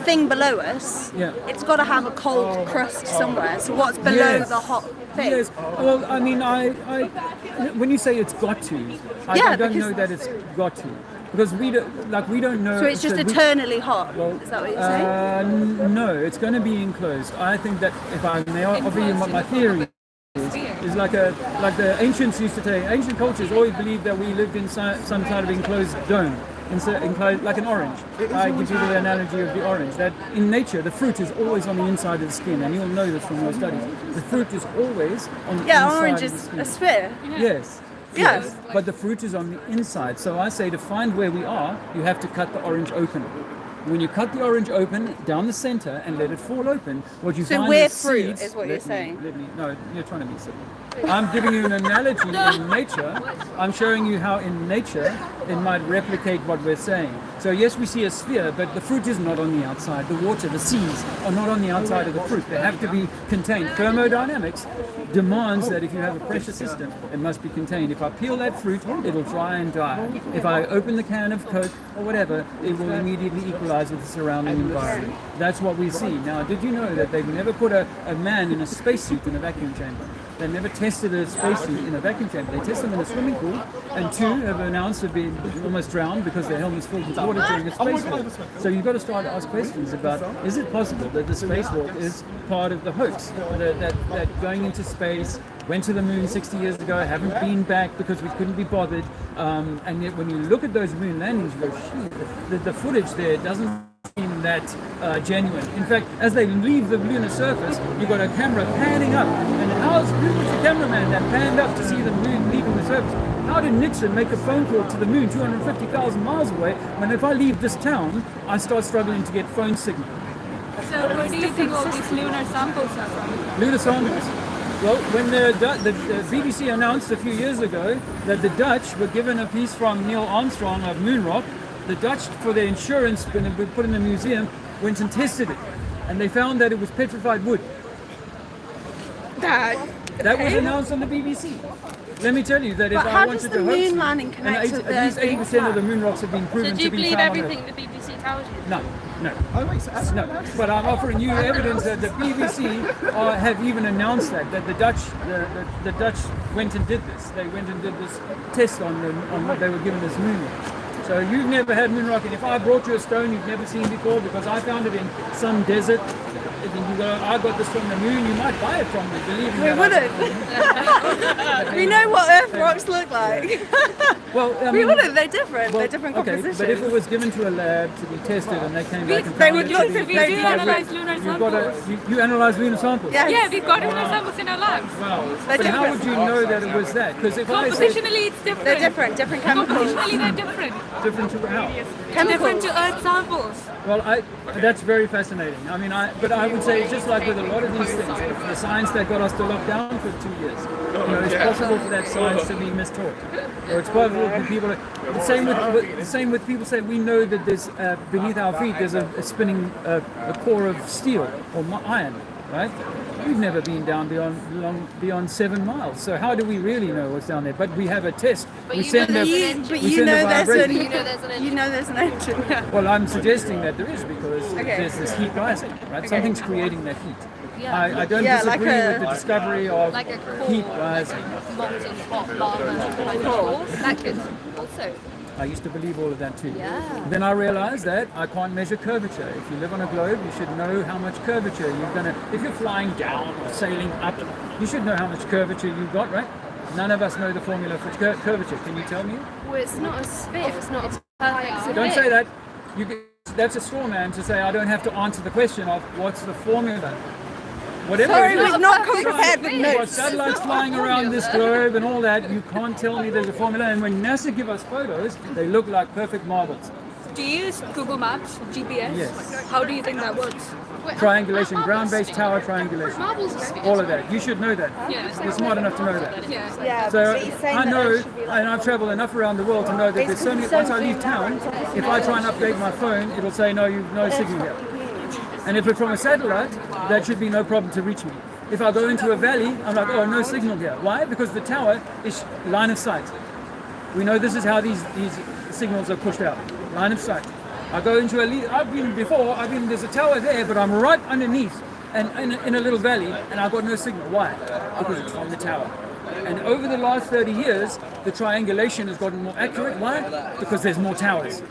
[SPEAKER 20] thing below us, it's got to have a cold crust somewhere. So what's below
[SPEAKER 5] Yes.
[SPEAKER 20] the hot thing?
[SPEAKER 5] Yes. Well, I mean, I when you say it's got to, I don't
[SPEAKER 20] because-
[SPEAKER 5] know that it's got to, because we don't know.
[SPEAKER 20] So it's just eternally hot. Is that what you're saying?
[SPEAKER 5] No, it's going to be enclosed. I think that if I may offer you what my theory is like the ancients used to say. Ancient cultures always believed that we lived in some sort of enclosed dome. Enclosed, like an orange. I give you the analogy of the orange. That in nature, the fruit is always on the inside of the skin, and you'll know this from your studies. The fruit is always on the inside
[SPEAKER 20] orange
[SPEAKER 5] of the
[SPEAKER 20] is
[SPEAKER 5] skin.
[SPEAKER 20] a sphere.
[SPEAKER 5] Yes.
[SPEAKER 20] Yeah.
[SPEAKER 5] Yes, but the fruit is on the inside. So I say to find where we are, you have to cut the orange open. When you cut the orange open down the center and let it fall open, what you
[SPEAKER 20] So
[SPEAKER 5] find
[SPEAKER 20] we're
[SPEAKER 5] is
[SPEAKER 20] fruit,
[SPEAKER 5] seeds.
[SPEAKER 20] is what you're saying.
[SPEAKER 5] No, you're trying to be silly. I'm giving you an analogy in nature. I'm showing you how in nature it might replicate what we're saying. So yes, we see a sphere, but the fruit is not on the outside. The water, the seeds are not on the outside of the fruit. They have to be contained. Thermodynamics demands that if you have a pressure system, it must be contained. If I peel that fruit, it'll dry and die. If I open the can of Coke or whatever, it will immediately equalize with the surrounding environment. That's what we see. Now, did you know that they've never put a man in a spacesuit in a vacuum chamber? They never tested a spacesuit in a vacuum chamber. They tested them in a swimming pool, and 2 have announced they've been almost drowned because their helmets filled with water during a spacewalk. So you've got to start to ask questions about, is it possible that the spacewalk is part of the hoax? That going into space, went to the moon 60 years ago, haven't been back because we couldn't be bothered, and yet when you look at those moon landings, you go, shit, the footage there doesn't seem that genuine. In fact, as they leave the lunar surface, you've got a camera panning up, and who was the cameraman that panned up to see the moon leaving the surface? How did Nixon make a phone call to the moon 250,000 miles away when if I leave this town, I start struggling to get phone signal?
[SPEAKER 22] So where do you think all these lunar samples are from?
[SPEAKER 5] Lunar samples. Well, when the BBC announced a few years ago that the Dutch were given a piece from Neil Armstrong of moon rock, the Dutch, for their insurance, when it was put in a museum, went and tested it, and they found that it was petrified wood. That was announced on the BBC. Let me tell you that if
[SPEAKER 20] But
[SPEAKER 5] I
[SPEAKER 20] how
[SPEAKER 5] wanted
[SPEAKER 20] does the
[SPEAKER 5] to hoax
[SPEAKER 20] moon
[SPEAKER 5] you,
[SPEAKER 20] landing connect to
[SPEAKER 5] at least
[SPEAKER 20] the big
[SPEAKER 5] 80% of the moon rocks have been proven
[SPEAKER 22] So do
[SPEAKER 5] to
[SPEAKER 22] you
[SPEAKER 5] be
[SPEAKER 22] believe
[SPEAKER 5] found on
[SPEAKER 22] everything
[SPEAKER 5] Earth.
[SPEAKER 22] the BBC tells you?
[SPEAKER 5] No. No, but I'm offering you evidence that the BBC have even announced that the Dutch went and did this. They went and did this test on what they were given as moon rock. So you've never had moon rock, and if I brought you a stone you've never seen before because I found it in some desert, and you go, I got this from the moon, you might buy it from me, believe me.
[SPEAKER 20] We wouldn't. We know what Earth rocks look like.
[SPEAKER 5] Well, I
[SPEAKER 20] we
[SPEAKER 5] mean,
[SPEAKER 20] wouldn't. They're different.
[SPEAKER 5] well,
[SPEAKER 20] They're different
[SPEAKER 5] okay,
[SPEAKER 20] compositions.
[SPEAKER 5] but if it was given to a lab to be tested and they came back and
[SPEAKER 22] They
[SPEAKER 5] found
[SPEAKER 22] would
[SPEAKER 5] it
[SPEAKER 22] look
[SPEAKER 5] to be
[SPEAKER 22] if we do analyse
[SPEAKER 5] petrified,
[SPEAKER 22] lunar
[SPEAKER 5] you've got
[SPEAKER 22] samples.
[SPEAKER 5] you analyse lunar samples?
[SPEAKER 22] Yeah, we've got lunar samples in our labs.
[SPEAKER 5] Wow.
[SPEAKER 20] They're
[SPEAKER 5] But how
[SPEAKER 20] different.
[SPEAKER 5] would you know that it was that? Because if I said
[SPEAKER 22] Compositionally, it's different.
[SPEAKER 20] They're different. Different chemicals.
[SPEAKER 22] Compositionally, they're different.
[SPEAKER 5] different to how?
[SPEAKER 22] Different to Earth samples.
[SPEAKER 5] Well, that's very fascinating. I mean, but I would say just like with a lot of these things, the science that got us to lock down for 2 years, it's possible for that science to be mistaught, or it's possible for people. The same with people say we know that there's beneath our feet there's a spinning a core of steel or iron, right? We've never been down beyond 7 miles, so how do we really know what's down there? But we have a test.
[SPEAKER 3] But
[SPEAKER 5] we
[SPEAKER 3] you
[SPEAKER 5] send
[SPEAKER 3] know
[SPEAKER 5] a,
[SPEAKER 3] there's an engine.
[SPEAKER 5] we
[SPEAKER 20] You
[SPEAKER 5] send a
[SPEAKER 20] know there's
[SPEAKER 5] vibration.
[SPEAKER 20] an. You know there's an engine. Yeah.
[SPEAKER 5] Well, I'm suggesting that there is because
[SPEAKER 20] Okay.
[SPEAKER 5] there's this heat rising, right?
[SPEAKER 20] Okay.
[SPEAKER 5] Something's creating that heat.
[SPEAKER 3] Yeah.
[SPEAKER 5] I don't
[SPEAKER 20] Yeah,
[SPEAKER 5] disagree
[SPEAKER 20] like
[SPEAKER 5] with the discovery of
[SPEAKER 3] Like a core,
[SPEAKER 5] heat rising.
[SPEAKER 3] molten hot lava. That could also.
[SPEAKER 5] I used to believe all of that too.
[SPEAKER 3] Yeah.
[SPEAKER 5] Then I realized that I can't measure curvature. If you live on a globe, you should know how much curvature you're gonna. If you're flying down or sailing up, you should know how much curvature you've got, right? None of us know the formula for curvature. Can you tell me?
[SPEAKER 3] Well, it's not a sphere. It's not a perfect sphere.
[SPEAKER 5] Don't say that. That's a straw man to say I don't have to answer the question of what's the formula. Whatever
[SPEAKER 20] Sorry,
[SPEAKER 5] it is,
[SPEAKER 20] we've not come prepared with
[SPEAKER 5] You've got
[SPEAKER 20] notes.
[SPEAKER 5] satellites flying around this globe and all that. You can't tell me there's a formula. And when NASA give us photos, they look like perfect marbles.
[SPEAKER 22] Do you use Google Maps, GPS?
[SPEAKER 5] Yes.
[SPEAKER 22] How do you think that works?
[SPEAKER 5] Triangulation, ground-based tower triangulation. All of that. You should know that.
[SPEAKER 22] Yeah.
[SPEAKER 5] You're smart enough to know that.
[SPEAKER 22] Yeah.
[SPEAKER 5] So I know, and I've traveled enough around the world to know that there's so many. Once I leave town, if I try and update my phone, it'll say no, you've no signal here. And if it's from a satellite, that should be no problem to reach me. If I go into a valley, I'm like, oh, no signal here. Why? Because the tower is line of sight. We know this is how these signals are pushed out. Line of sight. I go into there's a tower there, but I'm right underneath and in a little valley, and I've got no signal. Why? Because it's from the tower. And over the last 30 years, the triangulation has gotten more accurate. Why? Because there's more towers.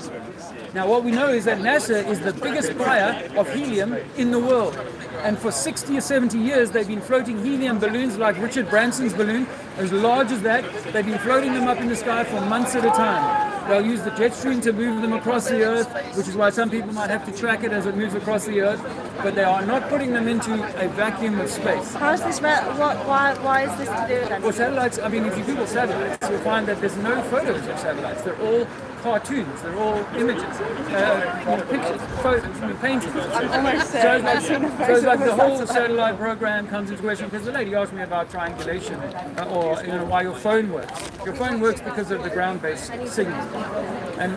[SPEAKER 5] Now, what we know is that NASA is the biggest buyer of helium in the world. And for 60 or 70 years, they've been floating helium balloons like Richard Branson's balloon, as large as that. They've been floating them up in the sky for months at a time. They'll use the jet stream to move them across the Earth, which is why some people might have to track it as it moves across the Earth. But they are not putting them into a vacuum of space.
[SPEAKER 20] How is this? Why is this to do with anything?
[SPEAKER 5] Well, satellites, I mean, if you Google satellites, you'll find that there's no photos of satellites. They're all cartoons, they're all images, pictures, photos, paintings.
[SPEAKER 20] I'm almost
[SPEAKER 5] So it's like the whole satellite program comes into question, because the lady asked me about triangulation, or why your phone works. Your phone works because of the ground-based signal,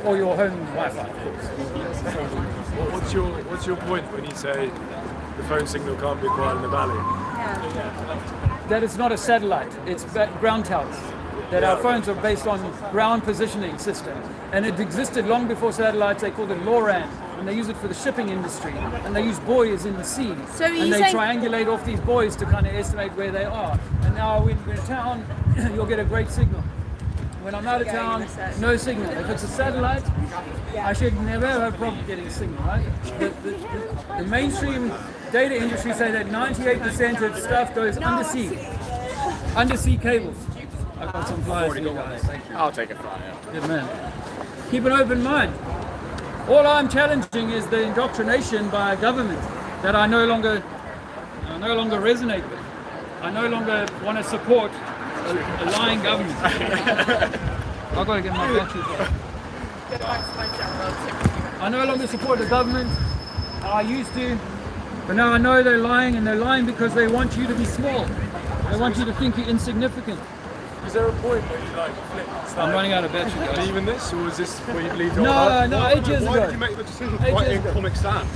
[SPEAKER 5] or your home Wi-Fi, of course.
[SPEAKER 1] What's your point when you say the phone signal can't be acquired in the valley?
[SPEAKER 5] That it's not a satellite, it's ground towers. That our phones are based on ground positioning system, and it existed long before satellites. They called it LoRaN, and they use it for the shipping industry, and they use buoys in the sea, and they triangulate off these buoys to kind of estimate where they are. And now when we're in town, you'll get a great signal. When I'm out of town, no signal. If it's a satellite, I should never have a problem getting signal, right? The mainstream data industry say that 98% of stuff goes undersea cables. I've got some flyers for you guys.
[SPEAKER 7] I'll take a flyer.
[SPEAKER 5] Good man. Keep an open mind. All I'm challenging is the indoctrination by a government that I no longer resonate with. I no longer want to support a lying government. I've got to get my battery back. I no longer support the government. I used to, but now I know they're lying, and they're lying because they want you to be small. They want you to think you're insignificant.
[SPEAKER 1] Is there a point where you flip?
[SPEAKER 5] I'm running out of battery, guys.
[SPEAKER 1] Believe in this, or is this where you believe your
[SPEAKER 5] No,
[SPEAKER 1] life?
[SPEAKER 5] 8 years ago.
[SPEAKER 1] Why did you make the decision to write in Comic Sans?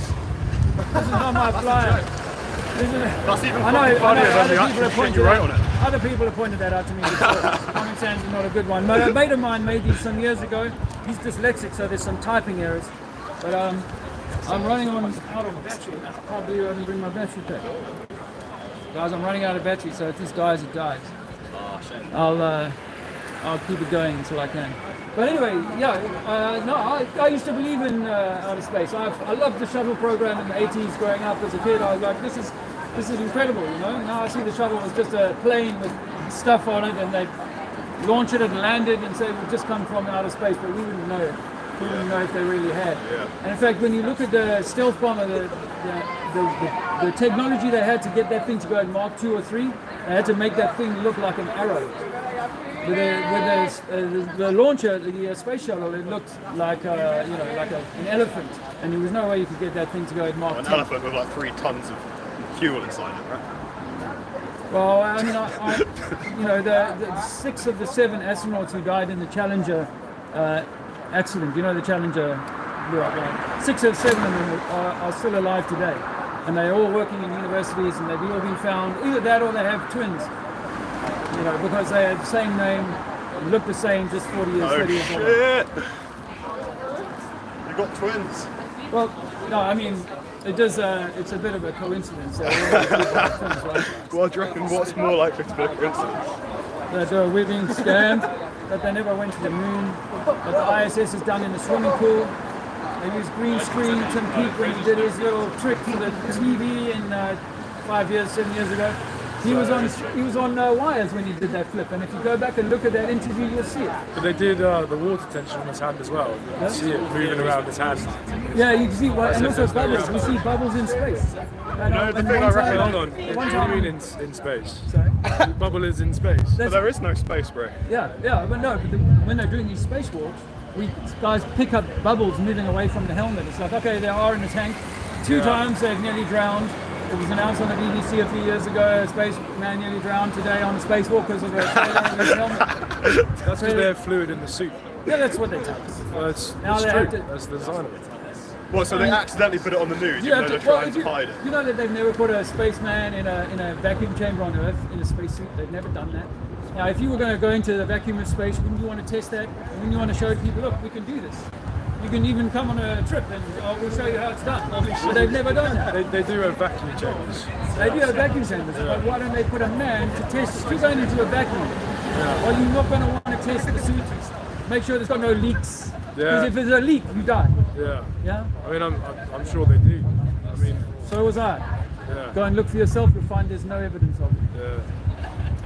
[SPEAKER 5] This is not my flyer.
[SPEAKER 1] That's even
[SPEAKER 5] funnier
[SPEAKER 1] than the actual shit you write on it.
[SPEAKER 5] Other people have pointed that out to me before. Comic Sans is not a good one. But a mate of mine made these some years ago. He's dyslexic, so there's some typing errors. But I'm running out of battery now. I can't believe I didn't bring my battery pack. Guys, I'm running out of battery, so if this dies, it dies. I'll keep it going until I can. But anyway, I used to believe in outer space. I loved the shuttle program in the 80s growing up as a kid. I was like, this is incredible, you know. Now I see the shuttle was just a plane with stuff on it, and they launch it and land it and say we've just come from outer space, but we wouldn't know it. We wouldn't know if they really had. Yeah. And in fact, when you look at the stealth bomber, the technology they had to get that thing to go at Mark 2 or 3, they had to make that thing look like an arrow. With the launcher, the space shuttle, it looked like an elephant, and there was no way you could get that thing to go at Mark 2.
[SPEAKER 1] An elephant with like 3 tons of fuel inside it, right?
[SPEAKER 5] Well, I mean, the 6 of the 7 astronauts who died in the Challenger accident, the Challenger blew up, right? 6 of 7 of them are still alive today, and they're all working in universities, and they've all been found, either that or they have twins, because they have the same name, look the same, just 40 years, 30 years old.
[SPEAKER 1] Shit! You got twins?
[SPEAKER 5] Well, no, I mean, it's a bit of a coincidence. Twins, right?
[SPEAKER 1] Well, do you reckon what's more likely to be a coincidence?
[SPEAKER 5] That we're being scammed, that they never went to the moon, that the ISS is done in the swimming pool. They used green screen. Tim Peake, when he did his little trick for the TV in 7 years ago, he was on wires when he did that flip. And if you go back and look at that interview, you'll see it.
[SPEAKER 1] But they did the water tension on his hand as well. You can see it moving around his hand.
[SPEAKER 5] Yeah, you can see, and also bubbles. We see bubbles in space.
[SPEAKER 1] The thing I reckon, hold on, what do you mean in space? Sorry? The bubble is in space. But there is no space, bro.
[SPEAKER 5] Yeah, but no, when they're doing these spacewalks, guys pick up bubbles moving away from the helmet. It's like, okay, they are in the tank. 2 times they've nearly drowned. It was announced on the BBC a few years ago, a spaceman nearly drowned today on a spacewalk because of a failure in his helmet.
[SPEAKER 1] That's because they have fluid in the suit.
[SPEAKER 5] Yeah, that's what they tell us.
[SPEAKER 1] Well, it's
[SPEAKER 5] Now they
[SPEAKER 1] true.
[SPEAKER 5] have to-
[SPEAKER 1] That's the design of it.
[SPEAKER 11] Well, so they accidentally put it on the news,
[SPEAKER 5] You
[SPEAKER 11] even
[SPEAKER 5] have
[SPEAKER 11] though
[SPEAKER 5] to-
[SPEAKER 11] they're
[SPEAKER 5] well,
[SPEAKER 11] trying
[SPEAKER 5] if
[SPEAKER 11] to hide it.
[SPEAKER 5] You know that they've never put a spaceman in a vacuum chamber on Earth in a spacesuit. They've never done that. Now, if you were going to go into the vacuum of space, wouldn't you want to test that? Wouldn't you want to show people, look, we can do this? You can even come on a trip and we'll show you how it's done. But they've never done that.
[SPEAKER 1] They do have vacuum chambers.
[SPEAKER 5] They do have vacuum chambers, but why don't they put a man to test it? If you're going into a vacuum, well, you're not going to want to test the suit. Make sure there's got no leaks. Because if there's a leak, you die.
[SPEAKER 1] Yeah.
[SPEAKER 5] Yeah?
[SPEAKER 1] I mean, I'm sure they do. I mean,
[SPEAKER 5] so was I.
[SPEAKER 1] Yeah.
[SPEAKER 5] Go and look for yourself, you'll find there's no evidence of it.
[SPEAKER 1] Yeah.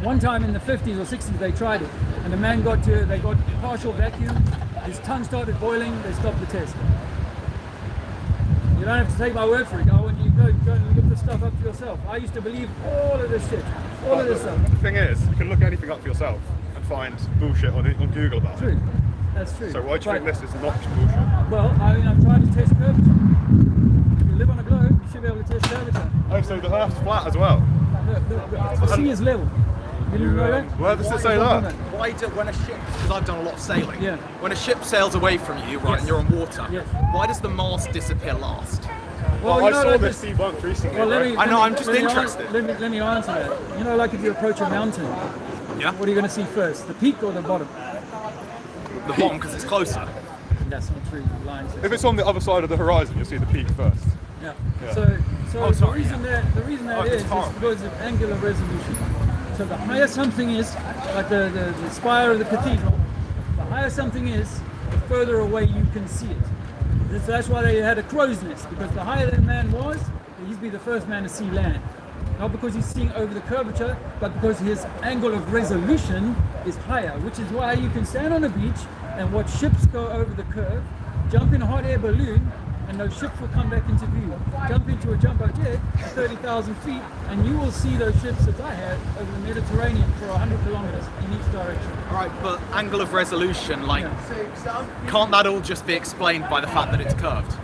[SPEAKER 5] One time in the 50s or 60s they tried it, and the man got partial vacuum, his tongue started boiling, they stopped the test. You don't have to take my word for it. I want you to go and look the stuff up for yourself. I used to believe all of this shit, all of this stuff.
[SPEAKER 11] The thing is, you can look anything up for yourself and find bullshit on Google about it.
[SPEAKER 5] True, that's true.
[SPEAKER 11] So why do you think this is not bullshit?
[SPEAKER 5] Well, I mean, I'm trying to test curvature. If you live on a globe, you should be able to test curvature.
[SPEAKER 11] Oh, so the Earth's flat as well?
[SPEAKER 5] Look, the sea is level. You didn't know that?
[SPEAKER 11] Where does it say that?
[SPEAKER 2] Why do, when a ship, because I've done a lot of sailing,
[SPEAKER 5] Yeah.
[SPEAKER 2] when a ship sails away from you, right, and you're on water, why does the mast disappear last?
[SPEAKER 11] Well, I saw this debunked recently.
[SPEAKER 5] Well,
[SPEAKER 11] right?
[SPEAKER 2] I know, I'm just interested.
[SPEAKER 5] Let me answer that. You know, like if you approach a mountain, what are you going to see first, the peak or the bottom?
[SPEAKER 2] The bottom, because it's closer.
[SPEAKER 5] That's not true. Lines.
[SPEAKER 11] If it's on the other side of the horizon, you'll see the peak first.
[SPEAKER 5] Yeah.
[SPEAKER 11] Yeah.
[SPEAKER 5] So
[SPEAKER 11] Oh, sorry,
[SPEAKER 5] the reason that is because of angular resolution. So the higher something is, like the spire of the cathedral, the higher something is, the further away you can see it. That's why they had a crow's nest, because the higher the man was, he'd be the first man to see land. Not because he's seeing over the curvature, but because his angle of resolution is higher, which is why you can stand on a beach and watch ships go over the curve, jump in a hot air balloon, and those ships will come back into view. Jump into a jumbo jet at 30,000 feet, and you will see those ships that I have over the Mediterranean for 100 kilometers in each direction.
[SPEAKER 2] All right, but angle of resolution, like, can't that all just be explained by the fact that it's curved?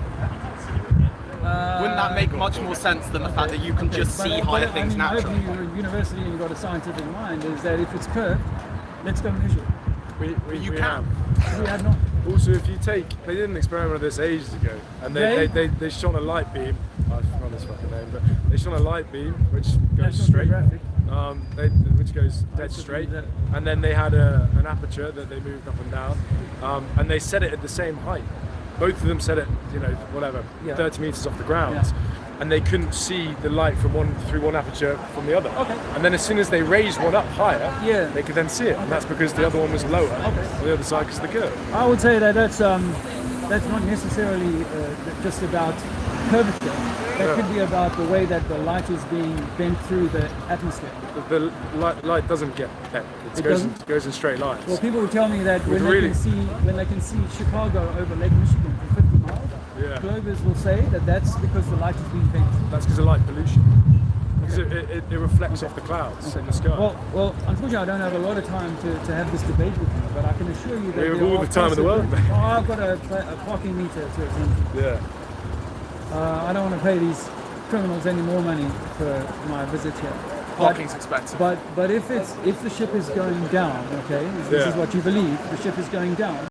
[SPEAKER 2] Wouldn't that make much more sense than the fact that you can just see higher things naturally?
[SPEAKER 5] My view in university, and you've got a scientific mind, is that if it's curved, let's go measure it.
[SPEAKER 1] We have.
[SPEAKER 5] We have not.
[SPEAKER 1] Also, if you take, they did an experiment of this ages ago, and they shone a light beam. I forgot this fucking name, but they shone a light beam which goes straight, which goes dead straight, and then they had an aperture that they moved up and down, and they set it at the same height. Both of them set it, 30 meters off the ground, and they couldn't see the light from through one aperture from the other. Okay. And then as soon as they raised one up higher, they could then see it, and that's because the other one was lower on the other side because of the curve.
[SPEAKER 5] I would say that that's not necessarily just about curvature. That could be about the way that the light is being bent through the atmosphere.
[SPEAKER 1] The light doesn't get bent. It goes in straight lines.
[SPEAKER 5] Well, people would tell me that when they can see Chicago over Lake Michigan for 50 miles, Globers will say that that's because the light is being bent.
[SPEAKER 1] That's because of light pollution. Because it reflects off the clouds in the sky.
[SPEAKER 5] Well, unfortunately, I don't have a lot of time to have this debate with you, but I can assure you that
[SPEAKER 1] we have all the time in the world.
[SPEAKER 5] I've got a parking meter to attend to.
[SPEAKER 1] Yeah.
[SPEAKER 5] I don't want to pay these criminals any more money for my visit here.
[SPEAKER 2] Parking's expensive.
[SPEAKER 5] But if the ship is going down, okay, this is what you believe, the ship is going down.